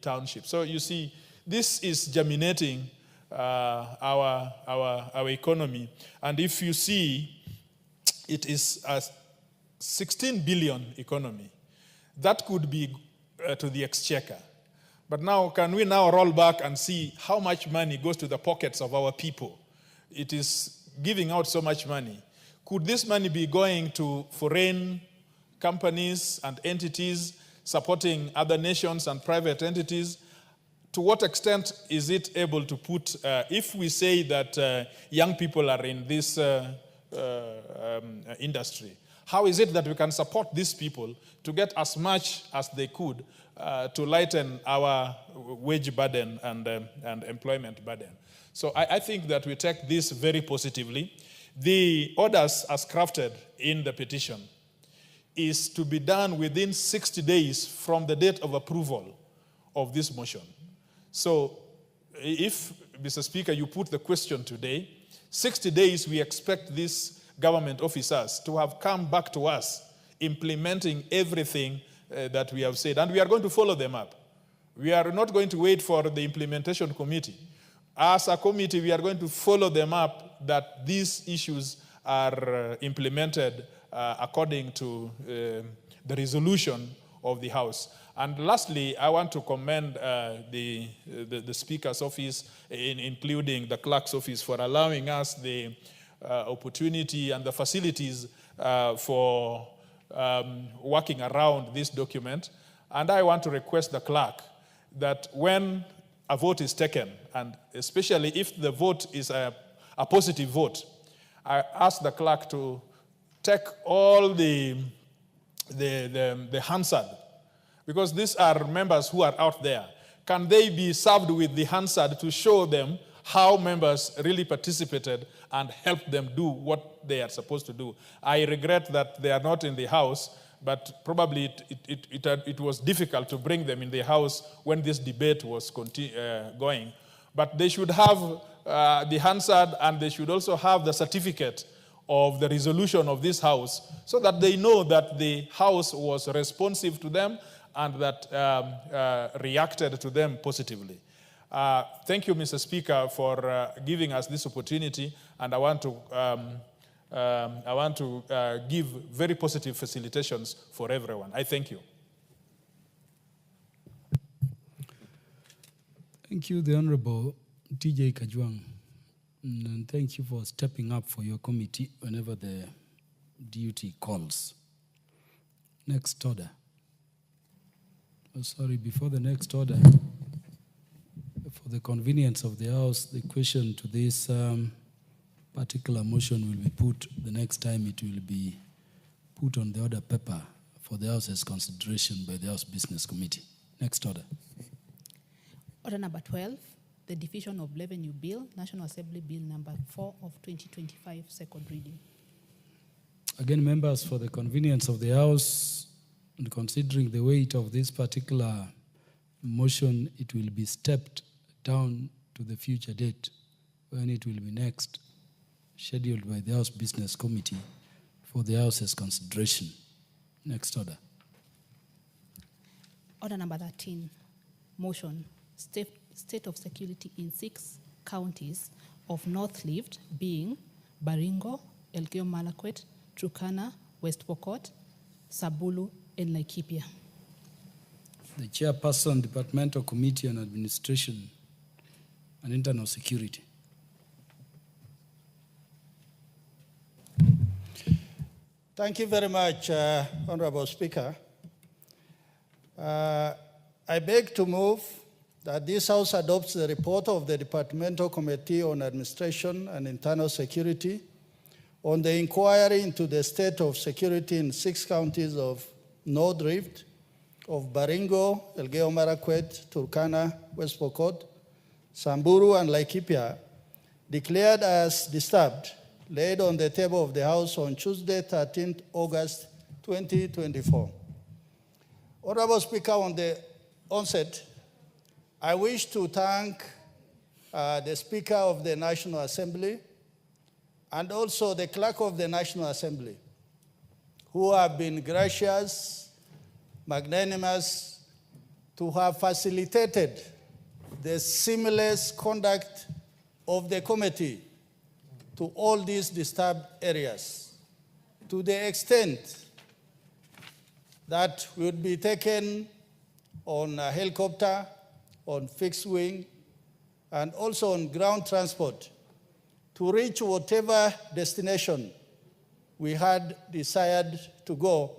township. So you see, this is germinating our economy. And if you see, it is a 16 billion economy. That could be to the exchequer. But now, can we now roll back and see how much money goes to the pockets of our people? It is giving out so much money. Could this money be going to foreign companies and entities supporting other nations and private entities? To what extent is it able to put, if we say that young people are in this industry, how is it that we can support these people to get as much as they could to lighten our wage burden and employment burden? So I think that we take this very positively. The orders as crafted in the petition is to be done within 60 days from the date of approval of this motion. So if, Mr. Speaker, you put the question today, 60 days we expect these government officers to have come back to us implementing everything that we have said. And we are going to follow them up. We are not going to wait for the implementation committee. As a committee, we are going to follow them up that these issues are implemented according to the resolution of the House. And lastly, I want to commend the Speaker's office, including the Clerk's office, for allowing us the opportunity and the facilities for working around this document. And I want to request the Clerk that when a vote is taken, and especially if the vote is a positive vote, I ask the Clerk to take all the the Hansard, because these are members who are out there. Can they be served with the Hansard to show them how members really participated and help them do what they are supposed to do? I regret that they are not in the House, but probably it was difficult to bring them in the House when this debate was going. But they should have the Hansard, and they should also have the certificate of the resolution of this House, so that they know that the House was responsive to them and that reacted to them positively. Thank you, Mr. Speaker, for giving us this opportunity, and I want to give very positive facilitations for everyone. I thank you. Thank you, the Honorable TJ Kajwang, and thank you for stepping up for your committee whenever the duty calls. Next order. Oh, sorry, before the next order, for the convenience of the House, the question to this particular motion will be put the next time it will be put on the order paper for the House's consideration by the House Business Committee. Next order. Order number 12, the Division of Revenue Bill, National Assembly Bill number 4 of 2025, second reading. Again, members, for the convenience of the House, and considering the weight of this particular motion, it will be stepped down to the future date when it will be next scheduled by the House Business Committee for the House's consideration. Next order. Order number 13, motion, state of security in 6 counties of North Rift, being Baringo, Elgeyo Marakwet, Turkana, West Pokot, Sabulu, and Laikipia. The Chairperson, Departmental Committee on Administration and Internal Security. Thank you very much, Honorable Speaker. I beg to move that this House adopts the report of the Departmental Committee on Administration and Internal Security on the inquiry into the state of security in 6 counties of North Rift, of Baringo, Elgeyo Marakwet, Turkana, West Pokot, Samburu, and Laikipia, declared as disturbed, laid on the table of the House on Tuesday, 13th August 2024. Honorable Speaker, on the onset, I wish to thank the Speaker of the National Assembly and also the Clerk of the National Assembly, who have been gracious, magnanimous, to have facilitated the seamless conduct of the committee to all these disturbed areas, to the extent that would be taken on a helicopter, on fixed wing, and also on ground transport to reach whatever destination we had desired to go,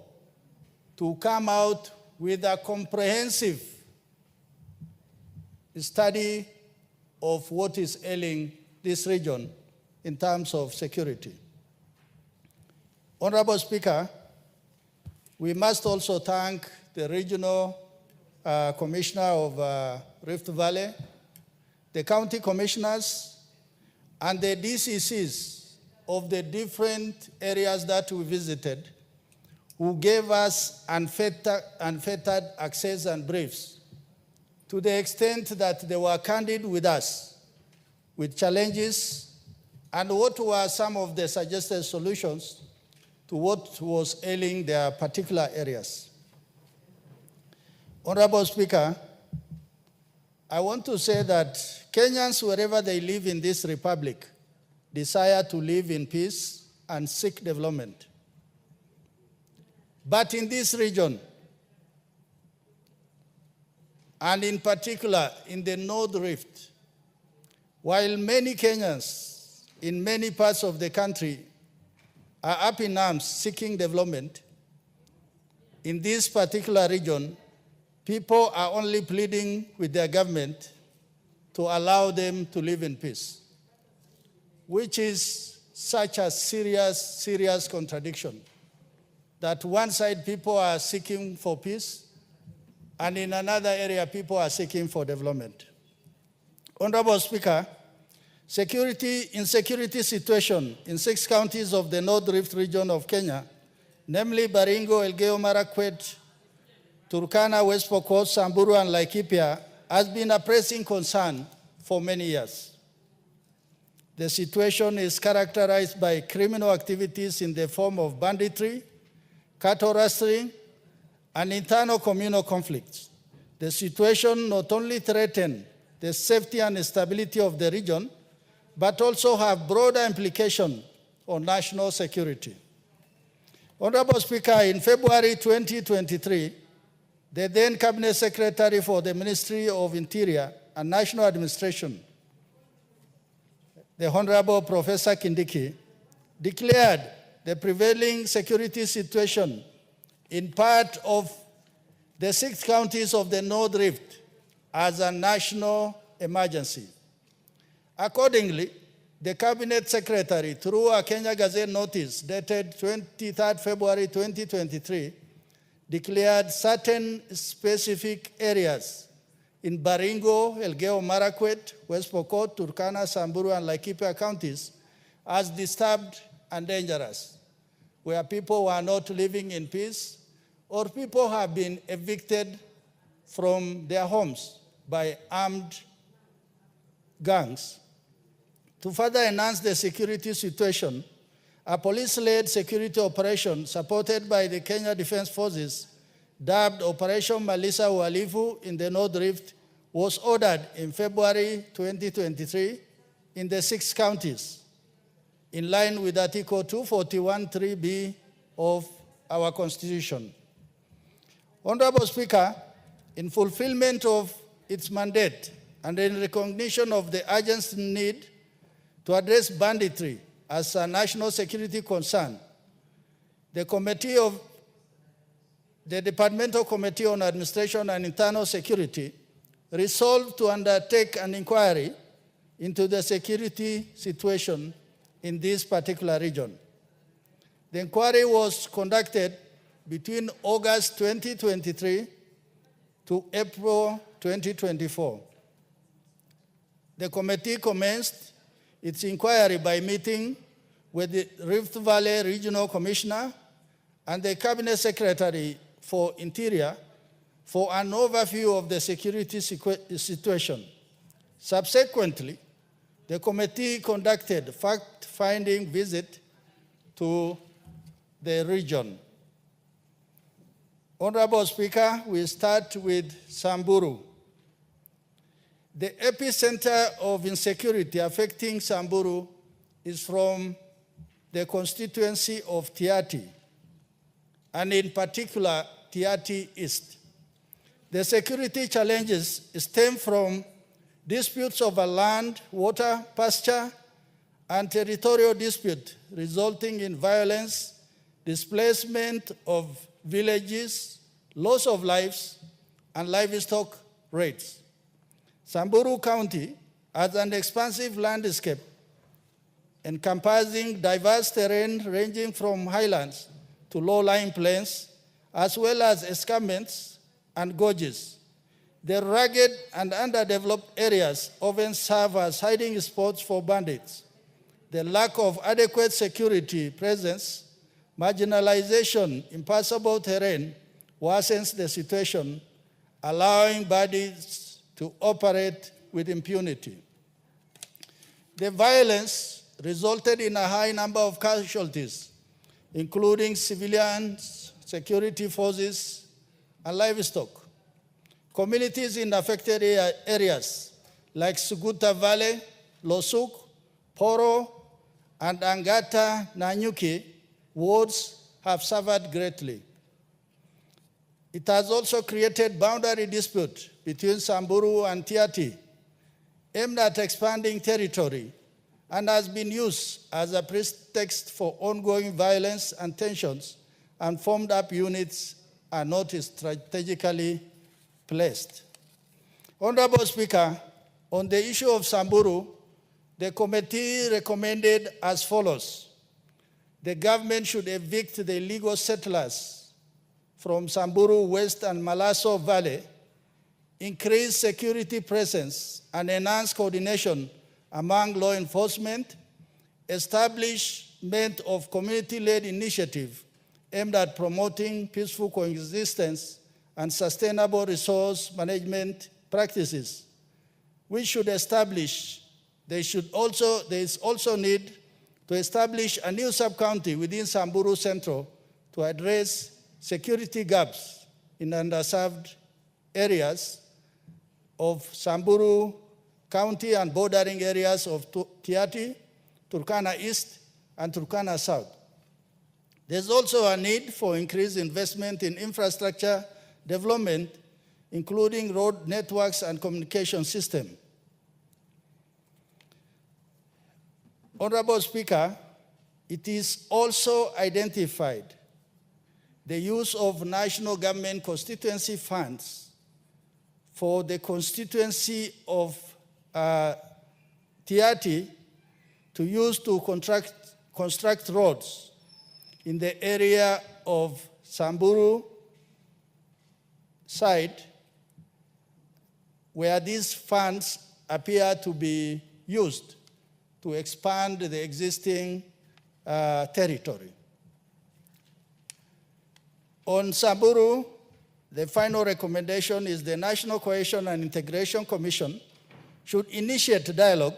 to come out with a comprehensive study of what is ailing this region in terms of security. Honorable Speaker, we must also thank the Regional Commissioner of Rift Valley, the county commissioners, and the DCCs of the different areas that we visited, who gave us unfettered access and briefs, to the extent that they were candid with us, with challenges, and what were some of the suggested solutions to what was ailing their particular areas. Honorable Speaker, I want to say that Kenyans, wherever they live in this republic, desire to live in peace and seek development. But in this region, and in particular in the North Rift, while many Kenyans in many parts of the country are up in arms seeking development, in this particular region, people are only pleading with their government to allow them to live in peace, which is such a serious contradiction. that one side people are seeking for peace, and in another area people are seeking for development. Honorable Speaker, insecurity situation in 6 counties of the North Rift region of Kenya, namely Baringo, Elgeyo Marakwet, Turkana, West Pokot, Samburu, and Laikipia, has been a pressing concern for many years. The situation is characterized by criminal activities in the form of banditry, cattle rustling, and internal communal conflicts. The situation not only threatens the safety and stability of the region, but also have broader implications on national security. Honorable Speaker, in February 2023, the then Cabinet Secretary for the Ministry of Interior and National Administration, the Honorable Professor Kindiki, declared the prevailing security situation in part of the 6 counties of the North Rift as a national emergency. Accordingly, the Cabinet Secretary, through a Kenya Gazette notice dated 23rd February 2023, declared certain specific areas in Baringo, Elgeyo Marakwet, West Pokot, Turkana, Samburu, and Laikipia counties as disturbed and dangerous, where people were not living in peace, or people have been evicted from their homes by armed gangs. To further enhance the security situation, a police-led security operation supported by the Kenya Defense Forces, dubbed Operation Malisa Uhalifu in the North Rift, was ordered in February 2023 in the 6 counties, in line with Article 241(3)(b) of our Constitution. Honorable Speaker, in fulfillment of its mandate and in recognition of the urgent need to address banditry as a national security concern, the Departmental Committee on Administration and Internal Security resolved to undertake an inquiry into the security situation in this particular region. The inquiry was conducted between August 2023 to April 2024. The committee commenced its inquiry by meeting with the Rift Valley Regional Commissioner and the Cabinet Secretary for Interior for an overview of the security situation. Subsequently, the committee conducted a fact-finding visit to the region. Honorable Speaker, we start with Samburu. The epicenter of insecurity affecting Samburu is from the constituency of Tiaty, and in particular, Tiaty East. The security challenges stem from disputes over land, water, pasture, and territorial dispute, resulting in violence, displacement of villages, loss of lives, and livestock raids. Samburu County has an expansive landscape encompassing diverse terrain ranging from highlands to low-lying plains, as well as escarpments and gorges. The rugged and underdeveloped areas often serve as hiding spots for bandits. The lack of adequate security presence, marginalization, impassable terrain worsens the situation, allowing bandits to operate with impunity. The violence resulted in a high number of casualties, including civilians, security forces, and livestock. Communities in affected areas like Suguta Valley, Losuk, Poro, and Angata Nanyuki wards have suffered greatly. It has also created boundary dispute between Samburu and Tiaty, aimed at expanding territory, and has been used as a pretext for ongoing violence and tensions, and formed up units are not strategically placed. Honorable Speaker, on the issue of Samburu, the committee recommended as follows: the government should evict the illegal settlers from Samburu West and Malaso Valley, increase security presence and enhance coordination among law enforcement, establishment of community-led initiative aimed at promoting peaceful coexistence and sustainable resource management practices. We should establish, there is also need to establish a new sub-county within Samburu Central to address security gaps in underserved areas of Samburu County and bordering areas of Tiaty, Turkana East, and Turkana South. There's also a need for increased investment in infrastructure development, including road networks and communication system. Honorable Speaker, it is also identified the use of national government constituency funds for the constituency of Tiaty to use to construct roads in the area of Samburu side, where these funds appear to be used to expand the existing territory. On Samburu, the final recommendation is the National Cohesion and Integration Commission should initiate dialogue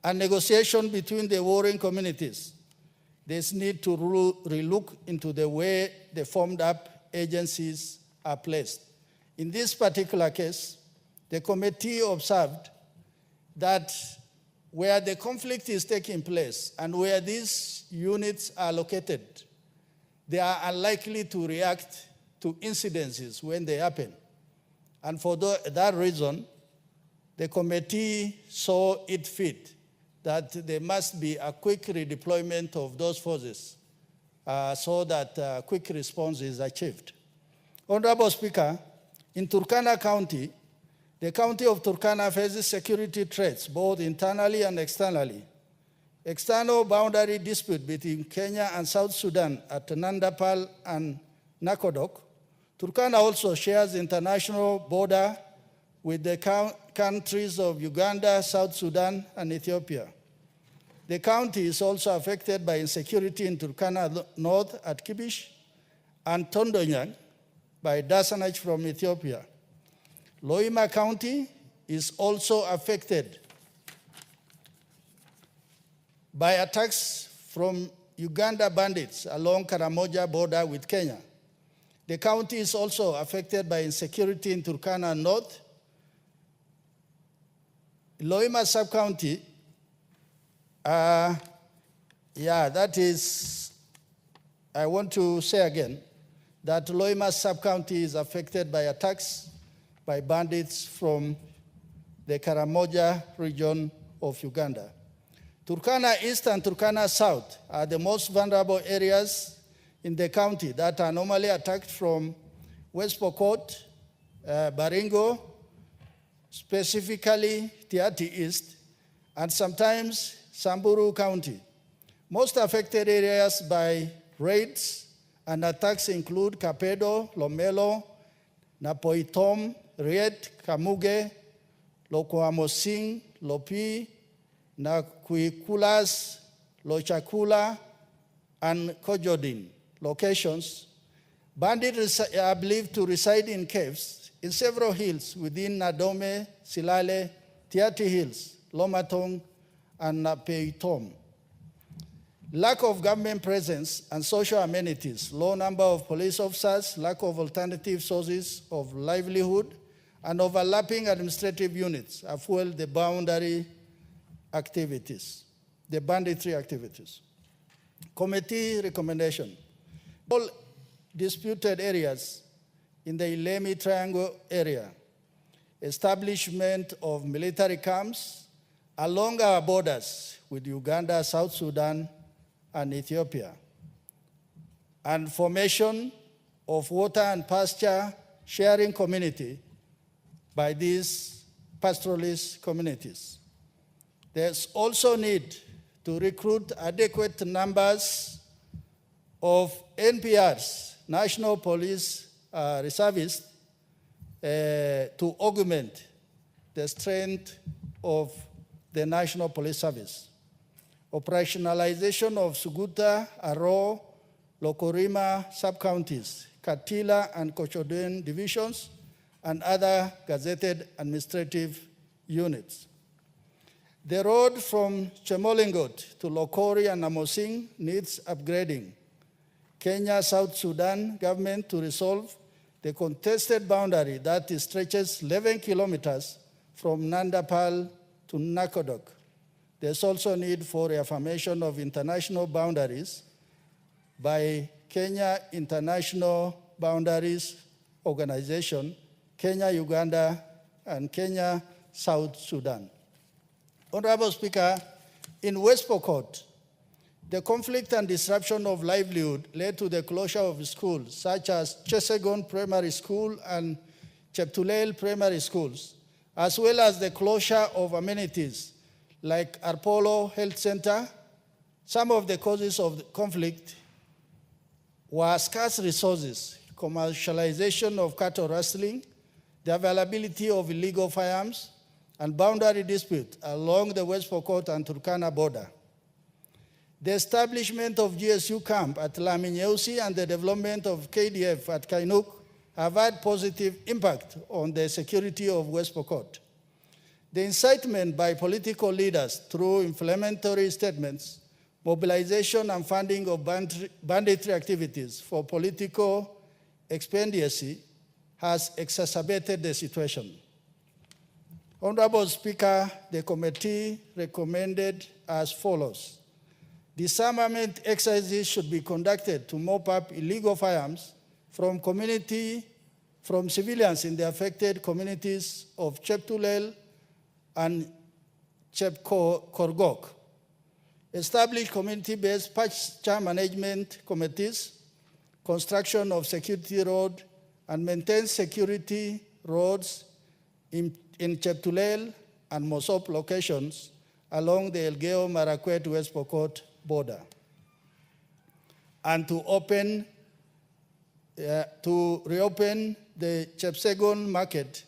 and negotiation between the warring communities. There's need to relook into the way the formed up agencies are placed. In this particular case, the committee observed that where the conflict is taking place and where these units are located, they are unlikely to react to incidences when they happen. And for that reason, the committee saw it fit that there must be a quick redeployment of those forces so that quick response is achieved. Honorable Speaker, in Turkana County, the county of Turkana faces security threats, both internally and externally. External boundary dispute between Kenya and South Sudan at Nandapal and Nakodok. Turkana also shares international border with the countries of Uganda, South Sudan, and Ethiopia. The county is also affected by insecurity in Turkana North at Kibish and Tondonyang by Dasanach from Ethiopia. Loima County is also affected by attacks from Uganda bandits along Karamoja border with Kenya. The county is also affected by insecurity in Turkana North. Loima sub-county, that is, I want to say again, that Loima sub-county is affected by attacks by bandits from the Karamoja region of Uganda. Turkana East and Turkana South are the most vulnerable areas in the county that are normally attacked from West Pokot, Baringo, specifically Tiaty East, and sometimes Samburu County. Most affected areas by raids and attacks include Kapedo, Lomelo, Napoitom, Riet, Kamuge, Lokoamosing, Lopi, Nakuikulas, Lochakula, and Kojodin locations. Bandits are believed to reside in caves in several hills within Nadome, Silale, Tiaty Hills, Lomatong, and Napeitom. Lack of government presence and social amenities, low number of police officers, lack of alternative sources of livelihood, and overlapping administrative units have fueled the boundary activities, the banditry activities. Committee recommendation. All disputed areas in the Ilemi Triangle area, establishment of military camps along our borders with Uganda, South Sudan, and Ethiopia, and formation of water and pasture sharing community by these pastoralist communities. There's also need to recruit adequate numbers of NPRs, National Police Reservists, to augment the strength of the National Police Service. Operationalization of Suguta, Aro, Lokorima sub-counties, Katila and Kochoden divisions, and other gazetted administrative units. The road from Chemolingot to Lokori and Namosing needs upgrading. Kenya South Sudan government to resolve the contested boundary that stretches 11 kilometers from Nandapal to Nakodok. There's also need for reaffirmation of international boundaries by Kenya International Boundaries Organization, Kenya, Uganda, and Kenya, South Sudan. Honorable Speaker, in West Pokot, the conflict and disruption of livelihood led to the closure of schools such as Chesegon Primary School and Cheptulel Primary Schools, as well as the closure of amenities like Arpolo Health Center. Some of the causes of the conflict were scarce resources, commercialization of cattle rustling, the availability of illegal firearms, and boundary dispute along the West Pokot and Turkana border. The establishment of GSU camp at Laminyeusi and the development of KDF at Kainuk have had positive impact on the security of West Pokot. The incitement by political leaders through inflammatory statements, mobilization and funding of banditry activities for political expediency has exacerbated the situation. Honorable Speaker, the committee recommended as follows. Disarmament exercises should be conducted to mop up illegal firearms from civilians in the affected communities of Cheptulel and Chepkorgok. Establish community-based pasture management committees, construction of security road, and maintain security roads in Cheptulel and Mosop locations along the Elgeyo Marakwet West Pokot border, and to reopen the Chepsegon market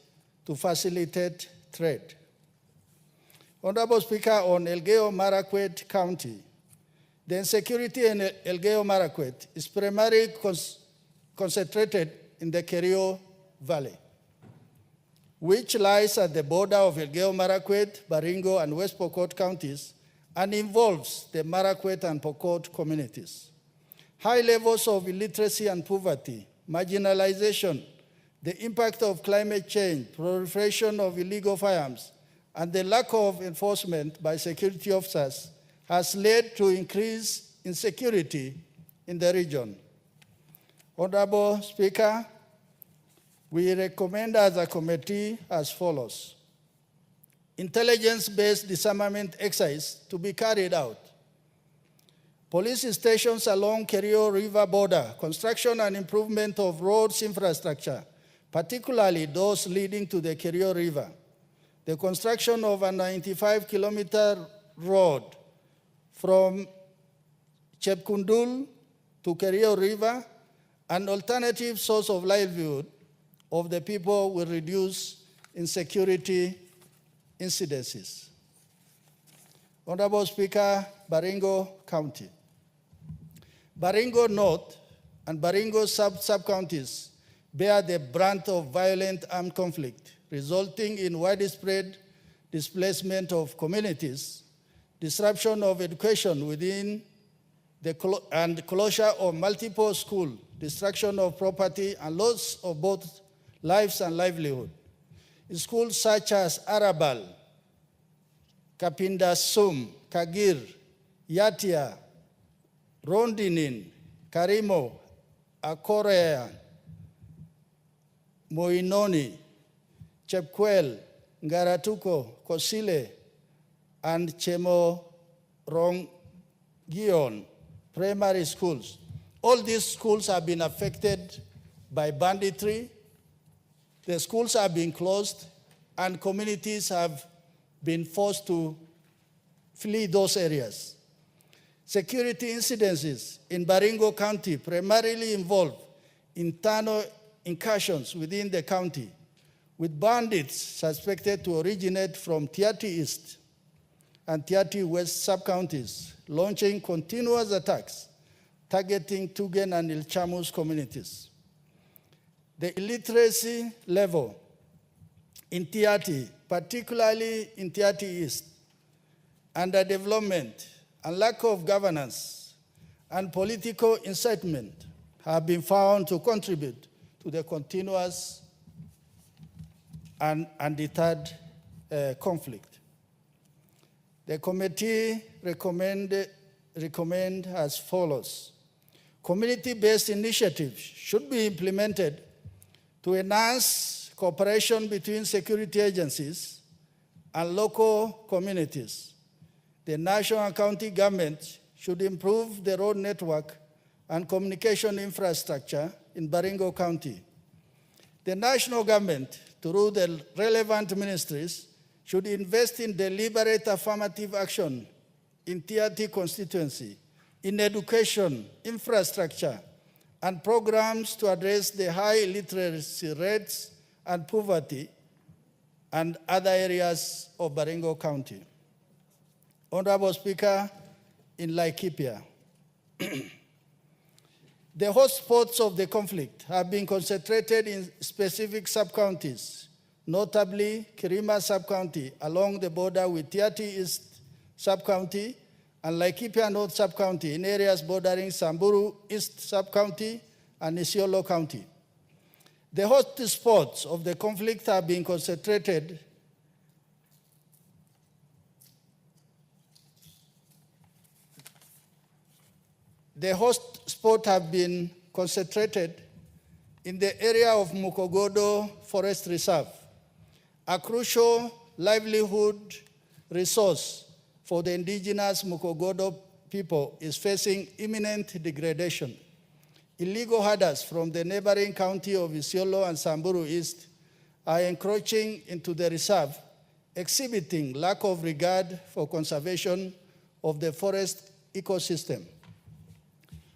to facilitate trade. Honorable Speaker, on Elgeyo Marakwet County, the insecurity in Elgeyo Marakwet is primarily concentrated in the Kerio Valley, which lies at the border of Elgeyo Marakwet, Baringo, and West Pokot counties, and involves the Marakwet and Pokot communities. High levels of illiteracy and poverty, marginalization, the impact of climate change, proliferation of illegal firearms, and the lack of enforcement by security officers has led to increased insecurity in the region. Honorable Speaker, we recommend as a committee as follows. Intelligence-based disarmament exercise to be carried out. Police stations along Kerio River border, construction and improvement of roads infrastructure, particularly those leading to the Kerio River. The construction of a 95-kilometer road from Chepkundul to Kerio River, an alternative source of livelihood of the people, will reduce insecurity incidences. Honorable Speaker, Baringo County. Baringo North and Baringo sub-counties bear the brunt of violent armed conflict, resulting in widespread displacement of communities, disruption of education within and closure of multiple schools, destruction of property, and loss of both lives and livelihood. Schools such as Arabal, Kapindasum, Kagir, Yatia, Rondinin, Karimo, Akorea, Moinoni, Chepkwel, Ngaratuko, Kosile, and Chemorongion primary schools. All these schools have been affected by banditry. The schools have been closed, and communities have been forced to flee those areas. Security incidences in Baringo County primarily involve internal incursions within the county, with bandits suspected to originate from Tiati East and Tiati West sub-counties, launching continuous attacks targeting Tugen and Ilchamus communities. The illiteracy level in Tiati, particularly in Tiati East, underdevelopment and lack of governance and political incitement have been found to contribute to the continuous and undeterred conflict. The committee recommend as follows. Community-based initiatives should be implemented to enhance cooperation between security agencies and local communities. The national and county government should improve the road network and communication infrastructure in Baringo County. The national government, through the relevant ministries, should invest in deliberate affirmative action in Tiati constituency, in education, infrastructure, and programs to address the high literacy rates and poverty and other areas of Baringo County. Honorable Speaker, in Laikipia, the hotspots of the conflict have been concentrated in specific sub-counties, notably Kirima sub-county along the border with Tiati East sub-county and Laikipia North sub-county in areas bordering Samburu East sub-county and Isiolo County. The hotspots of the conflict have been concentrated The hotspots have been concentrated in the area of Mukogodo Forest Reserve, a crucial livelihood resource for the indigenous Mukogodo people is facing imminent degradation. Illegal herders from the neighboring county of Isiolo and Samburu East are encroaching into the reserve, exhibiting lack of regard for conservation of the forest ecosystem.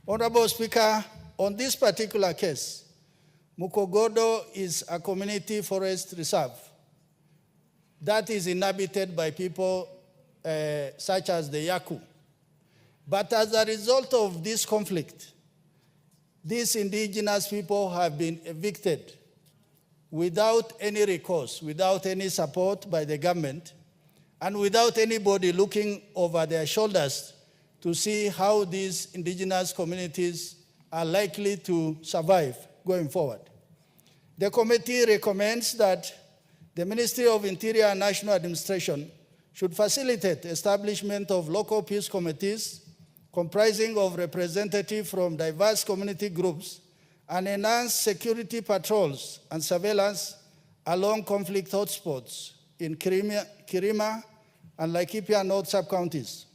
Honorable Speaker, on this particular case, Mukogodo is a community forest reserve that is inhabited by people such as the Yaku. But as a result of this conflict, these indigenous people have been evicted without any recourse, without any support by the government, and without anybody looking over their shoulders to see how these indigenous communities are likely to survive going forward. The committee recommends that the Ministry of Interior and National Administration should facilitate establishment of local peace committees comprising of representatives from diverse community groups and enhance security patrols and surveillance along conflict hotspots in Kirima and Laikipia North sub-counties.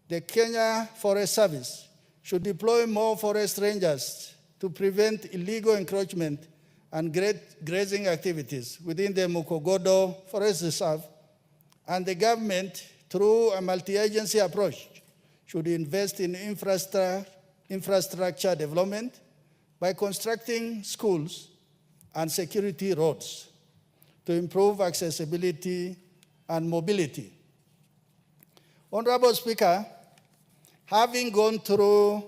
The Kenya Forest Service should deploy more forest rangers to prevent illegal encroachment and grazing activities within the Mukogodo Forest Reserve, and the government, through a multi-agency approach, should invest in infrastructure development by constructing schools and security roads to improve accessibility and mobility. Honorable Speaker, having gone through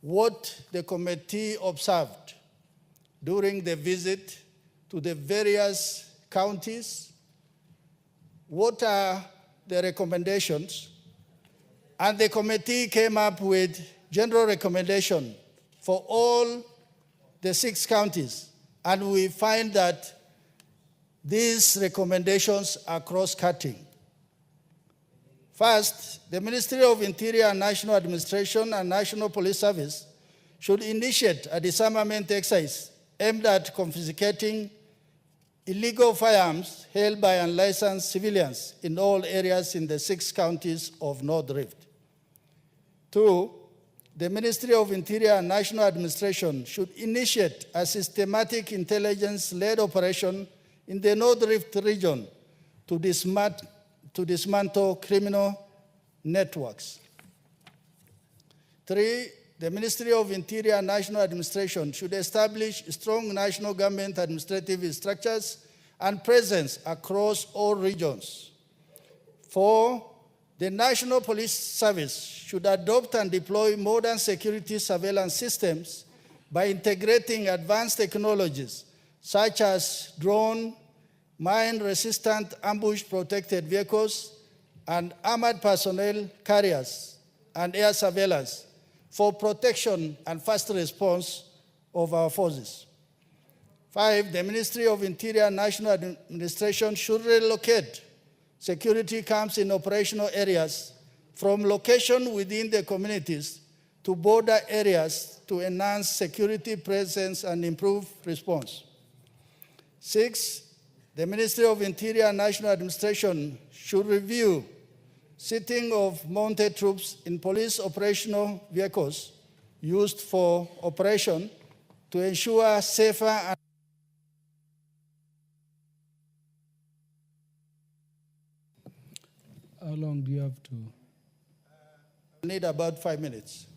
what the committee observed during the visit to the various counties, what are the recommendations? And the committee came up with general recommendation for all the 6 counties. And we find that these recommendations are cross-cutting. First, the Ministry of Interior and National Administration and National Police Service should initiate a disarmament exercise aimed at confiscating illegal firearms held by unlicensed civilians in all areas in the 6 counties of North Rift. 2, the Ministry of Interior and National Administration should initiate a systematic intelligence-led operation in the North Rift region to dismantle criminal networks. 3, the Ministry of Interior and National Administration should establish strong national government administrative structures and presence across all regions. 4, the National Police Service should adopt and deploy modern security surveillance systems by integrating advanced technologies such as drone, mine-resistant ambush-protected vehicles, and armored personnel carriers and air surveillance for protection and fast response of our forces. 5, the Ministry of Interior and National Administration should relocate security camps in operational areas from location within the communities to border areas to enhance security presence and improve response. 6, the Ministry of Interior and National Administration should review seating of mounted troops in police operational vehicles used for operation to ensure safer and How long do you have to? need about 5 minutes.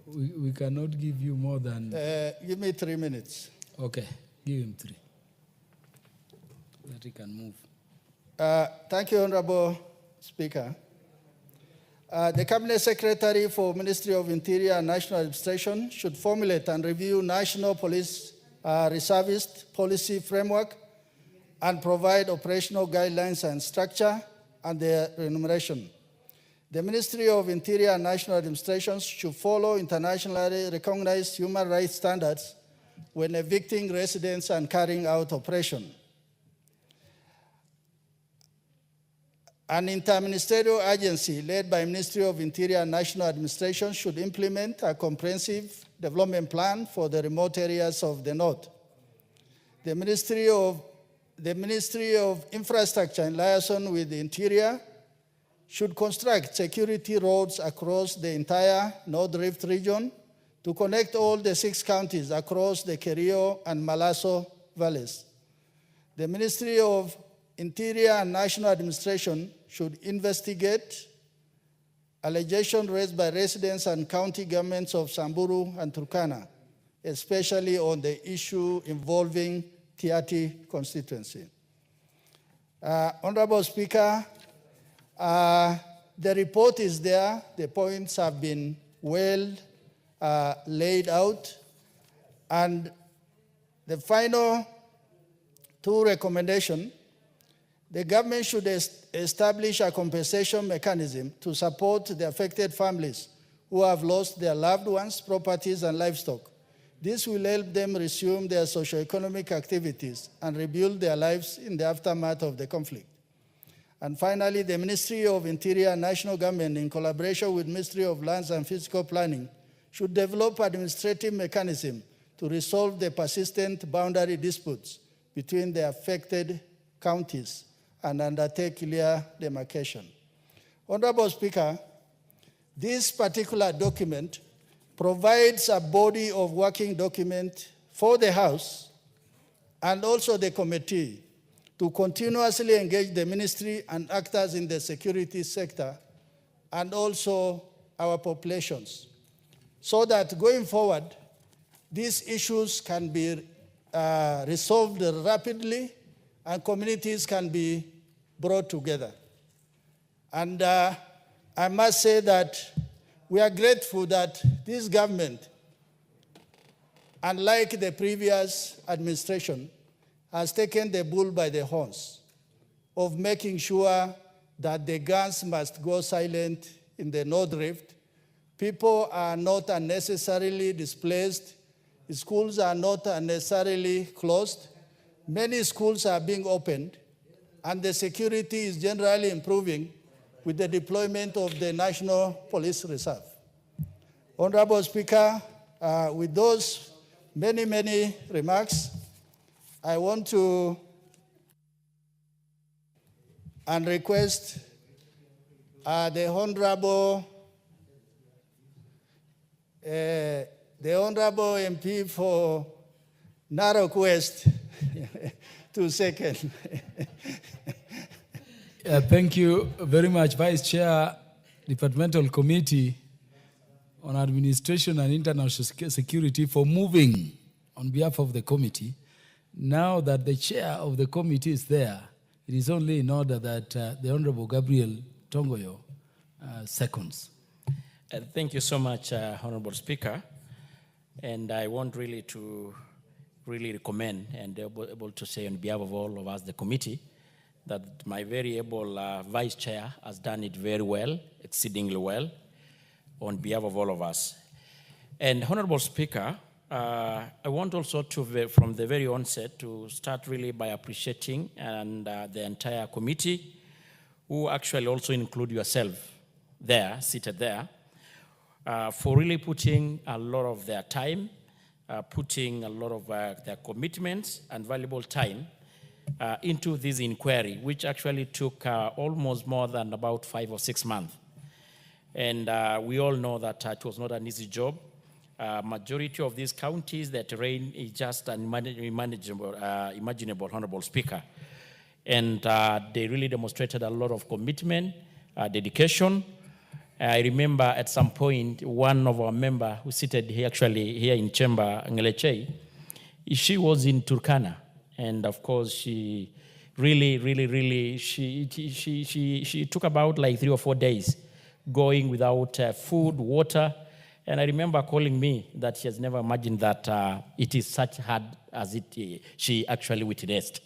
We cannot give you more than. Give me 3 minutes. Okay, give him 3. That he can move. Thank you, Honorable Speaker. The Cabinet Secretary for Ministry of Interior and National Administration should formulate and review National Police Reservist Policy Framework and provide operational guidelines and structure and their remuneration. The Ministry of Interior and National Administration should follow internationally recognized human rights standards when evicting residents and carrying out operation. An interministerial agency led by Ministry of Interior and National Administration should implement a comprehensive development plan for the remote areas of the North. The Ministry of Infrastructure in liaison with the Interior should construct security roads across the entire North Rift region to connect all the 6 counties across the Kerio and Malaso valleys. The Ministry of Interior and National Administration should investigate allegations raised by residents and county governments of Samburu and Turkana, especially on the issue involving Tiati constituency. Honorable Speaker, the report is there. The points have been well laid out. And the final 2 recommendations, the government should establish a compensation mechanism to support the affected families who have lost their loved ones, properties, and livestock. This will help them resume their socio-economic activities and rebuild their lives in the aftermath of the conflict. And finally, the Ministry of Interior and National Government, in collaboration with Ministry of Lands and Physical Planning, should develop administrative mechanism to resolve the persistent boundary disputes between the affected counties and undertake clear demarcation. Honorable Speaker, this particular document provides a body of working document for the House and also the committee to continuously engage the ministry and actors in the security sector and also our populations, so that going forward, these issues can be resolved rapidly and communities can be brought together. And I must say that we are grateful that this government, unlike the previous administration, has taken the bull by the horns of making sure that the guns must go silent in the North Rift. People are not unnecessarily displaced. Schools are not unnecessarily closed. Many schools are being opened, and the security is generally improving with the deployment of the National Police Reserve. Honorable Speaker, with those many remarks, I want to and request the Honorable MP for Narok West to second. Thank you very much, Vice Chair. Departmental Committee on Administration and International Security for moving on behalf of the committee. Now that the chair of the committee is there, it is only in order that the Honorable Gabriel Tongoyo seconds. Thank you so much, Honorable Speaker. And I want really to recommend and able to say on behalf of all of us, the committee, that my very able vice chair has done it very well, exceedingly well, on behalf of all of us. And Honorable Speaker, I want also to, from the very onset, to start really by appreciating and the entire committee, who actually also include yourself there, seated there, for really putting a lot of their time, putting a lot of their commitments and valuable time into this inquiry, which actually took almost more than about 5 or 6 months. And we all know that it was not an easy job. Majority of these counties, the terrain is just unimaginable, Honorable Speaker. And they really demonstrated a lot of commitment, dedication. I remember at some point, one of our members who seated here, actually here in chamber, Ngeleche, she was in Turkana. And of course, she really, she took about like 3 or 4 days going without food, water. And I remember calling me that she has never imagined that it is such hard as she actually witnessed.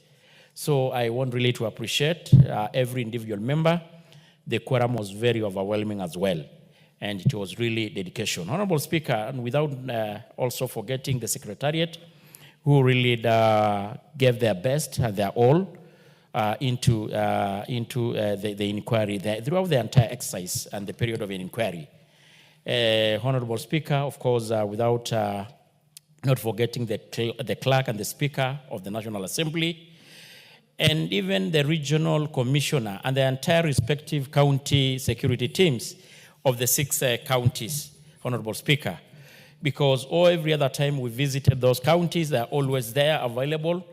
So I want really to appreciate every individual member. The quorum was very overwhelming as well. And it was really dedication. Honorable Speaker, and without also forgetting the Secretariat, who really gave their best and their all into the inquiry throughout the entire exercise and the period of an inquiry. Honorable Speaker, of course, without not forgetting the clerk and the Speaker of the National Assembly, and even the regional commissioner and the entire respective county security teams of the 6 counties, Honorable Speaker. Because every other time we visited those counties, they're always there available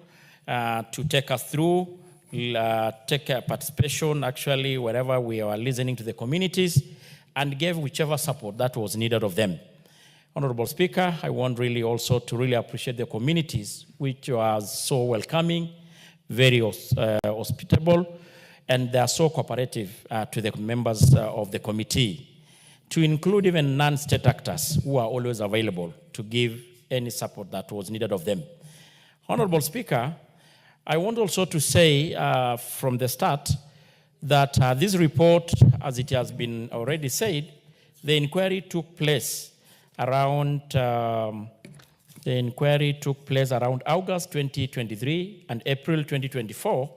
to take us through, take participation actually wherever we are listening to the communities, and gave whichever support that was needed of them. Honorable Speaker, I want really also to really appreciate the communities, which was so welcoming, very hospitable, and they are so cooperative to the members of the committee, to include even non-state actors who are always available to give any support that was needed of them. Honorable Speaker, I want also to say from the start that this report, as it has been already said, the inquiry took place around August 2023 and April 2024,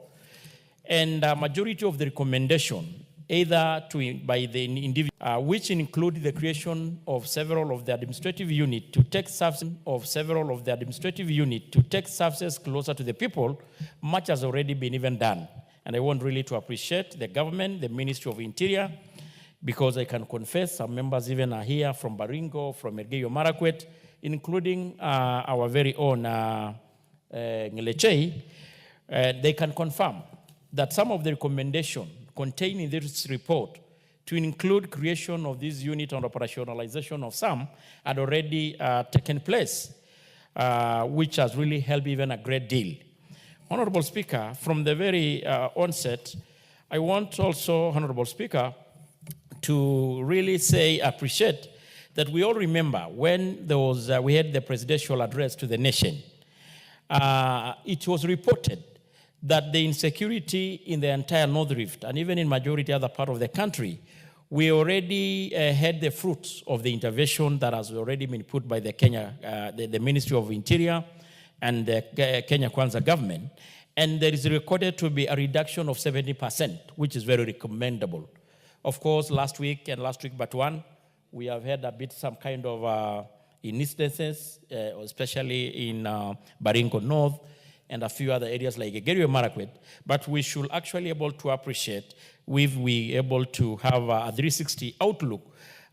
and majority of the recommendation either by the individual, which include the creation of several of the administrative units to take services closer to the people, much has already been even done. And I want really to appreciate the government, the Ministry of Interior, because I can confess some members even are here from Baringo, from Elgeyo Marakwet, including our very own Ngeleche. They can confirm that some of the recommendations contained in this report to include creation of this unit and operationalization of some had already taken place, which has really helped even a great deal. Honorable Speaker, from the very onset, I want also, Honorable Speaker, to really appreciate that we all remember when there was, we had the presidential address to the nation. It was reported that the insecurity in the entire North Rift and even in majority other part of the country, we already had the fruits of the intervention that has already been put by the the Ministry of Interior and the Kenya Kwanza government. And there is recorded to be a reduction of 70%, which is very recommendable. Of course, last week but one, we have had a bit some kind of instances, especially in Baringo North, and a few other areas like Elgeyo Marakwet, but we should actually able to appreciate if we able to have a 360 outlook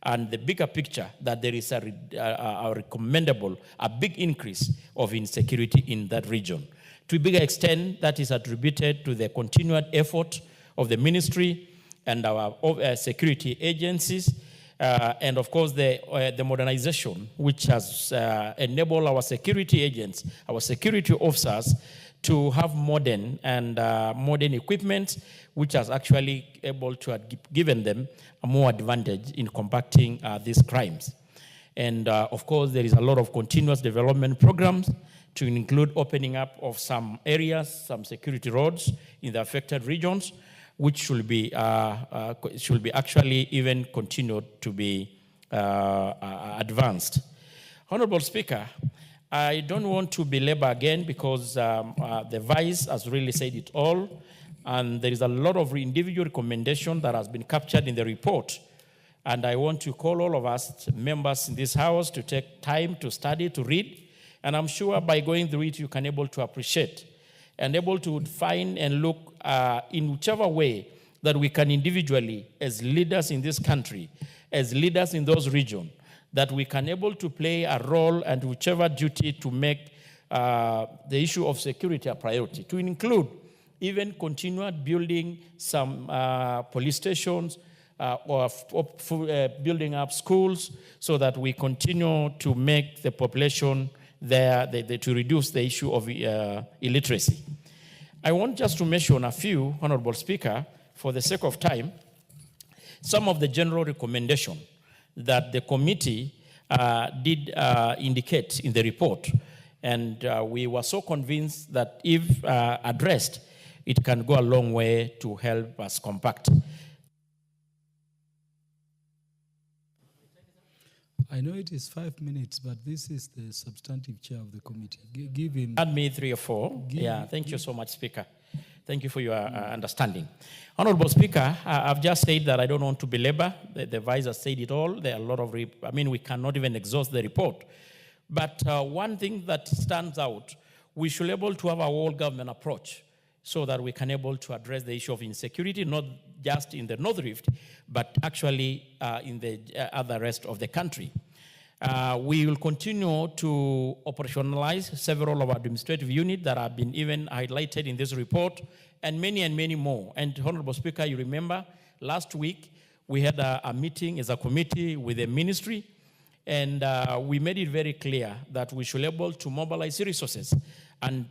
and the bigger picture that there is a recommendable, a big increase of insecurity in that region. To a bigger extent, that is attributed to the continued effort of the ministry and our security agencies, and of course the modernization, which has enabled our security agents, our security officers, to have modern equipment, which has actually able to have given them a more advantage in combating these crimes. And of course, there is a lot of continuous development programs to include opening up of some areas, some security roads in the affected regions, which should be actually even continued to be advanced. Honorable Speaker, I don't want to belabor again because the Vice has really said it all, and there is a lot of individual recommendation that has been captured in the report. And I want to call all of us members in this House to take time to study, to read, and I'm sure by going through it, you can able to appreciate and able to find and look in whichever way that we can individually, as leaders in this country, as leaders in those regions, that we can able to play a role and whichever duty to make the issue of security a priority, to include even continued building some police stations or building up schools so that we continue to make the population there, to reduce the issue of illiteracy. I want just to mention a few, Honorable Speaker, for the sake of time, some of the general recommendation that the committee did indicate in the report. And we were so convinced that if addressed, it can go a long way to help us compact. I know it is 5 minutes, but this is the substantive chair of the committee. Give him. Add me 3 or 4. Thank you so much, Speaker. Thank you for your understanding. Honorable Speaker, I've just said that I don't want to belabor. The Vice has said it all. There are a lot of, we cannot even exhaust the report. But one thing that stands out, we should be able to have a whole government approach so that we can able to address the issue of insecurity, not just in the North Rift, but actually in the other rest of the country. We will continue to operationalize several of our administrative units that have been even highlighted in this report, and many more. And Honorable Speaker, you remember last week we had a meeting as a committee with the ministry, and we made it very clear that we should be able to mobilize resources and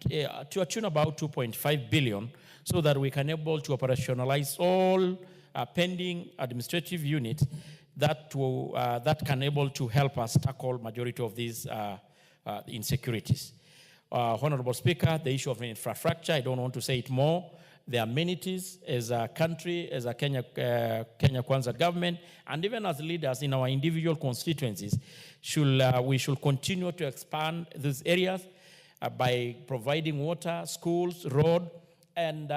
to attune about 2.5 billion so that we can able to operationalize all pending administrative units that can able to help us tackle majority of these insecurities. Honorable Speaker, the issue of infrastructure, I don't want to say it more. The amenities as a country, as a Kenya Kwanza government, and even as leaders in our individual constituencies, we should continue to expand these areas by providing water, schools, road, and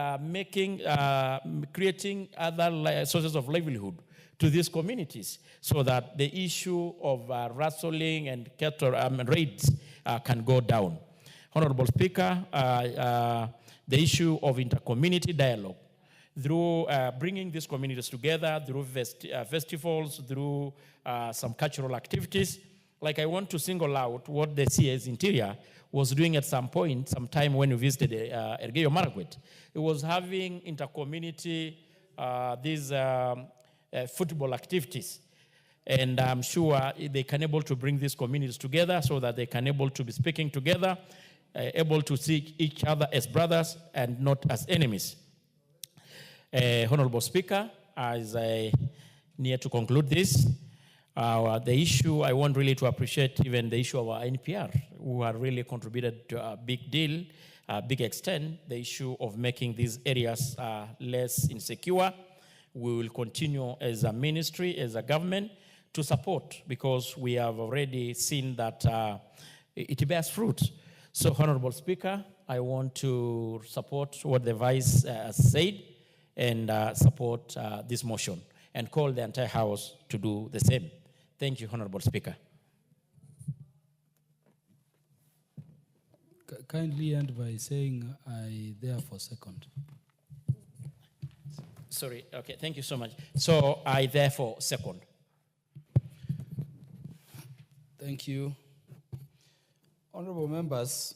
creating other sources of livelihood to these communities so that the issue of rustling and cattle raids can go down. Honorable Speaker, the issue of inter-community dialogue through bringing these communities together through festivals, through some cultural activities. Like I want to single out what the CS Interior was doing at some time when we visited Elgeyo Marakwet. It was having inter-community these football activities. And I'm sure they can able to bring these communities together so that they can able to be speaking together, able to see each other as brothers and not as enemies. Honorable Speaker, as I near to conclude this, the issue, I want really to appreciate even the issue of our NPR, who have really contributed to a big deal, a big extent, the issue of making these areas less insecure. We will continue as a ministry, as a government, to support because we have already seen that it bears fruit. So, Honorable Speaker, I want to support what the Vice has said and support this motion and call the entire House to do the same. Thank you, Honorable Speaker. Kindly end by saying, I therefore second. Sorry, okay, thank you so much. So, I therefore second. Thank you. Honorable members,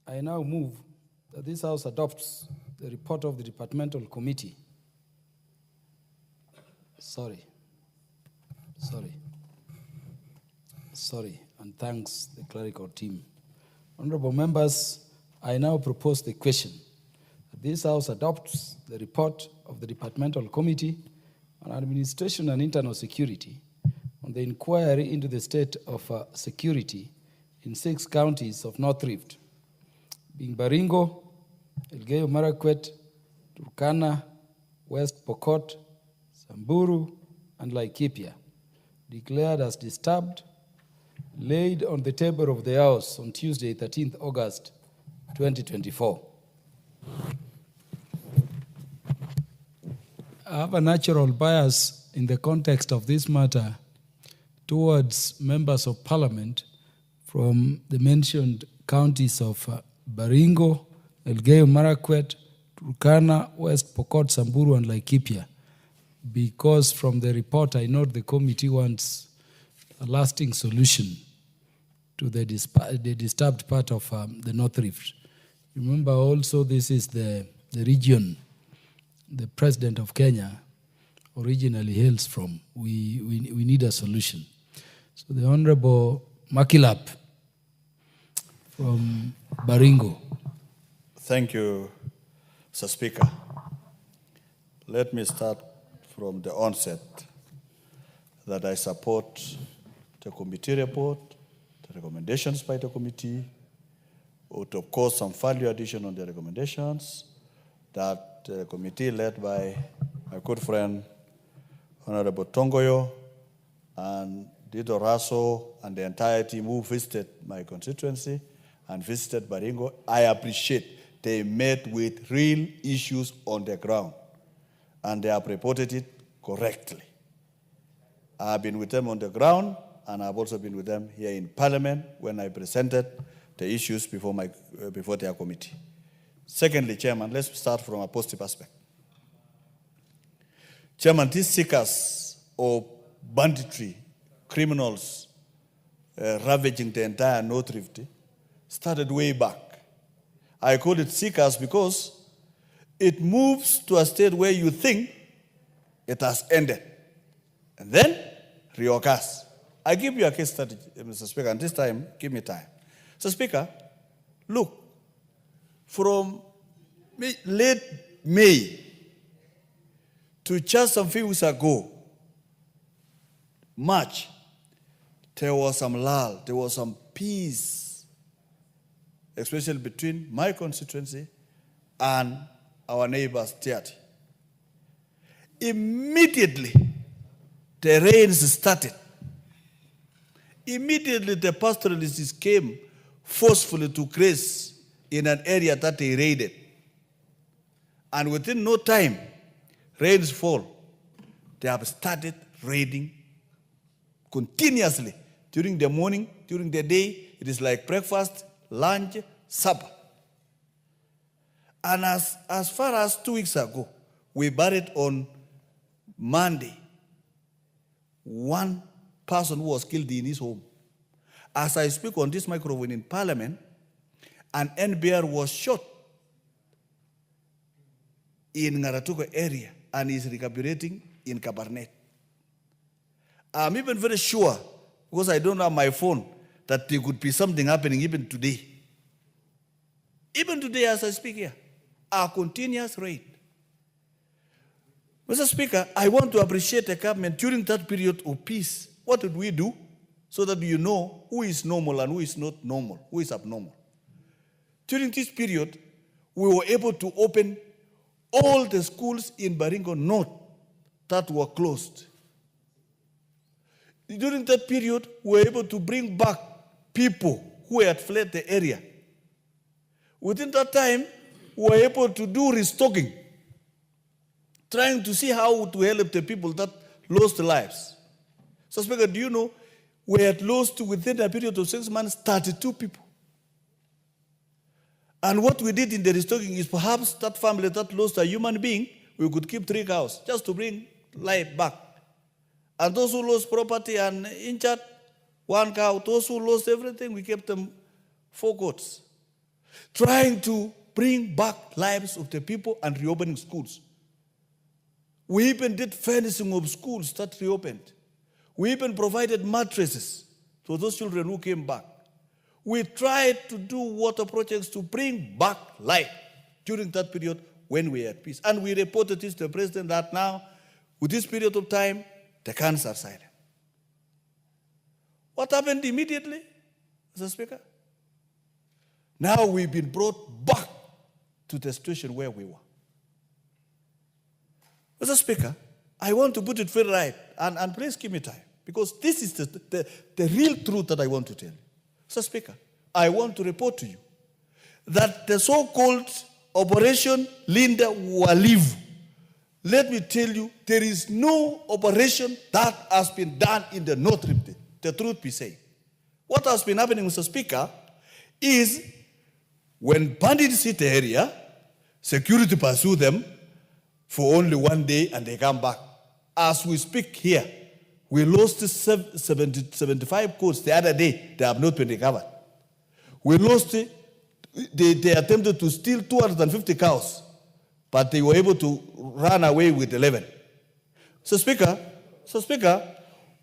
I now move that this House adopts the report of the Departmental Committee Sorry, and thanks the clerical team. Honorable members, I now propose the question that this House adopts the report of the Departmental Committee on Administration and Internal Security on the inquiry into the state of security in 6 counties of North Rift, being Baringo, Elgeyo Marakwet, Turkana, West Pokot, Samburu, and Laikipia, declared as disturbed, laid on the table of the House on Tuesday, 13th August, 2024. I have a natural bias in the context of this matter towards members of parliament from the mentioned counties of Baringo, Elgeyo Marakwet, Turkana, West Pokot, Samburu, and Laikipia, because from the report I note the committee wants a lasting solution to the disturbed part of the North Rift. Remember also this is the region the President of Kenya originally hails from. We need a solution. So the Honorable Makilap from Baringo. Thank you, Mr. Speaker. Let me start from the onset that I support the committee report, the recommendations by the committee, with of course some value addition on the recommendations that the committee led by my good friend Honorable Tongoyo and Dido Raso and the entire team who visited my constituency and visited Baringo. I appreciate they met with real issues on the ground and they have reported it correctly. I've been with them on the ground and I've also been with them here in Parliament when I presented the issues before their committee. Secondly, Chairman, let's start from a positive aspect. Chairman, these seekers of banditry, criminals ravaging the entire North Rift started way back. I call it seekers because it moves to a state where you think it has ended. And then reoccurs. I give you a case study, Mr. Speaker, and this time, give me time. Mr. Speaker, look, from late May to just some few weeks ago, March, there was some lull, there was some peace, especially between my constituency and our neighbors, Tiati. Immediately, the rains started. Immediately, the pastoralists came forcefully to graze in an area that they raided. And within no time, rains fall. They have started raiding continuously. During the morning, during the day, it is like breakfast, lunch, supper. And as far as 2 weeks ago, we buried on Monday one person who was killed in his home. As I speak on this microphone in Parliament, an NBR was shot in Ngaratuko area and is recuperating in Kabarnet. I'm even very sure, because I don't have my phone, that there could be something happening even today. Even today as I speak here, a continuous raid. Mr. Speaker, I want to appreciate the government during that period of peace. What did we do? So that you know who is normal and who is not normal, who is abnormal. During this period, we were able to open all the schools in Baringo North that were closed. During that period, we were able to bring back people who had fled the area. Within that time, we were able to do restocking, trying to see how to help the people that lost their lives. So, Speaker, do you know, we had lost within a period of 6 months 32 people. And what we did in the restocking is perhaps that family that lost a human being, we could keep 3 cows just to bring life back. And those who lost property and injured, 1 cow. Those who lost everything, we kept them 4 goats. Trying to bring back lives of the people and reopening schools. We even did fencing of schools that reopened. We even provided mattresses for those children who came back. We tried to do water projects to bring back life during that period when we had peace. And we reported this to the president that now, with this period of time, the guns are silent. What happened immediately, Mr. Speaker? Now we've been brought back to the situation where we were. Mr. Speaker, I want to put it very right, and please give me time, because this is the real truth that I want to tell you. Mr. Speaker, I want to report to you that the so-called Operation Linda Walivu, let me tell you, there is no operation that has been done in the North Rift, the truth be said. What has been happening, Mr. Speaker, is when bandits hit the area, security pursue them for only one day and they come back. As we speak here, we lost 75 coats the other day. They have not been recovered. We lost, they attempted to steal 250 cows, but they were able to run away with 11. So Speaker,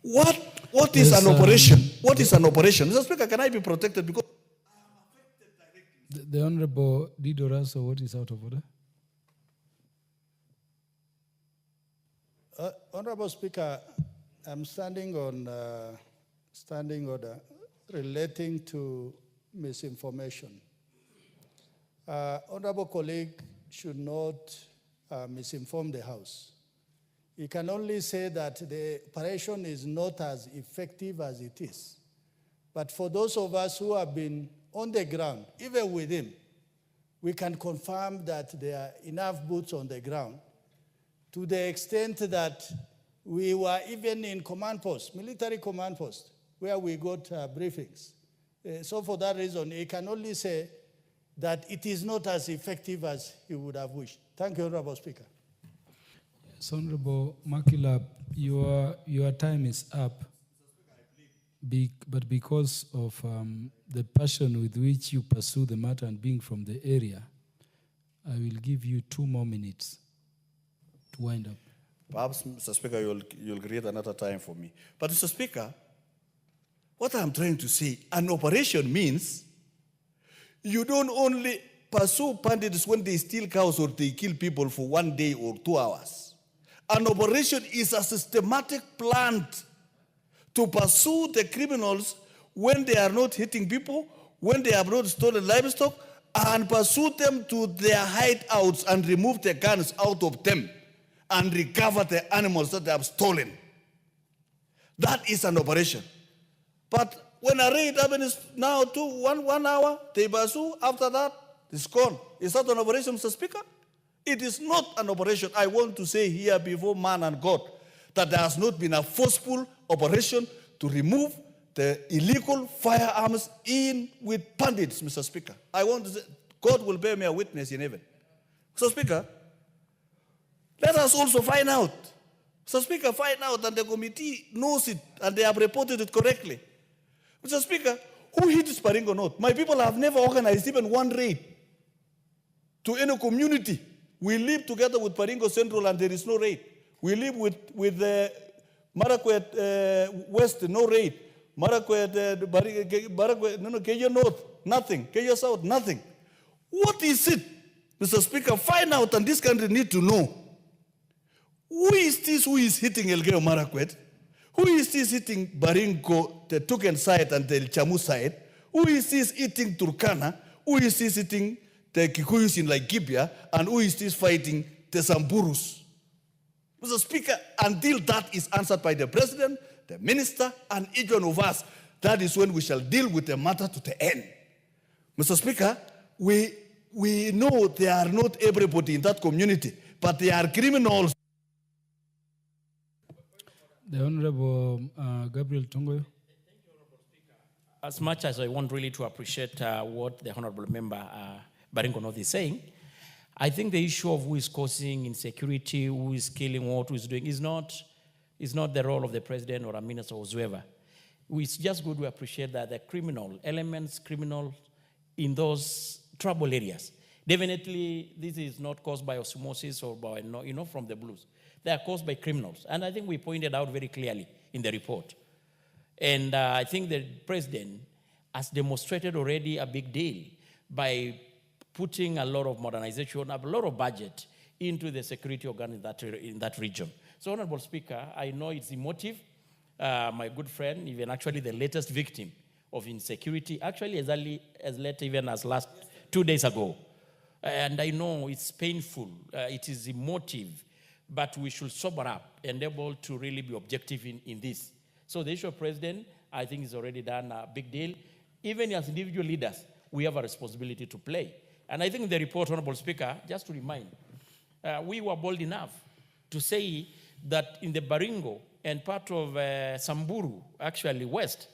what is an operation? What is an operation? Mr. Speaker, can I be protected? Because the Honorable Dido Raso, what is out of order? Honorable Speaker, I'm standing on standing order relating to misinformation. Honorable colleague should not misinform the House. He can only say that the operation is not as effective as it is. But for those of us who have been on the ground, even with him, we can confirm that there are enough boots on the ground to the extent that we were even in command posts, military command posts, where we got briefings. So for that reason, he can only say that it is not as effective as he would have wished. Thank you, Honorable Speaker. Yes, Honorable Makilab, your time is up. But because of the passion with which you pursue the matter and being from the area, I will give you 2 more minutes to wind up. Perhaps, Mr. Speaker, you'll create another time for me. But, Mr. Speaker, what I'm trying to say, an operation means you don't only pursue bandits when they steal cows or they kill people for 1 day or 2 hours. An operation is a systematic plan to pursue the criminals when they are not hitting people, when they have not stolen livestock, and pursue them to their hideouts and remove the guns out of them and recover the animals that they have stolen. That is an operation. But when a raid happens now to one hour, they pursue, after that, it's gone. Is that an operation, Mr. Speaker? It is not an operation. I want to say here before man and God that there has not been a forceful operation to remove the illegal firearms in with bandits, Mr. Speaker. I want to say, God will bear me a witness in heaven. Mr. Speaker, let us also find out. Mr. Speaker, find out that the committee knows it and they have reported it correctly. Mr. Speaker, who hit Baringo North? My people have never organized even one raid to any community. We live together with Baringo Central and there is no raid. We live with Marakwet West, no raid. Marakwet, Keyo North, nothing. Keyo South, nothing. What is it, Mr. Speaker? Find out, and this country need to know. Who is this who is hitting Elgeyo Marakwet? Who is this hitting Baringo, the Tuken side and the Chamu side? Who is this hitting Turkana? Who is this hitting the Kikuyus in Laikipia? And who is this fighting the Samburus? Mr. Speaker, until that is answered by the President, the Minister, and each one of us, that is when we shall deal with the matter to the end. Mr. Speaker, we know they are not everybody in that community, but they are criminals. The Honorable Gabriel Tongoyo. As much as I want really to appreciate what the Honorable Member Baringo North is saying, I think the issue of who is causing insecurity, who is killing what, who is doing, is not the role of the President or a minister or whoever. It's just good to appreciate that the criminal in those trouble areas. Definitely, this is not caused by osmosis or by, from the blues. They are caused by criminals. And I think we pointed out very clearly in the report. And I think the president has demonstrated already a big deal by putting a lot of modernization, a lot of budget into the security organ in that region. So, Honorable Speaker, I know it's emotive. My good friend, even actually the latest victim of insecurity, actually as late even as last 2 days ago. And I know it's painful, it is emotive, but we should sober up and able to really be objective in this. So the issue of president, I think, is already done a big deal. Even as individual leaders, we have a responsibility to play. And I think in the report, Honorable Speaker, just to remind, we were bold enough to say that in the Baringo and part of Samburu, actually west,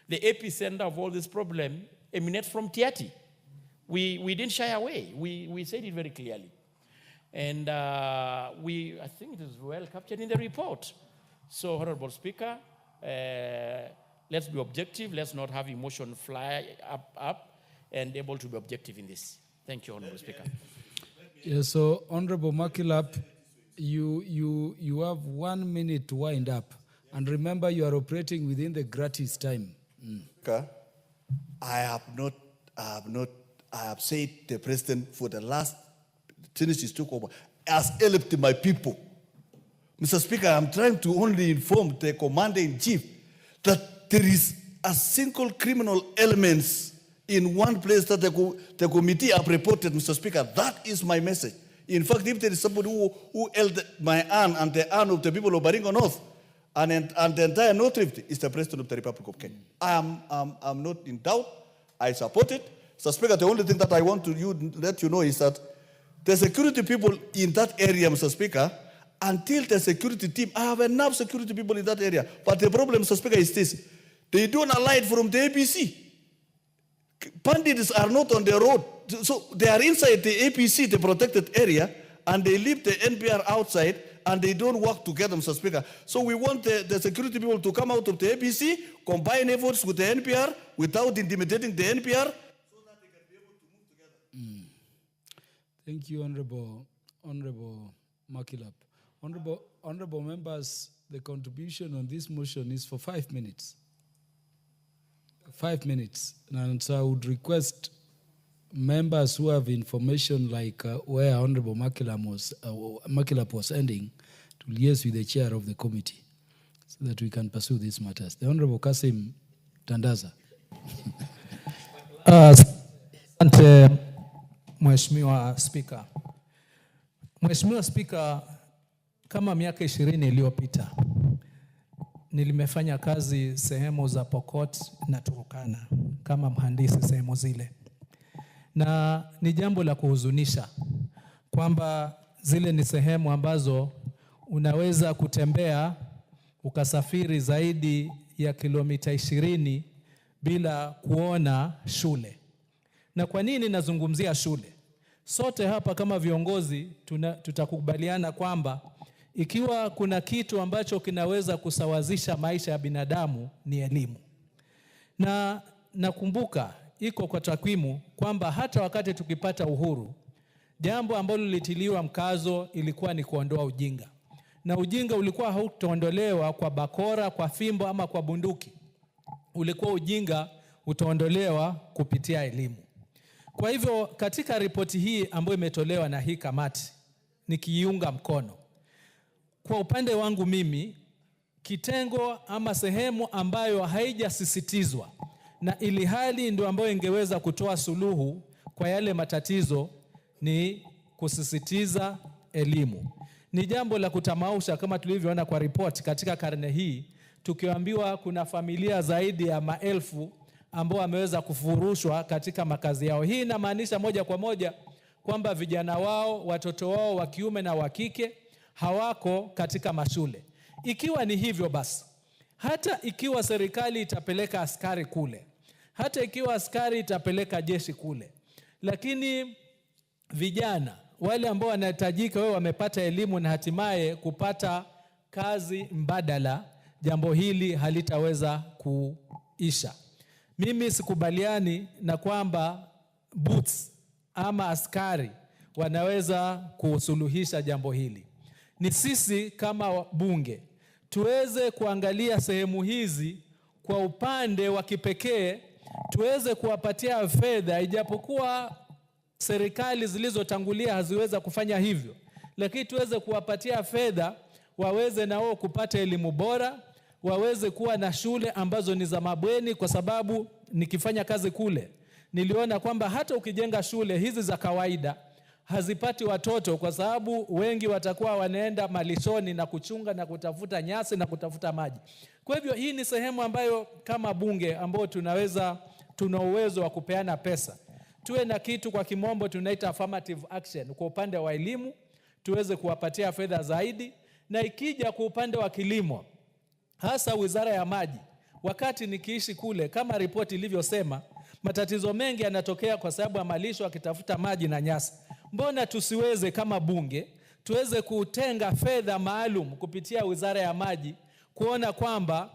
the epicenter of all this problem emanates from Tiati. We didn't shy away. We said it very clearly. And I think it is well captured in the report. So, Honorable Speaker, let's be objective. Let's not have emotion fly up and able to be objective in this. Thank you, Honorable Speaker. Yeah, so, Honorable Makilap, you have 1 minute to wind up. And remember, you are operating within the gratis time. I have said the president for the last, since he took over, has helped my people. Mr. Speaker, I'm trying to only inform the commander-in-chief that there is a single criminal elements in one place that the committee have reported, Mr. Speaker. That is my message. In fact, if there is somebody who held my hand and the hand of the people of Baringo North and the entire North Rift, is the President of the Republic of Kenya. I'm not in doubt. I support it. Mr. Speaker, the only thing that I want to let you know is that the security people in that area, Mr. Speaker, until the security team, I have enough security people in that area. But the problem, Mr. Speaker, is this. They don't alight from the APC. Bandits are not on the road. So they are inside the APC, the protected area, and they leave the NPR outside, and they don't work together, Mr. Speaker. So we want the security people to come out of the APC, combine efforts with the NPR without intimidating the NPR, so that they can be able to move together. Thank you, Honorable Makilap. Honorable members, the contribution on this motion is for 5 minutes. 5 minutes. And so I would request members who have information like where Honorable Makilap was ending to liaise with the chair of the committee so that we can pursue these matters. The Honorable Kasim Tandaza. Asante Mheshimiwa Spika. Mheshimiwa Spika, kama miaka 20 iliyopita nilimefanya kazi sehemu za Pokot na Turkana kama mhandisi sehemu zile. Na ni jambo la kuhuzunisha kwamba zile ni sehemu ambazo unaweza kutembea ukasafiri zaidi ya kilomita 20 bila kuona shule. Na kwa nini nazungumzia shule? Sote hapa kama viongozi tutakubaliana kwamba ikiwa kuna kitu ambacho kinaweza kusawazisha maisha ya binadamu ni elimu. Na nakumbuka iko kwa takwimu kwamba hata wakati tukipata uhuru, jambo ambalo lilitiliwa mkazo ilikuwa ni kuondoa ujinga. Na ujinga ulikuwa hautaondolewa kwa bakora, kwa fimbo ama kwa bunduki. Ulikuwa ujinga utaondolewa kupitia elimu. Kwa hivyo katika ripoti hii ambayo imetolewa na hii kamati nikiiunga mkono. Kwa upande wangu mimi, kitengo ama sehemu ambayo haijasisitizwa na ili hali ndio ambayo ingeweza kutoa suluhu kwa yale matatizo ni kusisitiza elimu. Ni jambo la kutamausha kama tulivyoona kwa ripoti katika karne hii, tukiambiwa kuna familia zaidi ya maelfu ambao wameweza kufurushwa katika makazi yao. Hii inamaanisha moja kwa moja kwamba vijana wao, watoto wao wa kiume na wa kike hawako katika mashule. Ikiwa ni hivyo basi, hata ikiwa serikali itapeleka askari kule, hata ikiwa askari itapeleka jeshi kule, lakini vijana wale ambao wanahitajika wao wamepata elimu na hatimaye kupata kazi mbadala, jambo hili halitaweza kuisha. Mimi sikubaliani na kwamba boots ama askari wanaweza kusuluhisha jambo hili. ni sisi kama bunge tuweze kuangalia sehemu hizi kwa upande wa kipekee, tuweze kuwapatia fedha, ijapokuwa serikali zilizotangulia haziweza kufanya hivyo, lakini tuweze kuwapatia fedha waweze na wao kupata elimu bora, waweze kuwa na shule ambazo ni za mabweni, kwa sababu nikifanya kazi kule niliona kwamba hata ukijenga shule hizi za kawaida hazipati watoto, kwa sababu wengi watakuwa wanaenda malishoni na kuchunga na kutafuta nyasi na kutafuta maji. Kwa hivyo hii ni sehemu ambayo kama bunge ambao tuna uwezo wa kupeana pesa. Tuwe na kitu kwa kimombo tunaita affirmative action kwa upande wa elimu, tuweze kuwapatia fedha zaidi. Na ikija kwa upande wa kilimo, hasa Wizara ya Maji, wakati nikiishi kule, kama ripoti ilivyosema, matatizo mengi yanatokea kwa sababu ya malisho akitafuta maji na nyasi. Mbona tusiweze kama bunge tuweze kutenga fedha maalum kupitia Wizara ya Maji kuona kwamba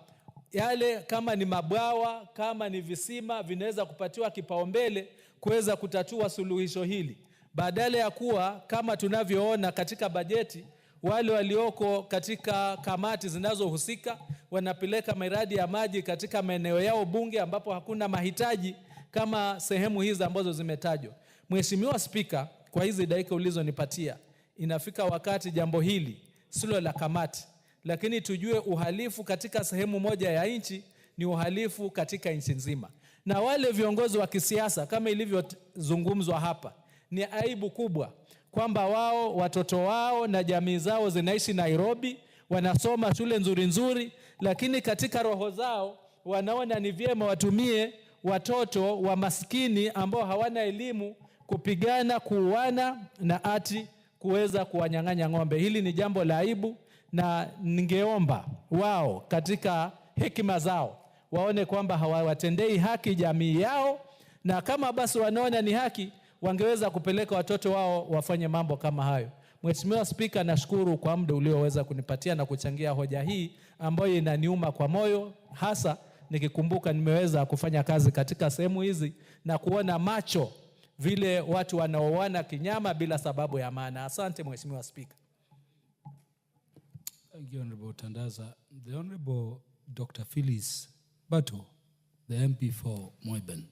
yale kama ni mabwawa, kama ni visima, vinaweza kupatiwa kipaumbele kuweza kutatua suluhisho hili, badala ya kuwa kama tunavyoona katika bajeti wale walioko katika kamati zinazohusika wanapeleka miradi ya maji katika maeneo yao bunge ambapo hakuna mahitaji kama sehemu hizi ambazo zimetajwa. Mheshimiwa Spika, kwa hizi dakika ulizonipatia, inafika wakati jambo hili silo la kamati, lakini tujue uhalifu katika sehemu moja ya nchi ni uhalifu katika nchi nzima. Na wale viongozi wa kisiasa kama ilivyozungumzwa hapa, ni aibu kubwa kwamba wao, watoto wao na jamii zao zinaishi Nairobi, wanasoma shule nzuri nzuri, lakini katika roho zao wanaona ni vyema watumie watoto wa maskini ambao hawana elimu kupigana, kuuana na ati kuweza kuwanyang'anya ng'ombe. Hili ni jambo la aibu, na ningeomba wao katika hekima zao waone kwamba hawawatendei haki jamii yao, na kama basi wanaona ni haki wangeweza kupeleka watoto wao wafanye mambo kama hayo. Mheshimiwa Spika, nashukuru kwa muda ulioweza kunipatia na kuchangia hoja hii ambayo inaniuma kwa moyo, hasa nikikumbuka nimeweza kufanya kazi katika sehemu hizi na kuona macho vile watu wanaoana kinyama bila sababu ya maana. Asante Mheshimiwa Spika. Thank you, Honorable Tandaza. The Honorable Dr. Phyllis Bato, the MP for Moiben.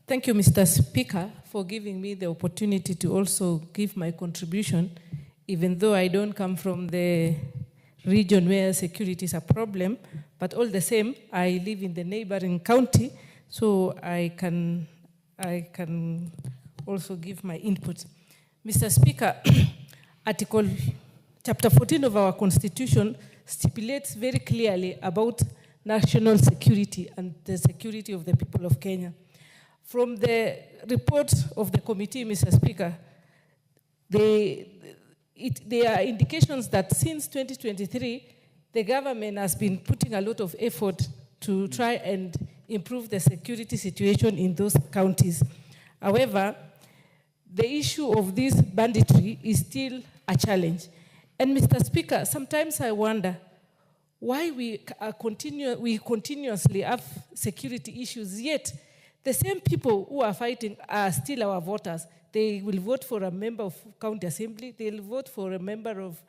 Thank you, Mr. Speaker, for giving me the opportunity to also give my contribution, even though I don't come from the region where security is a problem, but all the same, I live in the neighboring county, so I can also give my input. Mr. Speaker, Chapter 14 of our Constitution stipulates very clearly about national security and the security of the people of Kenya. From the report of the committee, Mr. Speaker, there are indications that since 2023, the government has been putting a lot of effort to try and improve the security situation in those counties. However, the issue of this banditry is still a challenge. And Mr. Speaker, sometimes I wonder why we continuously have security issues, yet the same people who are fighting are still our voters. They will vote for a member of county assembly, they'll vote for a member of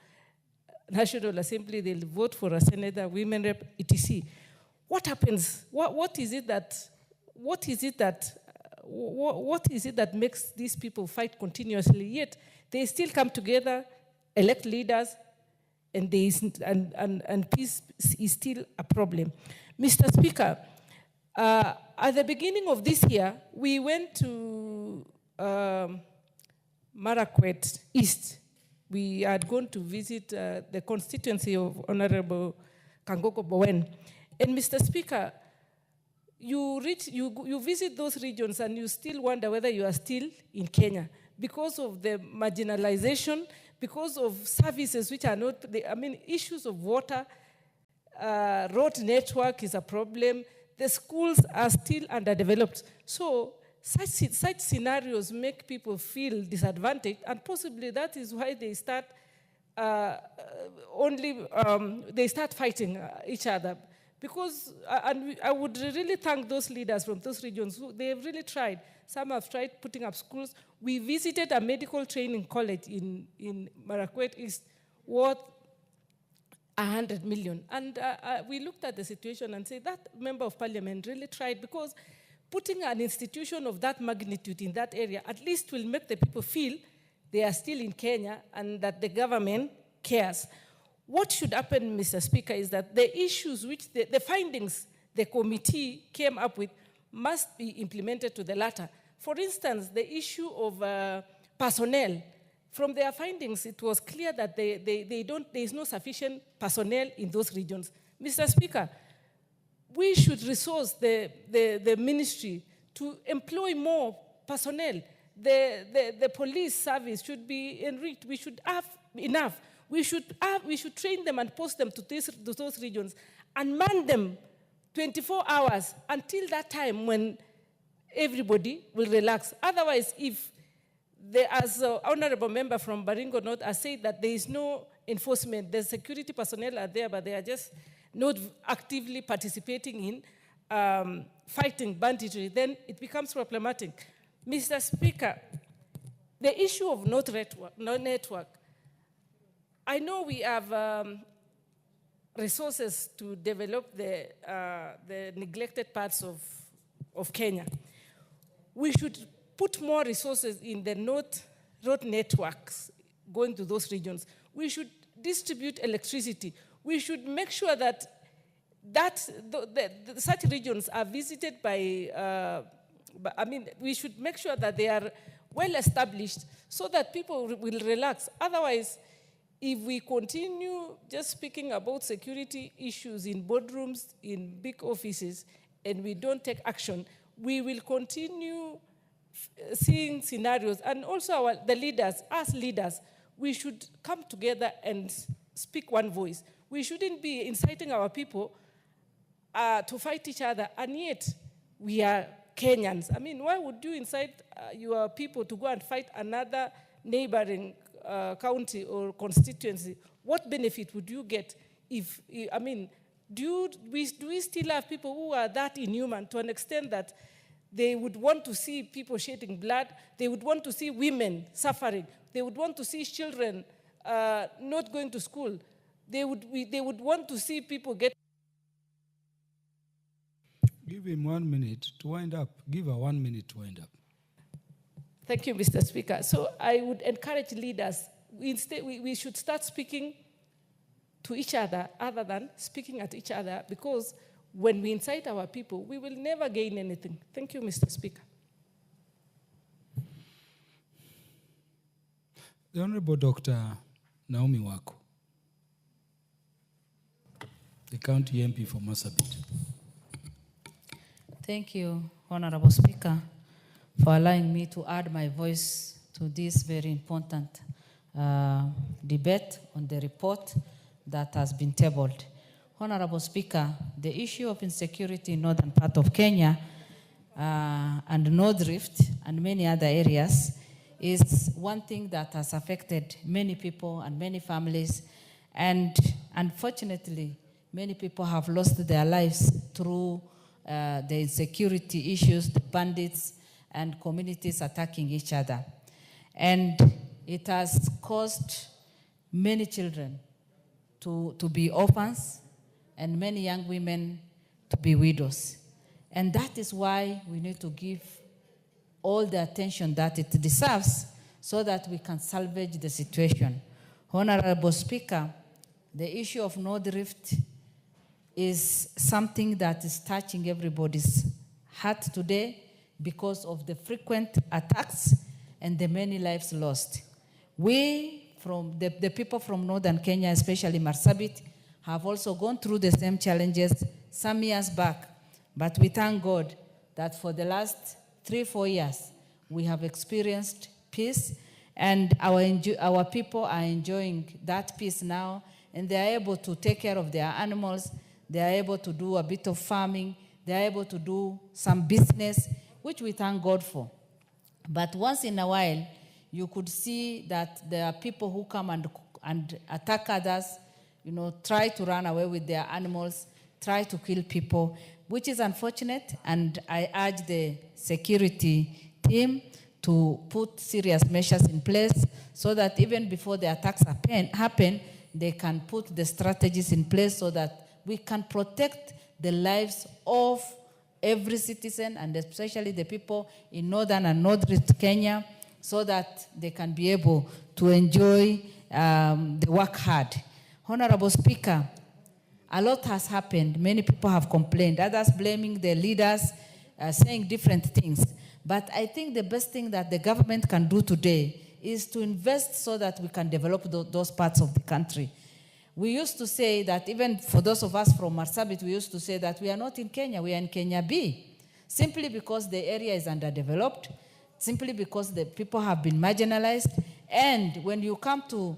National Assembly, they'll vote for a senator, women rep, etc. What happens? What is it that makes these people fight continuously, yet they still come together, elect leaders, and peace is still a problem? Mr. Speaker, at the beginning of this year, we went to Marakwet East. We had gone to visit the constituency of Honorable Kangoko Bowen. And Mr. Speaker, you visit those regions and you still wonder whether you are still in Kenya because of the marginalization, because of services which are not, issues of water, road network is a problem, the schools are still underdeveloped. So such scenarios make people feel disadvantaged, and possibly that is why they start fighting each other, Because, I would really thank those leaders from those regions who they have really tried. Some have tried putting up schools. We visited a medical training college in Marakwet East worth 100 million. And we looked at the situation and said that member of parliament really tried, because putting an institution of that magnitude in that area at least will make the people feel they are still in Kenya and that the government cares. What should happen, Mr. Speaker, is that the issues which the findings the committee came up with must be implemented to the latter. For instance, the issue of personnel. From their findings, it was clear that there is no sufficient personnel in those regions. Mr. Speaker, we should resource the ministry to employ more personnel. The police service should be enriched. We should have enough. We should train them and post them to those regions and man them 24 hours until that time when everybody will relax. Otherwise, if as the honorable member from Baringo North has said that there is no enforcement, the security personnel are there, but they are just not actively participating in fighting banditry, then it becomes problematic. Mr. Speaker, the issue of no network, I know we have resources to develop the neglected parts of Kenya. We should put more resources in the road networks going to those regions. We should distribute electricity. We should make sure that such regions are visited by, we should make sure that they are well established so that people will relax. Otherwise, if we continue just speaking about security issues in boardrooms, in big offices, and we don't take action, we will continue seeing scenarios. And also the leaders, as leaders, we should come together and speak one voice. We shouldn't be inciting our people to fight each other, and yet we are Kenyans. I mean, why would you incite your people to go and fight another neighboring county or constituency? What benefit would you get if, do we still have people who are that inhuman to an extent that they would want to see people shedding blood, they would want to see women suffering, they would want to see children not going to school, they would want to see people get... Give him 1 minute to wind up. Give her 1 minute to wind up. Thank you, Mr. Speaker. So I would encourage leaders, instead we should start speaking to each other than speaking at each other, because when we incite our people, we will never gain anything. Thank you, Mr. Speaker. The Honorable Dr. Naomi Wako, the County MP for Marsabit. Thank you, Honorable Speaker, for allowing me to add my voice to this very important debate on the report that has been tabled. Honorable Speaker, the issue of insecurity in northern part of Kenya and North Rift and many other areas is one thing that has affected many people and many families, and unfortunately, many people have lost their lives through the insecurity issues, the bandits, and communities attacking each other. And it has caused many children to be orphans and many young women to be widows. And that is why we need to give all the attention that it deserves so that we can salvage the situation. Honorable Speaker, the issue of North Rift is something that is touching everybody's heart today because of the frequent attacks and the many lives lost. We, from the people from northern Kenya, especially Marsabit, have also gone through the same challenges some years back. But we thank God that for the last 3-4 years, we have experienced peace, and our people are enjoying that peace now, and they are able to take care of their animals, they are able to do a bit of farming, they are able to do some business, which we thank God for. But once in a while, you could see that there are people who come and attack others, try to run away with their animals, try to kill people, which is unfortunate. And I urge the security team to put serious measures in place so that even before the attacks happen, they can put the strategies in place so that we can protect the lives of every citizen, and especially the people in northern and northern Kenya, so that they can be able to enjoy the work hard. Honorable Speaker, a lot has happened. Many people have complained, others blaming the leaders, saying different things. But I think the best thing that the government can do today is to invest so that we can develop those parts of the country. We used to say that, even for those of us from Marsabit, we used to say that we are not in Kenya, we are in Kenya B, simply because the area is underdeveloped, simply because the people have been marginalized. And when you come to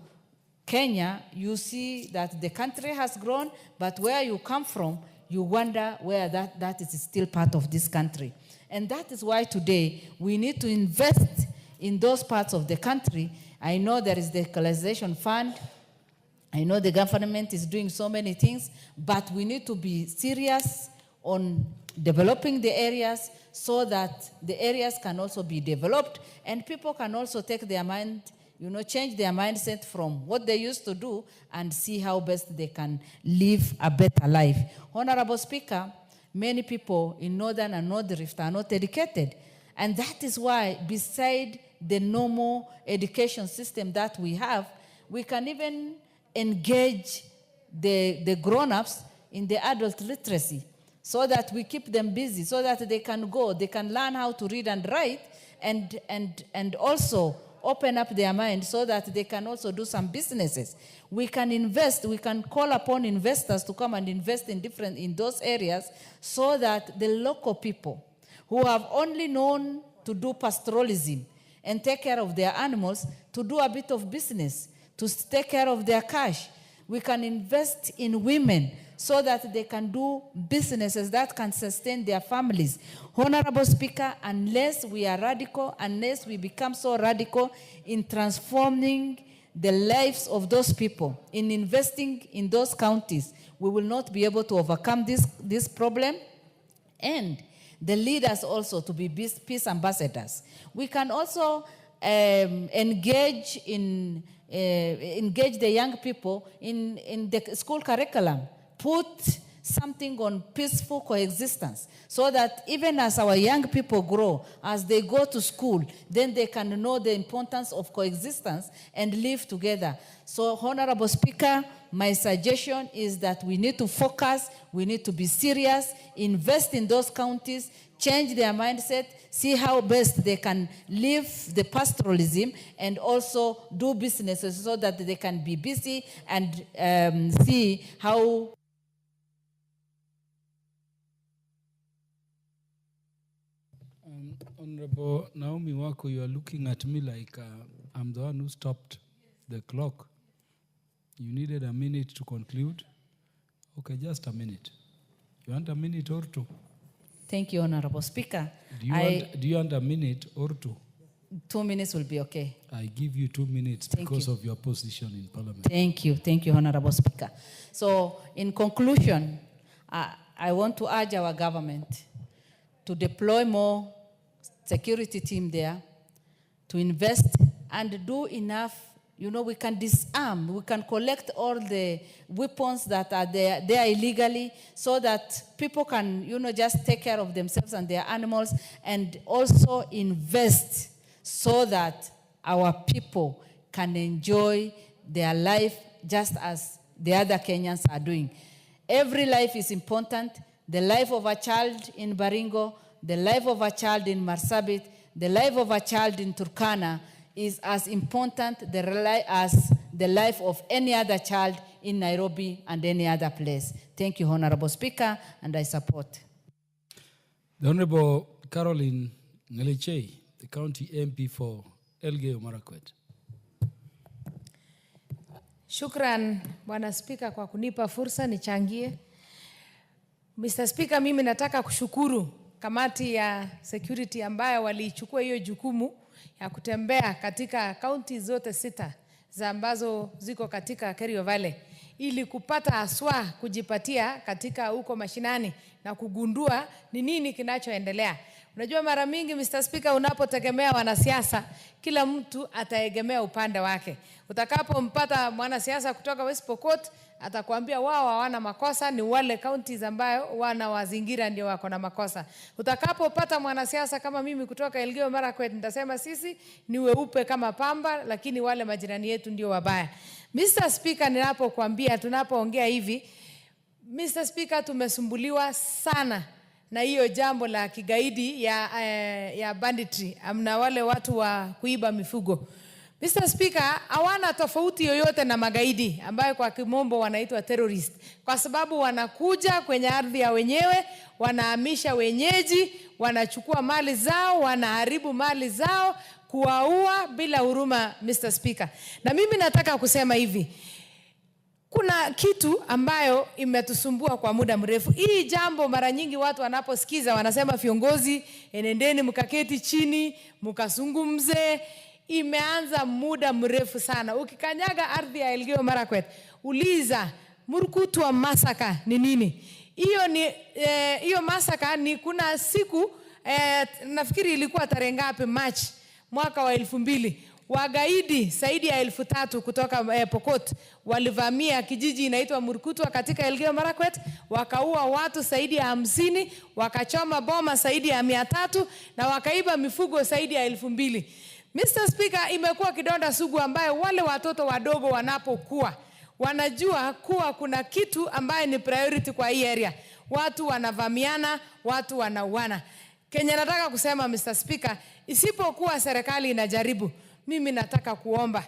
Kenya, you see that the country has grown, but where you come from, you wonder where that is still part of this country. And that is why today we need to invest in those parts of the country. I know there is the equalization fund. I know the government is doing so many things, but we need to be serious on developing the areas so that the areas can also be developed and people can also take their mind, change their mindset from what they used to do and see how best they can live a better life. Honorable Speaker, many people in Northern and North Rift are not educated. And that is why, beside the normal education system that we have, we can even engage the grown-ups in the adult literacy so that we keep them busy, so that they can go, they can learn how to read and write, and also open up their mind so that they can also do some businesses. We can invest, we can call upon investors to come and invest in those areas so that the local people who have only known to do pastoralism and take care of their animals to do a bit of business, to take care of their cash. We can invest in women so that they can do businesses that can sustain their families. Honorable Speaker, unless we are radical, unless we become so radical in transforming the lives of those people, in investing in those counties, we will not be able to overcome this problem. And the leaders also to be peace ambassadors. We can also engage the young people in the school curriculum, put something on peaceful coexistence so that even as our young people grow, as they go to school, then they can know the importance of coexistence and live together. So, Honorable Speaker, my suggestion is that we need to focus, we need to be serious, invest in those counties, change their mindset, see how best they can live the pastoralism and also do businesses so that they can be busy and see how Honorable Naomi Wako, you are looking at me like I'm the one who stopped the clock. You needed a minute to conclude? Okay, just a minute. You want a minute or two? Thank you, Honorable Speaker. Do you want a minute or two? 2 minutes will be okay. I give you 2 minutes because of your position in Parliament. Thank you, Honorable Speaker. So, in conclusion, I want to urge our government to deploy more security team there, to invest and do enough. We can disarm, we can collect all the weapons that are there illegally so that people can, just take care of themselves and their animals, and also invest so that our people can enjoy their life just as the other Kenyans are doing. Every life is important. The life of a child in Baringo, the life of a child in Marsabit, the life of a child in Turkana is as important as the life of any other child in Nairobi and any other place. Thank you, Honorable Speaker, and I support. The Honorable Caroline Ngelichei, the County MP for Elgeyo Marakwet. Shukran, Bwana Spika, kwa kunipa fursa nichangie. Mr. Speaker, mimi nataka kushukuru kamati ya security ambayo walichukua hiyo jukumu ya kutembea katika kaunti zote 6 za ambazo ziko katika Kerio Valley ili kupata haswa kujipatia katika huko mashinani na kugundua ni nini kinachoendelea. Unajua mara mingi Mr. Speaker, unapotegemea wanasiasa, kila mtu ataegemea upande wake. Utakapompata mwanasiasa kutoka West Pokot, atakwambia wao hawana makosa, ni wale counties ambayo wana wazingira ndio wako na makosa. Utakapopata mwanasiasa kama mimi kutoka Elgeyo Marakwet, nitasema sisi ni weupe kama pamba, lakini wale majirani yetu ndio wabaya. Mr. Speaker, ninapokuambia, tunapoongea hivi, Mr. Speaker, tumesumbuliwa sana na hiyo jambo la kigaidi ya banditry, amna wale watu wa kuiba mifugo. Mr. Speaker, hawana tofauti yoyote na magaidi ambayo kwa kimombo wanaitwa terrorist, kwa sababu wanakuja kwenye ardhi ya wenyewe, wanahamisha wenyeji, wanachukua mali zao, wanaharibu mali zao, kuwaua bila huruma, Mr. Speaker. Na mimi nataka kusema hivi, kuna kitu ambayo imetusumbua kwa muda mrefu. Hii jambo mara nyingi watu wanaposikiza wanasema viongozi, enendeni mkaketi chini, mkazungumze. Imeanza muda mrefu sana. Ukikanyaga ardhi ya Elgeyo Marakwet, uliza Murkutwa massacre ni nini? Hiyo massacre ni kuna siku nafikiri ilikuwa tarehe ngapi, March mwaka wa 2000, wagaidi zaidi ya 3,000 kutoka Pokot walivamia kijiji inaitwa Murkutwa katika Elgeyo Marakwet, wakaua watu zaidi ya 50, wakachoma boma zaidi ya 300 na wakaiba mifugo zaidi ya 2,000. Mr. Speaker, imekuwa kidonda sugu ambayo wale watoto wadogo wanapokuwa wanajua kuwa kuna kitu ambaye ni priority kwa hii area. Watu wanavamiana, watu wanauana. Kenya nataka kusema Mr. Speaker, isipokuwa serikali inajaribu, mimi nataka kuomba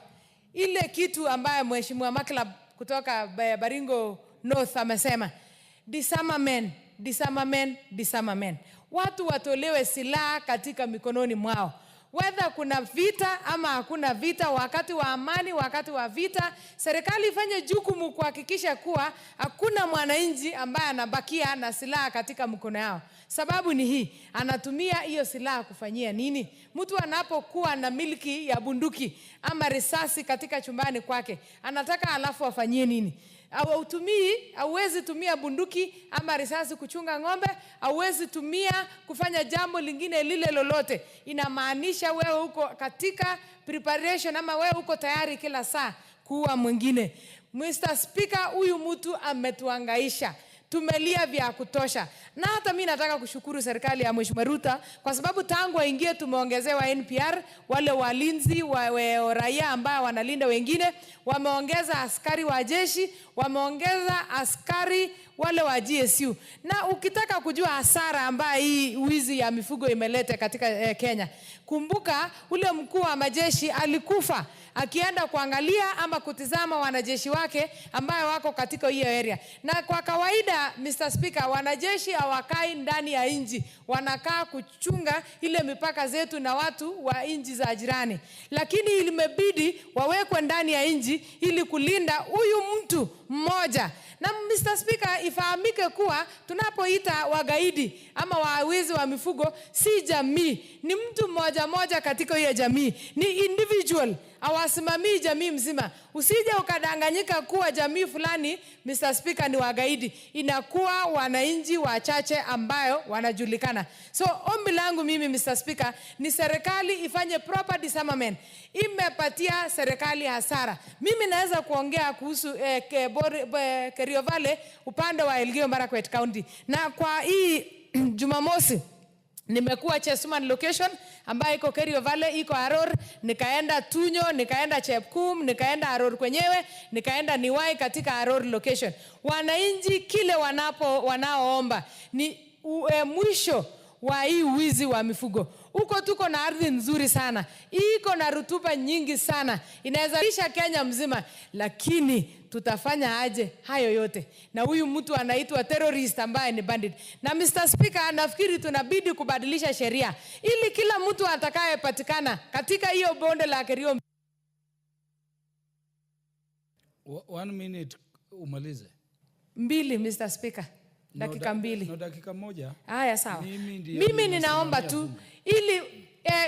ile kitu ambaye Mheshimiwa Maklab kutoka Baringo North amesema, disarmament. Watu watolewe silaha katika mikononi mwao. Whether kuna vita ama hakuna vita, wakati wa amani, wakati wa vita, serikali ifanye jukumu kuhakikisha kuwa hakuna mwananchi ambaye anabakia na silaha katika mkono yao. Sababu ni hii, anatumia hiyo silaha kufanyia nini? Mtu anapokuwa na miliki ya bunduki ama risasi katika chumbani kwake, anataka alafu afanyie nini? Hauwezi tumia bunduki ama risasi kuchunga ng'ombe, hauwezi tumia kufanya jambo lingine lile lolote. Inamaanisha wewe uko katika preparation ama wewe uko tayari kila saa kuua mwingine. Mr. Speaker, huyu mtu ametuangaisha. Tumelia vya kutosha. Na hata mimi nataka kushukuru serikali ya Mheshimiwa Ruto kwa sababu tangu waingie tumeongezewa NPR, wale walinzi wa raia ambao wanalinda wengine, wameongeza askari wa jeshi, wameongeza askari wale wa GSU. Na ukitaka kujua hasara ambayo hii wizi ya mifugo imeleta katika Kenya, kumbuka ule mkuu wa majeshi alikufa akienda kuangalia ama kutizama wanajeshi wake ambao wako katika hiyo area. Na kwa kawaida Mr. Speaker, wanajeshi hawakai ndani ya nchi, wanakaa kuchunga ile mipaka zetu na watu wa nchi za jirani. Lakini ilimebidi wawekwe ndani ya nchi ili kulinda huyu mtu mmoja. Na Mr. Speaker, ifahamike kuwa tunapoita wagaidi ama wawizi wa mifugo si jamii, ni mtu mmoja mmoja katika hiyo jamii, ni individual, hawasimamii jamii mzima. Usije ukadanganyika kuwa jamii fulani Mr. Speaker ni wagaidi, inakuwa wananchi wachache ambayo wanajulikana. So ombi langu mimi Mr. Speaker ni serikali ifanye proper disarmament. Imepatia serikali hasara. Mimi naweza kuongea kuhusu Kerio Valley upande wa Elgeyo Marakwet County. Na kwa hii Jumamosi nimekuwa Chesuman location ambayo iko Kerio Valley, iko Aror, nikaenda Tunyo, nikaenda Chepkum, nikaenda Aror kwenyewe, nikaenda Niwai katika Aror location. Wananchi kile wanaoomba ni mwisho wa hii wizi wa mifugo. Huko tuko na ardhi nzuri sana, iko na rutuba nyingi sana, inaweza lisha Kenya mzima, lakini tutafanya aje hayo yote na huyu mtu anaitwa terrorist ambaye ni bandit? Na Mr. Speaker, nafikiri tunabidi kubadilisha sheria ili kila mtu atakayepatikana katika hiyo bonde la Kerio. 1 minute umalize. 2 Mr. Speaker. Dakika 2. No, dakika 1. Haya sawa. Mimi ninaomba tu ili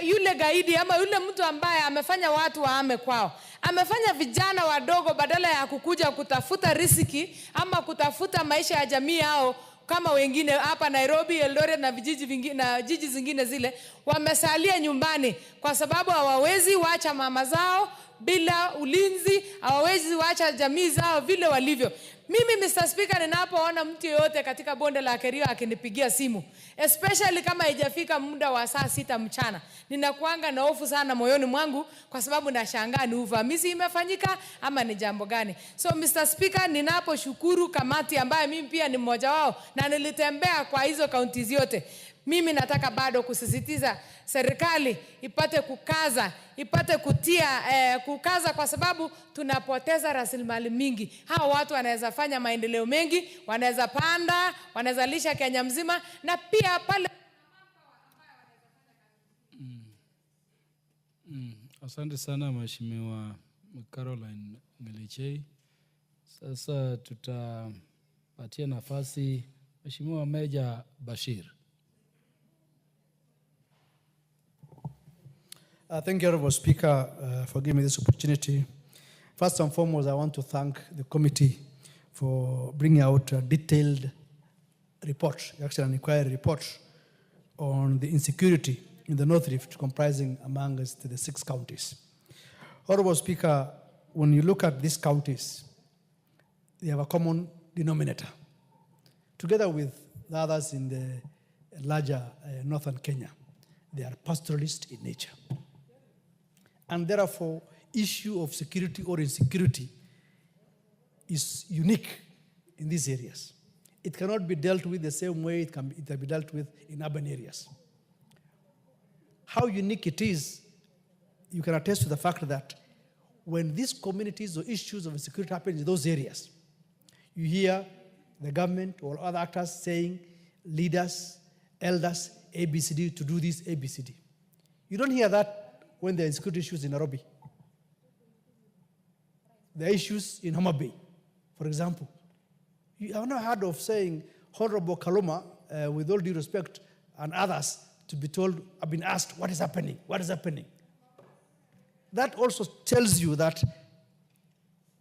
yule gaidi ama yule mtu ambaye amefanya watu waame kwao, amefanya vijana wadogo badala ya kukuja kutafuta riziki ama kutafuta maisha ya jamii yao kama wengine hapa Nairobi, Eldoret na vijiji vingine na jiji zingine zile, wamesalia nyumbani kwa sababu hawawezi waacha mama zao bila ulinzi, hawawezi waacha jamii zao vile walivyo. Mimi Mr. Speaker, ninapoona mtu yote katika bonde la Kerio akinipigia simu, especially kama haijafika muda wa saa 6 mchana, ninakuanga na hofu sana moyoni mwangu kwa sababu nashangaa ni uvamizi imefanyika ama ni jambo gani. So Mr. Speaker, ninaposhukuru kamati ambaye mimi pia ni mmoja wao na nilitembea kwa hizo counties yote, mimi nataka bado kusisitiza serikali ipate kukaza, ipate kukaza kwa sababu tunapoteza rasilimali mingi. Hao watu wanaweza fanya maendeleo mengi, wanaweza panda, wanaweza lisha Kenya mzima na pia pale. Asante sana Mheshimiwa Caroline Ngelichei. Sasa tutapatia nafasi Mheshimiwa Meja Bashir. Thank you, Honorable Speaker, for giving me this opportunity. First and foremost, I want to thank the committee for bringing out a detailed report, actually an inquiry report, on the insecurity in the North Rift, comprising amongst the 6 counties. Honorable Speaker, when you look at these counties, they have a common denominator. Together with the others in the larger northern Kenya, they are pastoralist in nature. And therefore, issue of security or insecurity is unique in these areas. It cannot be dealt with the same way it can be dealt with in urban areas. How unique it is, you can attest to the fact that when these communities or issues of insecurity happen in those areas, you hear the government or other actors saying, leaders, elders, ABCD, to do this, ABCD. You don't hear that when there are insecurity issues in Nairobi. There are issues in Homa Bay, for example. You have not heard of saying, Honorable Kaluma, with all due respect, and others, to be told, I've been asked, what is happening? What is happening? That also tells you that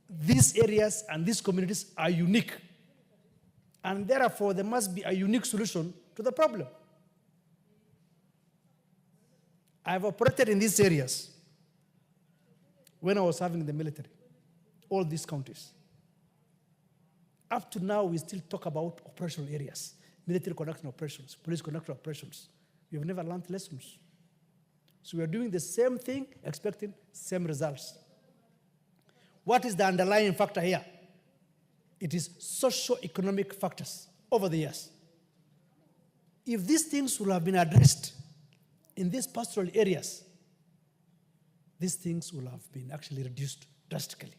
these areas and these communities are unique. And therefore, there must be a unique solution to the problem. I've operated in these areas when I was serving in the military, all these counties. Up to now, we still talk about operational areas, military conducting operations, police conducting operations. We have never learned lessons. So we are doing the same thing, expecting same results. What is the underlying factor here? It is socio-economic factors over the years. If these things will have been addressed in these pastoral areas, these things will have been actually reduced drastically.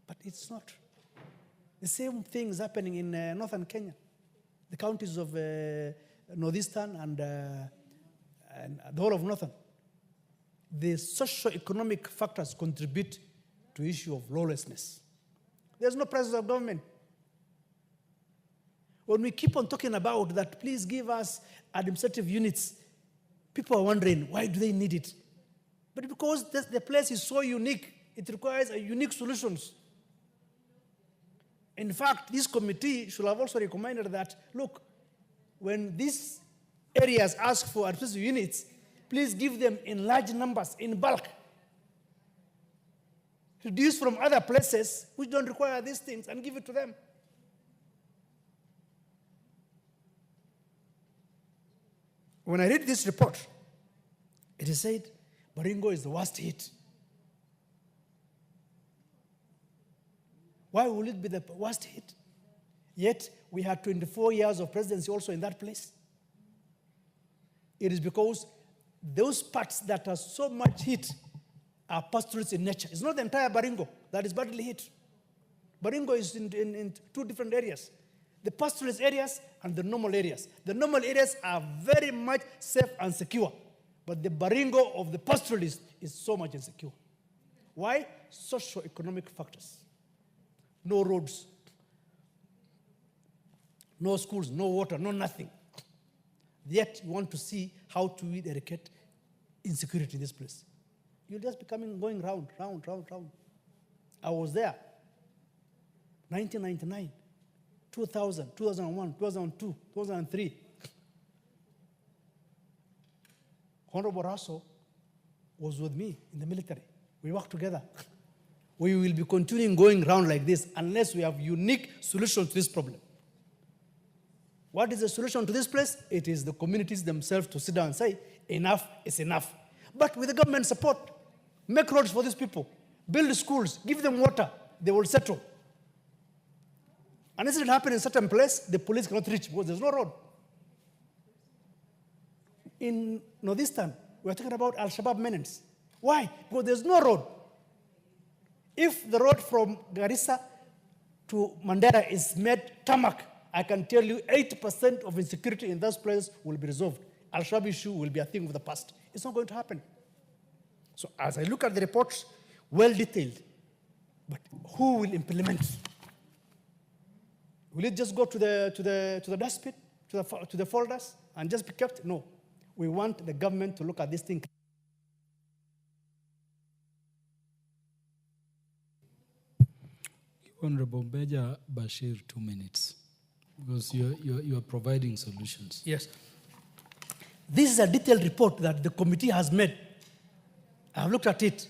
But it's not. The same thing is happening in northern Kenya, the counties of northeastern and the whole of northern. The socio-economic factors contribute to the issue of lawlessness. There's no presence of government. When we keep on talking about that, please give us administrative units, people are wondering, why do they need it? But because the place is so unique, it requires unique solutions. In fact, this committee should have also recommended that, look, when these areas ask for administrative units, please give them in large numbers, in bulk. Reduce from other places which don't require these things and give it to them. When I read this report, it is said Baringo is the worst hit. Why will it be the worst hit? Yet we had 24 years of presidency also in that place. It is because those parts that are so much hit are pastoralists in nature. It's not the entire Baringo that is badly hit. Baringo is in 2 different areas. The pastoralist areas and the normal areas. The normal areas are very much safe and secure. But the Baringo of the pastoralist is so much insecure. Why? Socio-economic factors. No roads, no schools, no water, no nothing. Yet you want to see how to eradicate insecurity in this place. You'll just be going round. I was there. 1999, 2000, 2001, 2002, 2003. Honorable Raso was with me in the military. We worked together. We will be continuing going round like this unless we have unique solutions to this problem. What is the solution to this place? It is the communities themselves to sit down and say, enough is enough. But with the government support, make roads for these people, build schools, give them water, they will settle. And if it happens in a certain place, the police cannot reach because there's no road. In Northeastern, we're talking about Al-Shabaab menace. Why? Because there's no road. If the road from Garissa to Mandera is made tarmac, I can tell you 80% of insecurity in those places will be resolved. Al-Shabaab issue will be a thing of the past. It's not going to happen. So as I look at the reports, well detailed, but who will implement? Will it just go to the dustbin, to the folders, and just be kept? No. We want the government to look at this thing. Honorable Beja Bashir, 2 minutes, because you are providing solutions. Yes. This is a detailed report that the committee has made. I have looked at it.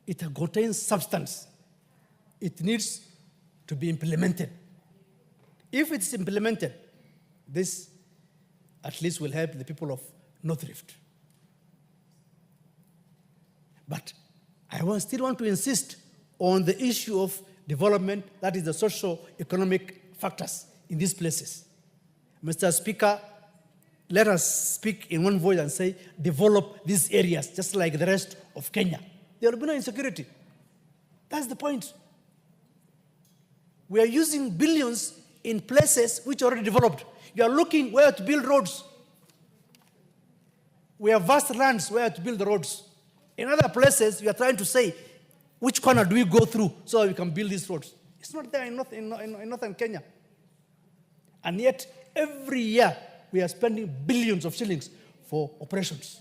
It contains substance. It needs to be implemented. If it's implemented, this at least will help the people of North Rift. But I still want to insist on the issue of development, that is the socio-economic factors in these places. Mr. Speaker, let us speak in one voice and say, develop these areas just like the rest of Kenya. There will be no insecurity. That's the point. We are using billions in places which are already developed. You are looking where to build roads. We have vast lands where to build the roads. In other places, you are trying to say, which corner do we go through so that we can build these roads? It's not there in northern Kenya. And yet, every year, we are spending billions of shillings for operations.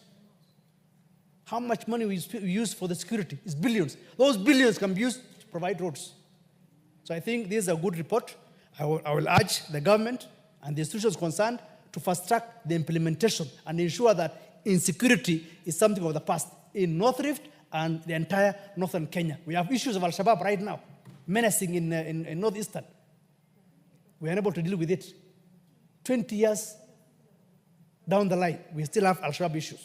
How much money we use for the security is billions. Those billions can be used to provide roads. So I think this is a good report. I will urge the government and the institutions concerned to fast-track the implementation and ensure that insecurity is something of the past in North Rift and the entire northern Kenya. We have issues of Al-Shabaab right now, menacing in Northeastern. We are unable to deal with it. 20 years down the line, we still have Al-Shabaab issues.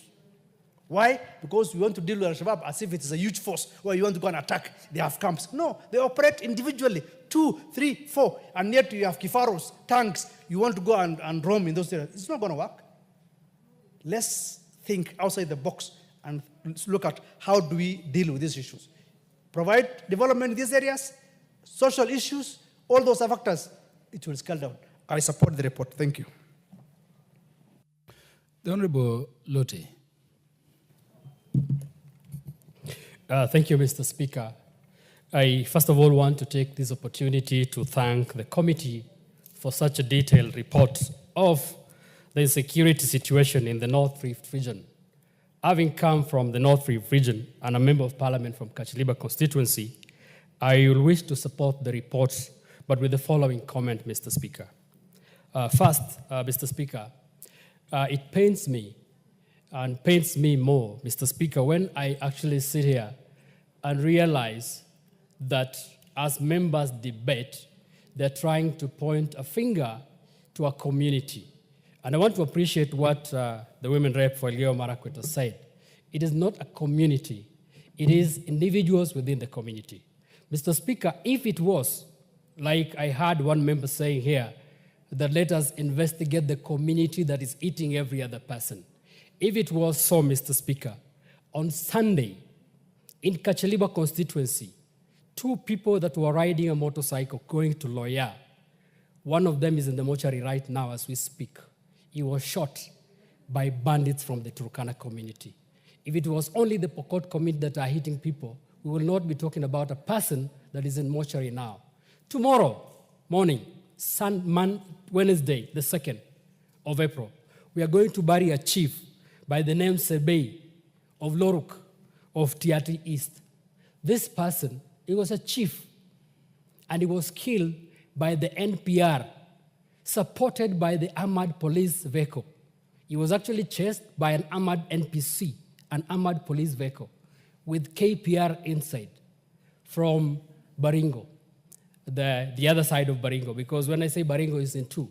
Why? Because we want to deal with Al-Shabaab as if it is a huge force where you want to go and attack. They have camps. No, they operate individually, 2, 3, 4, and yet you have kifaros, tanks. You want to go and roam in those areas. It's not going to work. Let's think outside the box and look at how do we deal with these issues. Provide development in these areas, social issues, all those are factors. It will scale down. I support the report. Thank you. The Honorable Lote. Thank you, Mr. Speaker. I first of all want to take this opportunity to thank the committee for such a detailed report of the insecurity situation in the North Rift region. Having come from the North Rift region and a member of parliament from Kachiliba constituency, I will wish to support the report, but with the following comment, Mr. Speaker. First, Mr. Speaker, it pains me and pains me more, Mr. Speaker, when I actually sit here and realize that as members debate, they're trying to point a finger to a community. And I want to appreciate what the women rep for Elgeyo Marakwet has said. It is not a community. It is individuals within the community. Mr. Speaker, if it was, like I heard one member saying here, that let us investigate the community that is eating every other person. If it was so, Mr. Speaker, on Sunday, in Kachiliba constituency, 2 people that were riding a motorcycle going to Loya, one of them is in the mortuary right now as we speak. He was shot by bandits from the Turkana community. If it was only the Pokot community that are hitting people, we will not be talking about a person that is in mortuary now. Tomorrow morning, Wednesday, the 2nd of April, we are going to bury a chief by the name Sebei of Loruk, of Tiati East. This person, he was a chief, and he was killed by the NPR, supported by the armored police vehicle. He was actually chased by an armored NPC, an armored police vehicle, with KPR inside from Baringo, the other side of Baringo, because when I say Baringo, it's in two,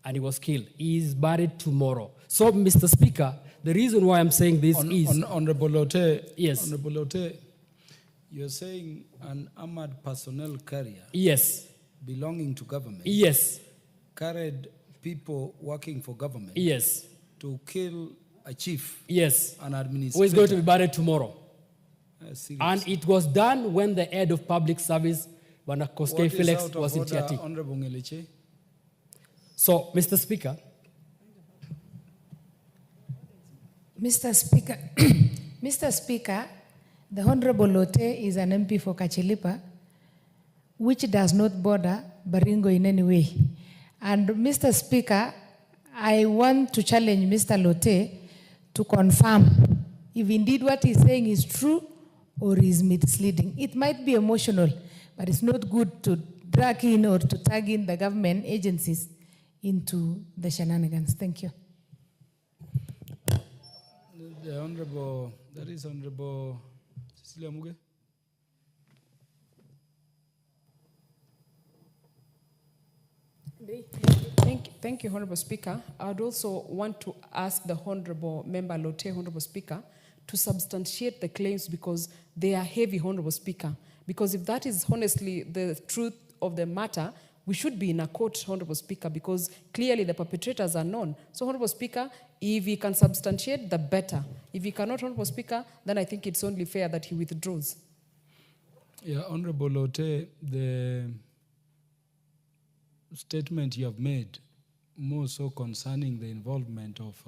and he was killed. He is buried tomorrow. So, Mr. Speaker, the reason why I'm saying this is... Honorable Lote, yes. Honorable Lote, you're saying an armored personnel carrier... Yes. ...belonging to government... Yes. ...carried people working for government... Yes. ...to kill a chief... Yes. ...an administrator... ...who is going to be buried tomorrow. Serious. And it was done when the head of public service, Bwana Koskei Felix, was in Tiati. Honorable Ngeleche? So, Mr. Speaker. Mr. Speaker, Mr. Speaker, the Honorable Lote is an MP for Kachilipa, which does not border Baringo in any way. And Mr. Speaker, I want to challenge Mr. Lote to confirm if indeed what he's saying is true or is misleading. It might be emotional, but it's not good to drag in or to tag in the government agencies into the shenanigans. Thank you. The Honorable, that is Honorable Cecilia Muge. Thank you, Honorable Speaker. I would also want to ask the Honorable Member Lote, Honorable Speaker, to substantiate the claims because they are heavy, Honorable Speaker. Because if that is honestly the truth of the matter, we should be in a court, Honorable Speaker, because clearly the perpetrators are known. So, Honorable Speaker, if he can substantiate, the better. If he cannot, Honorable Speaker, then I think it's only fair that he withdraws. Yeah, Honorable Lote, the statement you have made, more so concerning the involvement of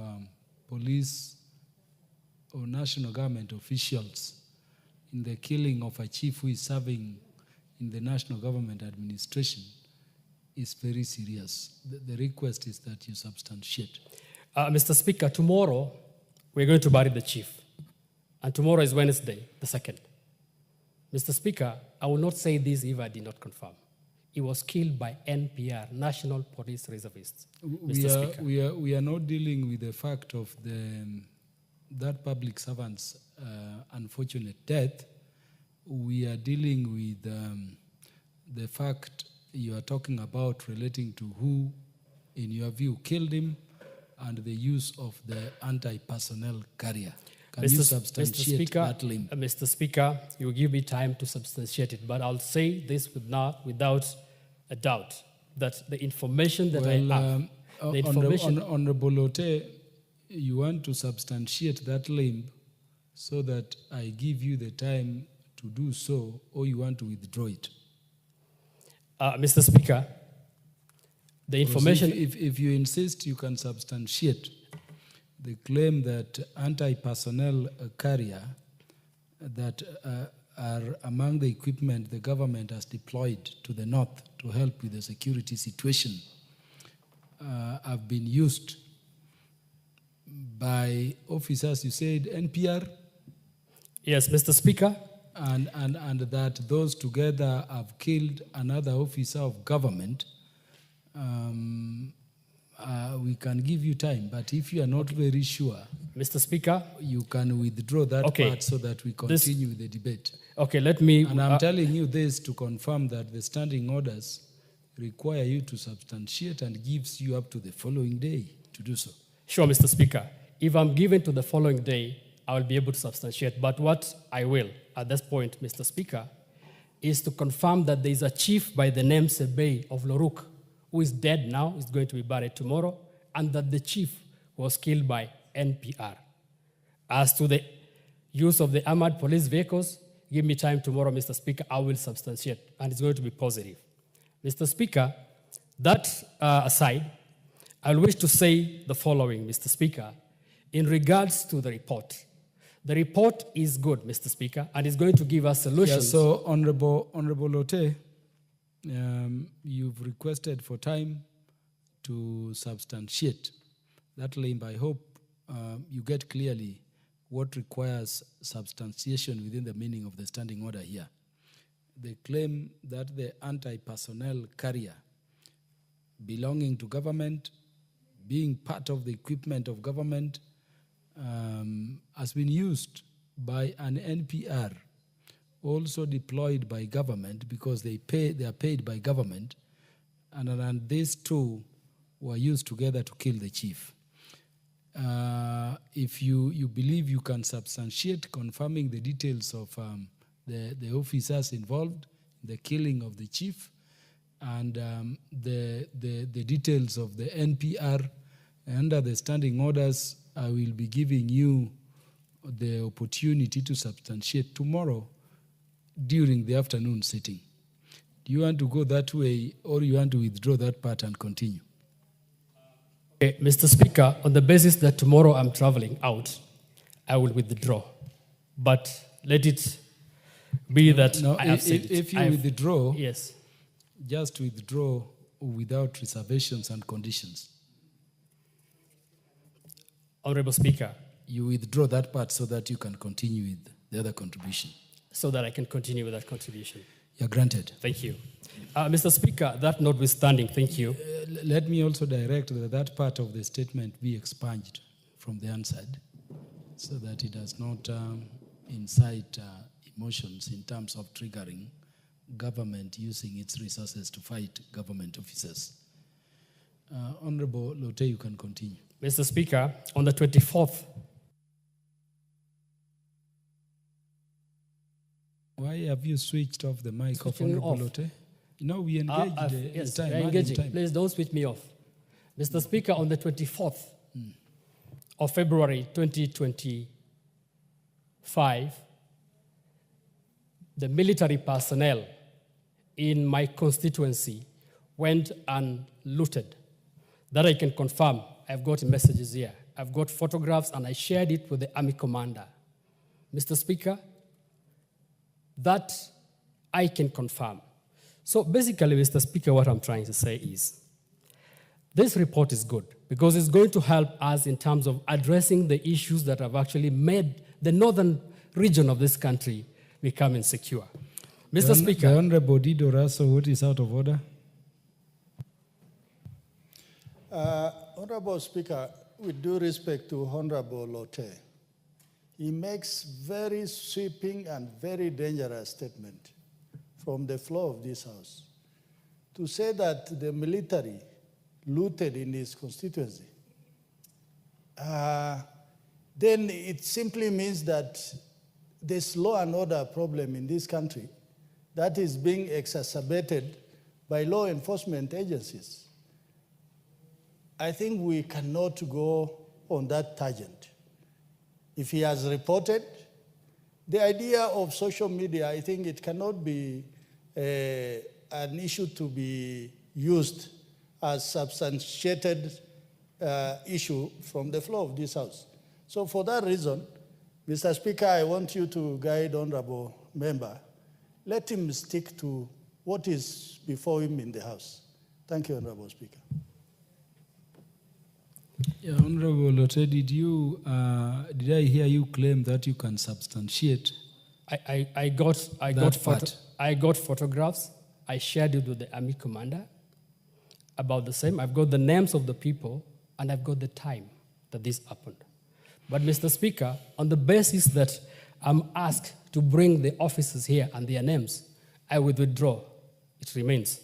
police or national government officials in the killing of a chief who is serving in the national government administration, is very serious. The request is that you substantiate. Mr. Speaker, tomorrow we're going to bury the chief. And tomorrow is Wednesday, the 2nd. Mr. Speaker, I will not say this if I did not confirm. He was killed by NPR, National Police Reservists. We are not dealing with the fact of that public servant's unfortunate death. We are dealing with the fact you are talking about relating to who, in your view, killed him and the use of the anti-personnel carrier. Can you substantiate that link? Mr. Speaker, you give me time to substantiate it, but I'll say this without a doubt that the information that I have, the information... Honorable Lote, you want to substantiate that limb so that I give you the time to do so, or you want to withdraw it? Mr. Speaker, the information... If you insist, you can substantiate the claim that anti-personnel carrier that are among the equipment the government has deployed to the north to help with the security situation have been used by officers, you said NPR? Yes, Mr. Speaker. And that those together have killed another officer of government. We can give you time, but if you are not very sure, Mr. Speaker, you can withdraw that part so that we continue with the debate. Okay, let me... And I'm telling you this to confirm that the standing orders require you to substantiate and gives you up to the following day to do so. Sure, Mr. Speaker. If I'm given to the following day, I will be able to substantiate. But what I will, at this point, Mr. Speaker, is to confirm that there is a chief by the name Sebei of Loruk, who is dead now, is going to be buried tomorrow, and that the chief was killed by NPR. As to the use of the armored police vehicles, give me time tomorrow, Mr. Speaker, I will substantiate, and it's going to be positive. Mr. Speaker, that aside, I wish to say the following, Mr. Speaker, in regards to the report. The report is good, Mr. Speaker, and it's going to give us solutions. Yeah, so, Honorable Lote, you've requested for time to substantiate that limb. I hope you get clearly what requires substantiation within the meaning of the standing order here. They claim that the anti-personnel carrier belonging to government, being part of the equipment of government, has been used by an NPR, also deployed by government because they are paid by government, and these two were used together to kill the chief. If you believe you can substantiate confirming the details of the officers involved in the killing of the chief and the details of the NPR under the standing orders, I will be giving you the opportunity to substantiate tomorrow during the afternoon sitting. Do you want to go that way or you want to withdraw that part and continue? Okay, Mr. Speaker, on the basis that tomorrow I'm traveling out, I will withdraw. But let it be that no, I have said it. If you withdraw, yes, just withdraw without reservations and conditions. Honorable Speaker. You withdraw that part so that you can continue with the other contribution. So that I can continue with that contribution. You're granted. Thank you. Mr. Speaker, that notwithstanding, thank you. Let me also direct that part of the statement be expunged from the answered so that it does not incite emotions in terms of triggering government using its resources to fight government officers. Honorable Lote, you can continue. Mr. Speaker, on the 24th. Why have you switched off the mic of Honorable Lote? No, we engaged yes, time. we are engaging. Please don't switch me off. Mr. Speaker, on the 24th of February 2025, the military personnel in my constituency went and looted. That I can confirm. I've got messages here. I've got photographs and I shared it with the army commander. Mr. Speaker, that I can confirm. So basically, Mr. Speaker, what I'm trying to say is, this report is good because it's going to help us in terms of addressing the issues that have actually made the northern region of this country become insecure. Mr. Speaker. The Honorable Dido Raso, what is out of order? Honorable Speaker, with due respect to Honorable Lote, he makes very sweeping and very dangerous statement from the floor of this House to say that the military looted in his constituency. Then it simply means that there's law and order problem in this country that is being exacerbated by law enforcement agencies. I think we cannot go on that tangent. If he has reported, the idea of social media, I think it cannot be an issue to be used as substantiated issue from the floor of this House. So for that reason, Mr. Speaker, I want you to guide Honorable Member. Let him stick to what is before him in the House. Thank you, Honorable Speaker. Yeah, Honorable Lote, did I hear you claim that you can substantiate? I got photographs. I shared it with the army commander about the same. I've got the names of the people and I've got the time that this happened. But Mr. Speaker, on the basis that I'm asked to bring the officers here and their names, I will withdraw. It remains.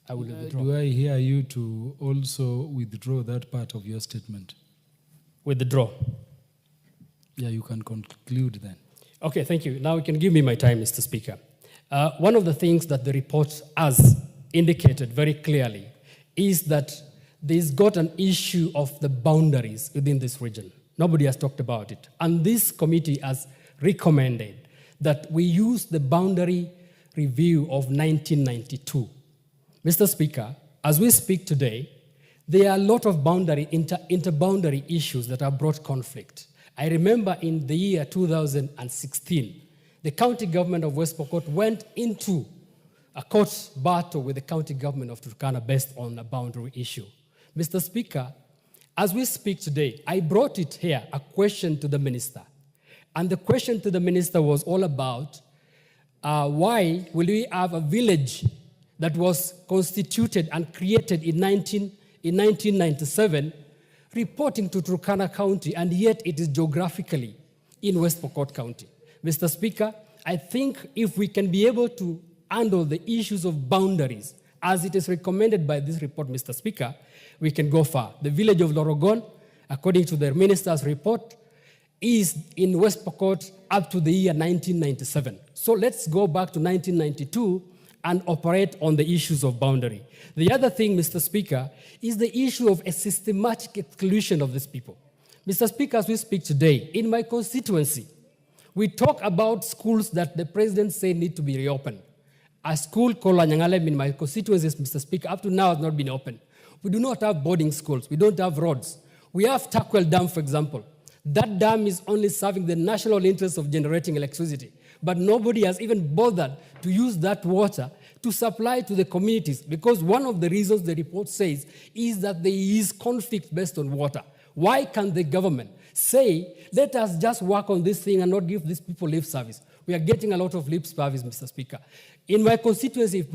I will withdraw. Do I hear you to also withdraw that part of your statement? Withdraw. Yeah, you can conclude then. Okay, thank you. Now you can give me my time, Mr. Speaker. One of the things that the report has indicated very clearly is that there's got an issue of the boundaries within this region. Nobody has talked about it. And this committee has recommended that we use the boundary review of 1992. Mr. Speaker, as we speak today, there are a lot of inter-boundary issues that have brought conflict. I remember in the year 2016, the county government of West Pokot went into a court battle with the county government of Turkana based on a boundary issue. Mr. Speaker, as we speak today, I brought it here, a question to the minister. And the question to the minister was all about why will we have a village that was constituted and created in 1997 reporting to Turkana County, and yet it is geographically in West Pokot County. Mr. Speaker, I think if we can be able to handle the issues of boundaries, as it is recommended by this report, Mr. Speaker, we can go far. The village of Lorogon, according to the minister's report, is in West Pokot up to the year 1997. So let's go back to 1992 and operate on the issues of boundary. The other thing, Mr. Speaker, is the issue of a systematic exclusion of these people. Mr. Speaker, as we speak today, in my constituency, we talk about schools that the president said need to be reopened. A school called Lanyangalem in my constituency, Mr. Speaker, up to now has not been opened. We do not have boarding schools. We don't have roads. We have Takwel Dam, for example. That dam is only serving the national interest of generating electricity. But nobody has even bothered to use that water to supply to the communities, because one of the reasons the report says is that there is conflict based on water. Why can't the government say, let us just work on this thing and not give these people lip service? We are getting a lot of lip service, Mr. Speaker. In my constituency,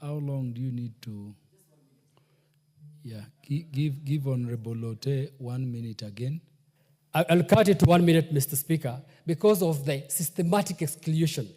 how long do you need to? Yeah, give Honorable Lote 1 minute again. I'll cut it to 1 minute, Mr. Speaker, because of the systematic exclusion.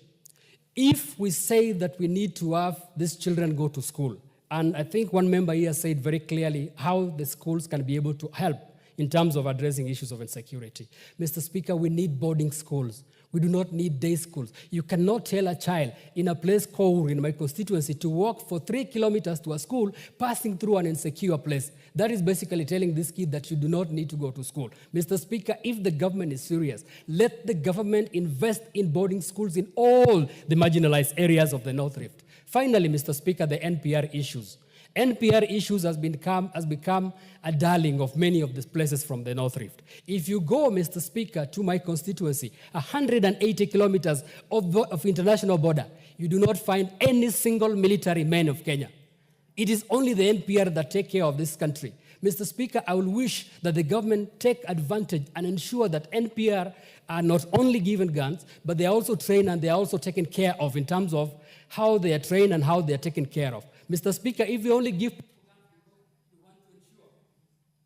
If we say that we need to have these children go to school, and I think one member here said very clearly how the schools can be able to help in terms of addressing issues of insecurity. Mr. Speaker, we need boarding schools. We do not need day schools. You cannot tell a child in a place called in my constituency to walk for 3 kilometers to a school passing through an insecure place. That is basically telling this kid that you do not need to go to school. Mr. Speaker, if the government is serious, let the government invest in boarding schools in all the marginalized areas of the North Rift. Finally, Mr. Speaker, the NPR issues. NPR issues has become a darling of many of these places from the North Rift. If you go, Mr. Speaker, to my constituency, 180 kilometers of international border, you do not find any single military man of Kenya. It is only the NPR that take care of this country. Mr. Speaker, I will wish that the government take advantage and ensure that NPR are not only given guns, but they are also trained and they are also taken care of in terms of how they are trained and how they are taken care of. Mr. Speaker, if we only give people guns, we want to ensure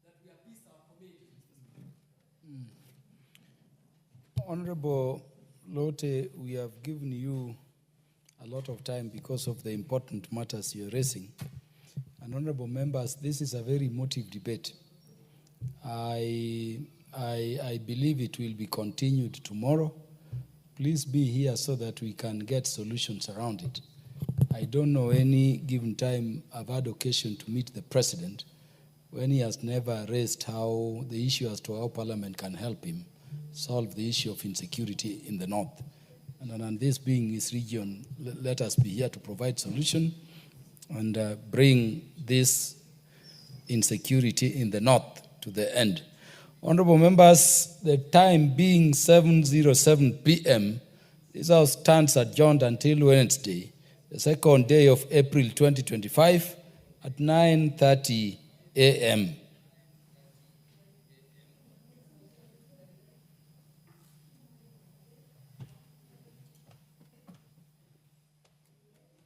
that we appease our communities. Honorable Lote, we have given you a lot of time because of the important matters you're raising. And honorable members, this is a very emotive debate. I believe it will be continued tomorrow. Please be here so that we can get solutions around it. I don't know any given time I've had occasion to meet the president when he has never raised how the issue as to how Parliament can help him solve the issue of insecurity in the North. And this being his region, let us be here to provide solution and bring this insecurity in the North to the end. Honorable members, the time being 7:07 p.m., this House stands adjourned until Wednesday, the second day of April 2025 at 9:30 a.m.